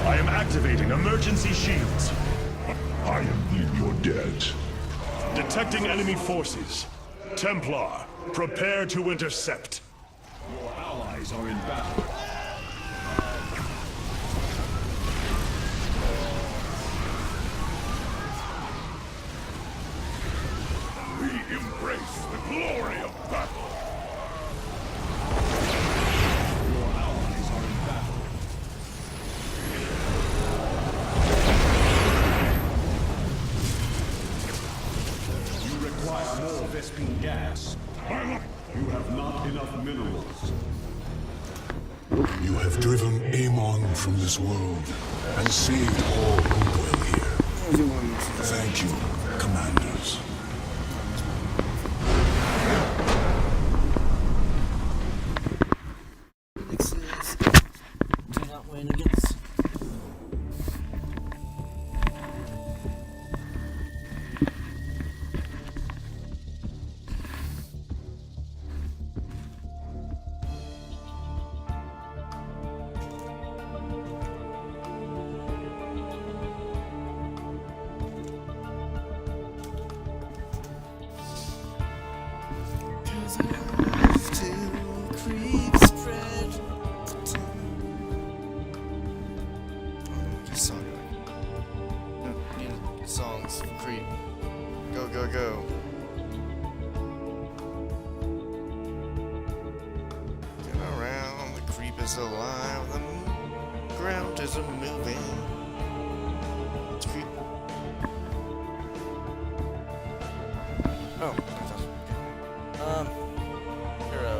I am activating emergency shields. I am in your debt. Detecting enemy forces. Templar, prepare to intercept. Your allies are in battle. We embrace the glory of battle. Your allies are in battle. You require more Vespine gas. You have not enough minerals. You have driven Amon from this world and saved all who dwell here. Thank you, commanders. Do not win against. Songs for Creep. Go, go, go. Get around, the creep is alive, the ground is a moving. It's creep. Oh, hero.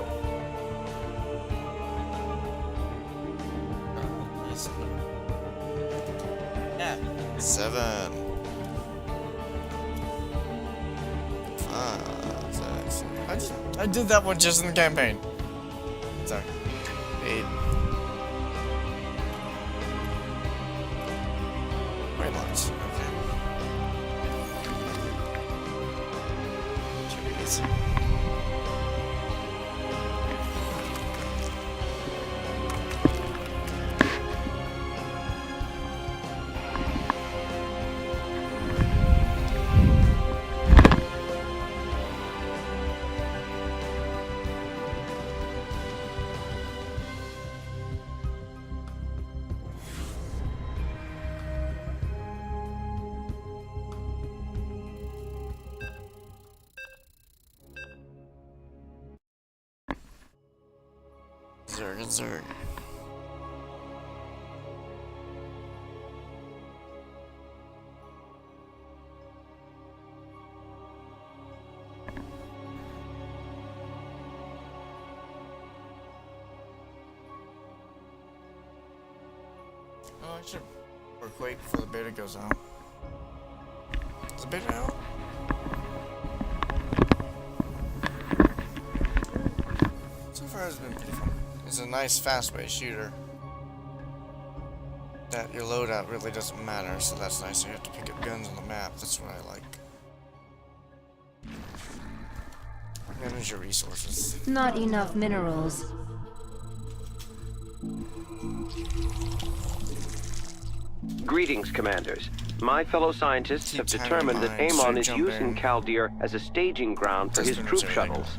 Yeah. 7. 5, 6. I did that one just in the campaign. Sorry. 8. Wait, launch. Okay. Jeez. Zerg and Zerg. Oh, I should wait before the beta goes out. Is the beta out? So far, it's been pretty fun. It's a nice, fast-paced shooter. That your loadout really doesn't matter, so that's nice. You have to pick up guns on the map. That's what I like. Manage your resources. Not enough minerals. Greetings, Commanders. My fellow scientists have determined that Amon is using Kaldir as a staging ground for his troop shuttles.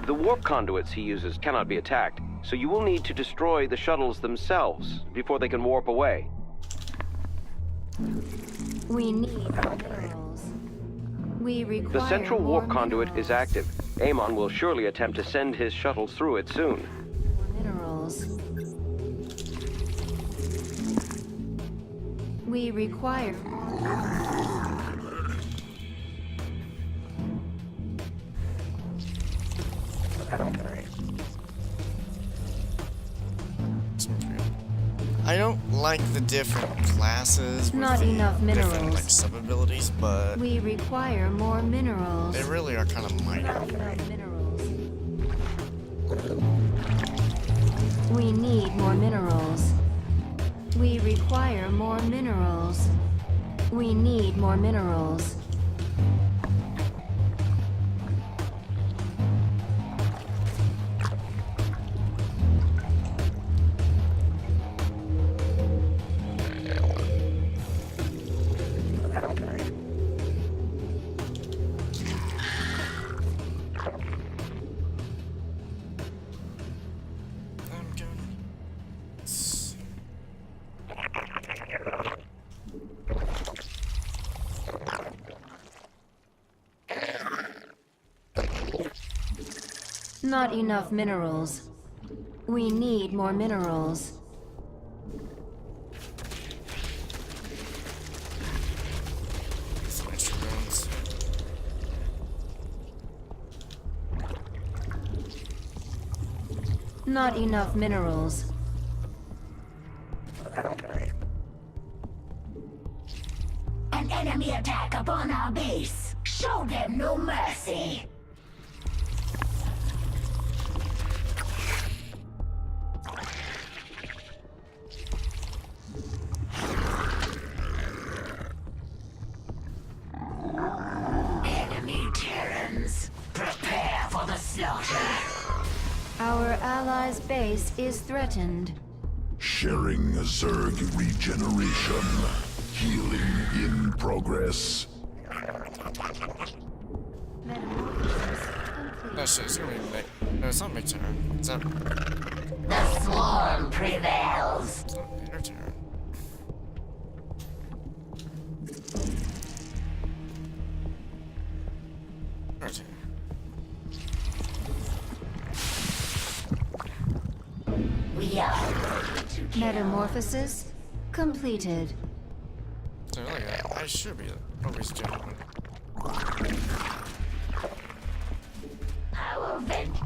The warp conduits he uses cannot be attacked, so you will need to destroy the shuttles themselves before they can warp away. We need minerals. We require The central warp conduit minerals. is active. Amon will surely attempt to send his shuttles through it soon. Minerals. We require... I don't like the different classes with Not the enough different minerals. like sub-abilities, but We require more minerals. they really are kind of minor. Not enough minerals. We need more minerals. We require more minerals. We need more minerals. I'm going. Not enough minerals. We need more minerals. Some extra runes. Not enough minerals. An enemy attack upon our base. Show them no mercy. Enemy Terrans, prepare for the slaughter. Our allies' base is threatened. Sharing Zerg regeneration. Healing in progress. No shit, it's gonna be Mick. No, it's not Mick's turn. It's not. The swarm prevails. It's not your turn. Your turn. We are ready to kill. Metamorphosis completed. So look at that. I should be always gentleman. Our vent.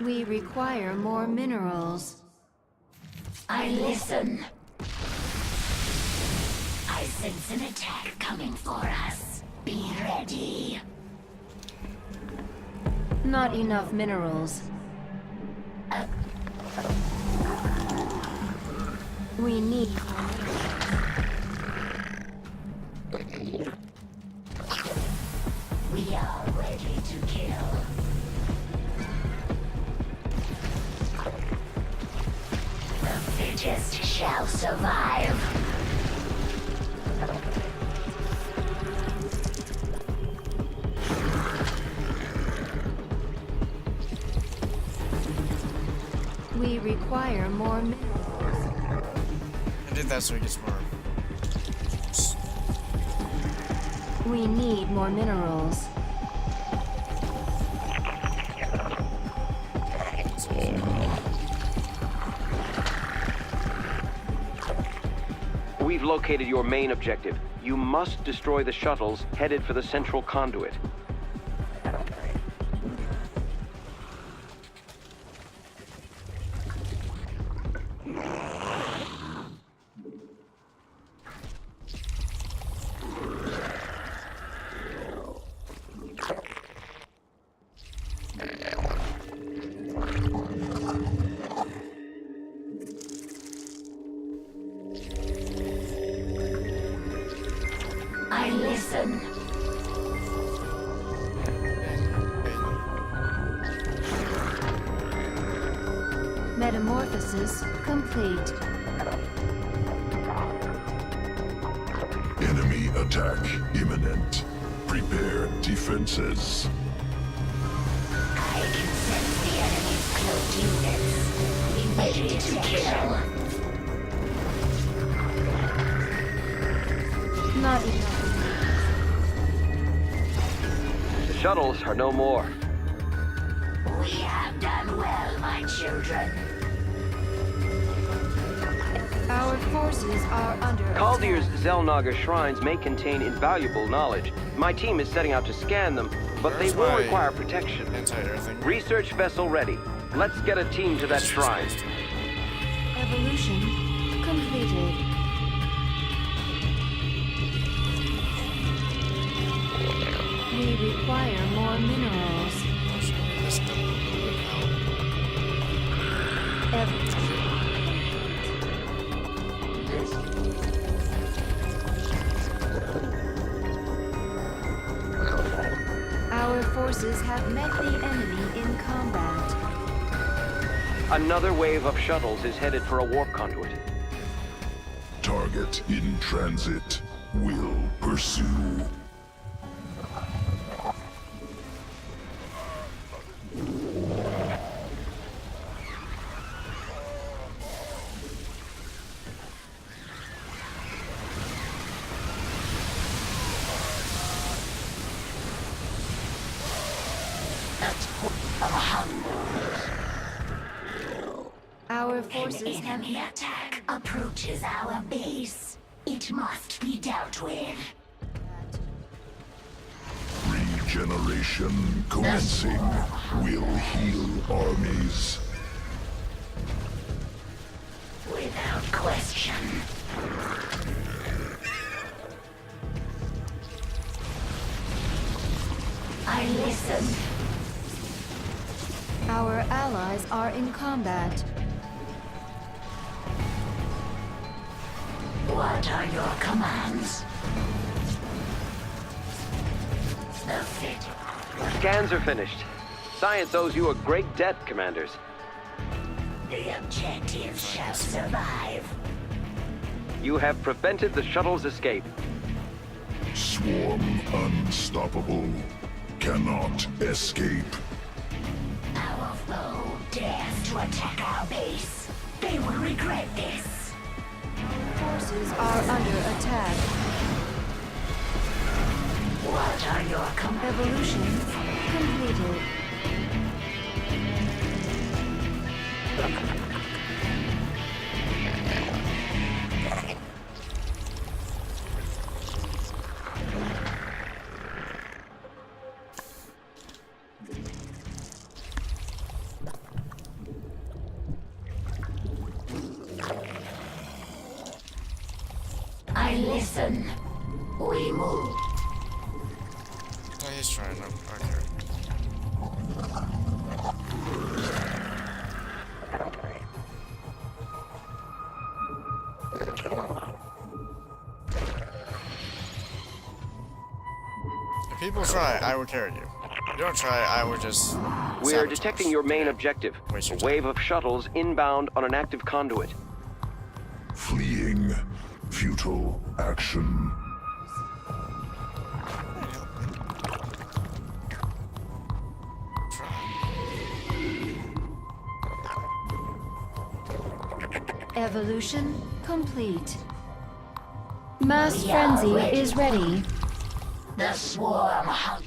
We require more minerals. I listen. I sense an attack coming for us. Be ready. Not enough minerals. We need more minerals. We are ready to kill. The fittest shall survive. We require more minerals. I did that so he gets more. We need more minerals. We've located your main objective. You must destroy the shuttles headed for the central conduit. I listen. Metamorphosis complete. Enemy attack imminent. Prepare defenses. I can sense the enemy's cloaked units. Be ready to kill. Not enough. The shuttles are no more. We have done well, my children. Our forces are under Kaldyr's attack. Xelnaga shrines may contain invaluable knowledge. My team is setting out to scan them, but they Where's will my require protection. anti-airthing? Research vessel ready. Let's get a team to that shrine. Evolution completed. We require more minerals. Our forces have met the enemy in combat. Another wave of shuttles is headed for a warp conduit. Target in transit. Will pursue. Our forces An have enemy attack approaches our base. It must be dealt with. Regeneration commencing. Will heal armies. Without question. I listen. Our allies are in combat. What are your commands? The fit. Scans are finished. Science owes you a great debt, Commanders. The objective shall survive. You have prevented the shuttle's escape. Swarm unstoppable. Cannot escape. Our foe dares to attack our base. They will regret this. Forces are under attack. What are your commands? Evolution completed. I listen. We move. Oh, he's trying to. Okay. If people try, I will carry you. If you don't try, I will just. We are detecting your main objective. Waste A your time. wave of shuttles inbound on an active conduit. Fleeing. Futile action. Evolution complete. Mass frenzy is ready. The swarm hunt.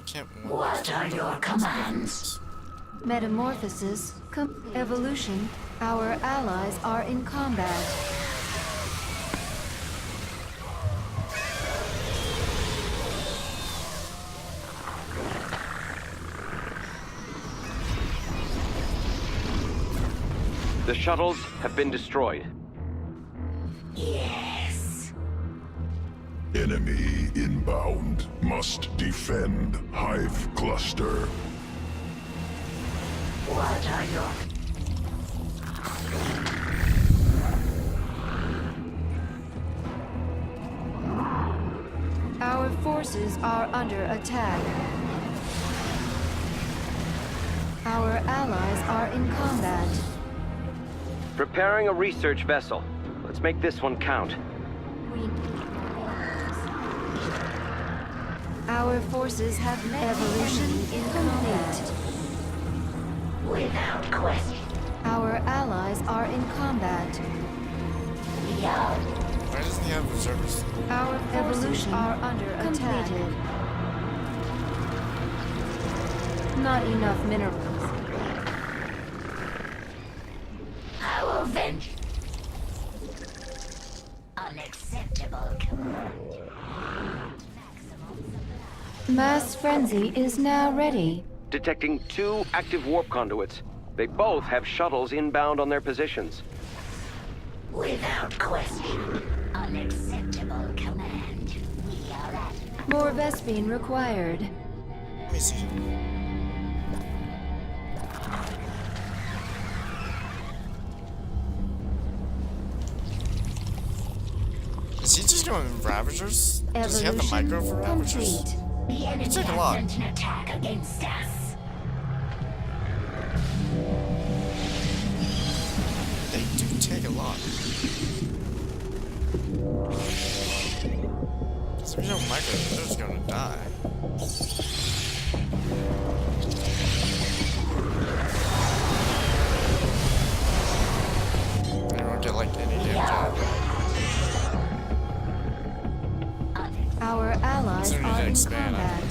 Can't. What are your commands? Metamorphosis Evolution. Our allies are in combat. The shuttles have been destroyed. Yes. Enemy inbound. Must defend Hive Cluster. What are your... Our forces are under attack. Our allies are in combat. Preparing a research vessel. Let's make this one count. Our forces have evolution incomplete. Without question. Our allies are in combat. Beyond. Why doesn't he have reservists? Our evolution are under attack. Not enough minerals. I will venge. Unacceptable command. Mass frenzy is now ready. Detecting 2 active warp conduits. They both have shuttles inbound on their positions. Without question. Unacceptable command. We are at... More Vespine required. Let me see. Is he just going Ravagers? Does he have the micro for Ravagers? Complete. The enemy It's like a has lot. sent an attack against us. They do take a lot. So if you don't micro, they're just gonna die. They won't get like any damage out of it. Our allies Soon as are they in expand, combat.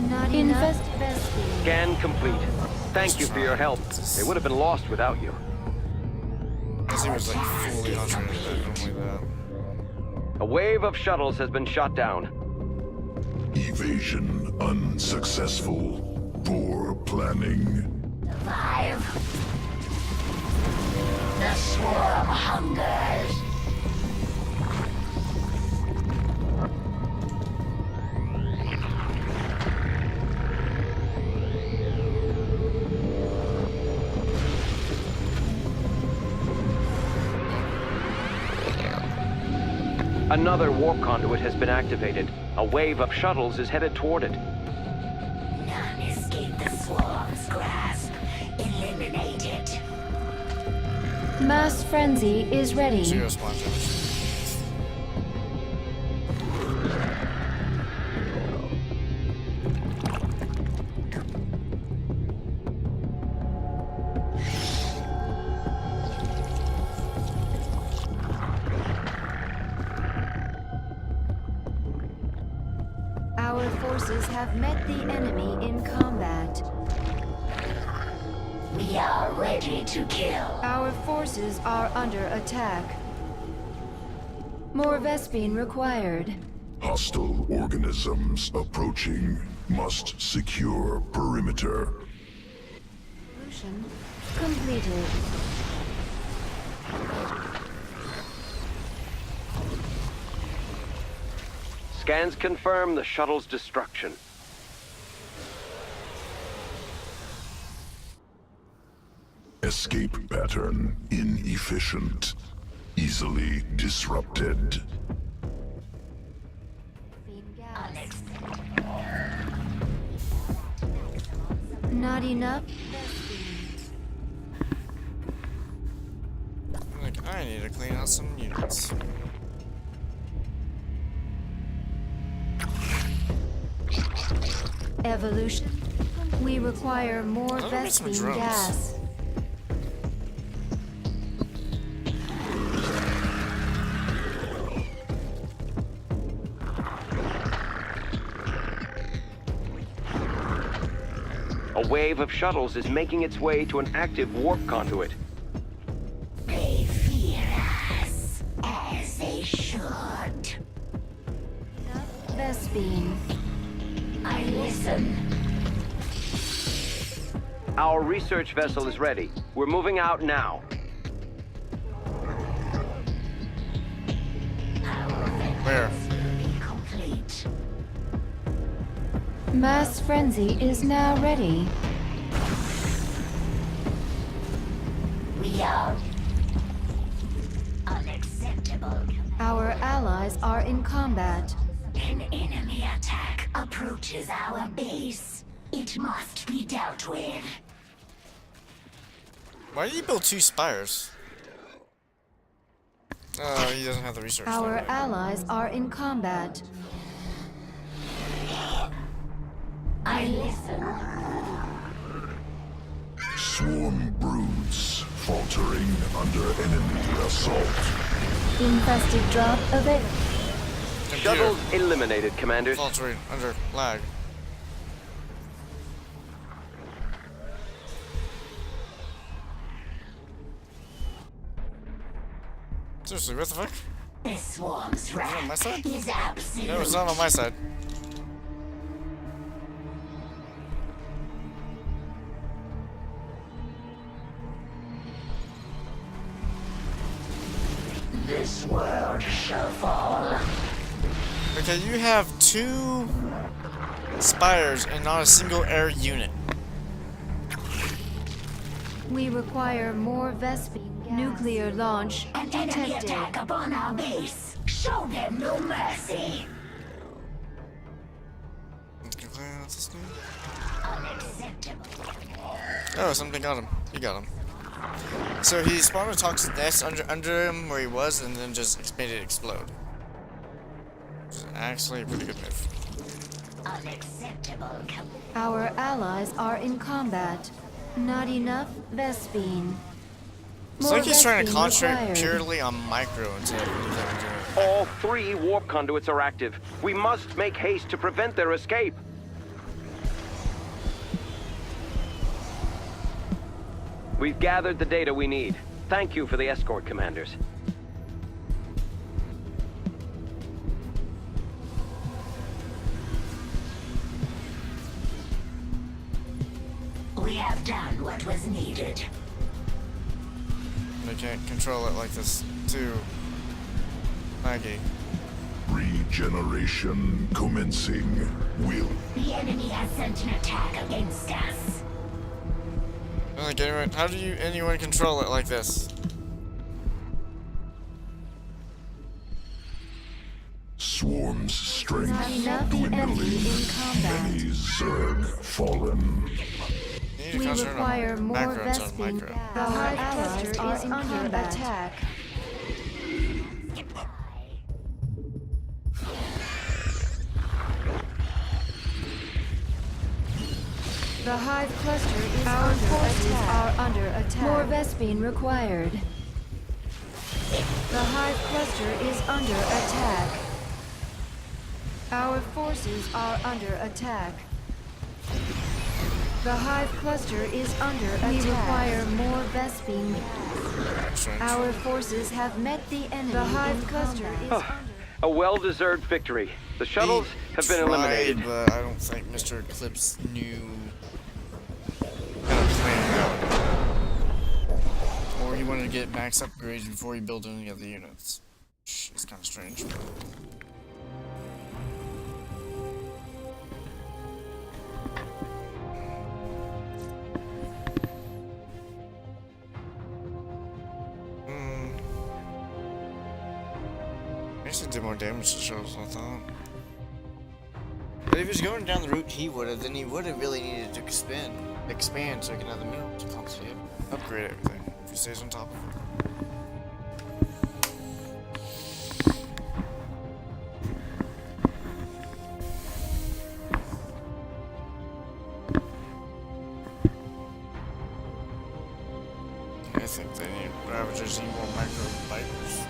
Not enough Vespine. Scan complete. Thank you for your help. They would have been lost without you. Unless he was like fully concentrated only that. A wave of shuttles has been shot down. Evasion unsuccessful. Poor planning. Survive. The swarm hungers. Another warp conduit has been activated. A wave of shuttles is headed toward it. None escape the swarm's grasp. Eliminate it. Mass frenzy is ready. Zero splash damage. Our forces have met the enemy in combat. We are ready to kill. Our forces are under attack. More Vespine required. Hostile organisms approaching. Must secure perimeter. Solution completed. Scans confirm the shuttle's destruction. Escape pattern inefficient. Easily disrupted. Not enough. Like, I need to clean out some units. Evolution. We require more Let me get some Vespine drones. gas. A wave of shuttles is making its way to an active warp conduit. They fear us, as they should. Vespine. I listen. Our research vessel is ready. We're moving out now. Where? Complete. Mass frenzy is now ready. We are unacceptable. Our allies are in combat. An enemy attack approaches our base. It must be dealt with. Why did he build 2 spires? Oh, he doesn't have the research. Our allies are in combat. I listen. Swarm broods faltering under enemy assault. Infested drop available. Shuttles eliminated, Commanders. Faltering under lag. Seriously, what the fuck? This swarm's Is it on my side? is absolute. No, it's not on my side. This world shall fall. Okay, you have 2 spires and not a single air unit. We require more Vespine. Nuclear launch An enemy detected. attack upon our base. Show them no mercy. Unacceptable. Oh, something got him. He got him. So he spawned a toxic nest under him where he was, and then just made it explode. Which is actually a pretty good move. Unacceptable. Our allies are in combat. Not enough Vespine. It's like he's trying to Vespine concentrate required. purely on micro instead of anything. All 3 warp conduits are active. We must make haste to prevent their escape. We've gathered the data we need. Thank you for the escort, Commanders. We have done what was needed. They can't control it like this, too. Maggie. Regeneration commencing. Will. The enemy has sent an attack against us. Like anyone, how do anyone control it like this? Swarm's strength Not enough enemy dwindling. in combat. Many Zerg fallen. You need to We concentrate require on more macro instead of Vespine. micro. The Hive cluster is under attack. The Hive cluster is under attack. More Vespine required. The Hive cluster is under attack. Our forces are under attack. The Hive cluster is under attack. We require more Vespine. Our forces have met the enemy. The Hive cluster is under. A well-deserved victory. The shuttles have been eliminated. But I don't think Mr. Eclipse knew how to plan it out. Or he wanted to get max upgrades before he built any of the units. It's kind of strange. Actually did more damage to shows, I thought. But if he was going down the route he would have, then he would have really needed to expand so he can have the minerals to constantly upgrade everything if he stays on top of it. I think they need Ravagers, need more micro vipers.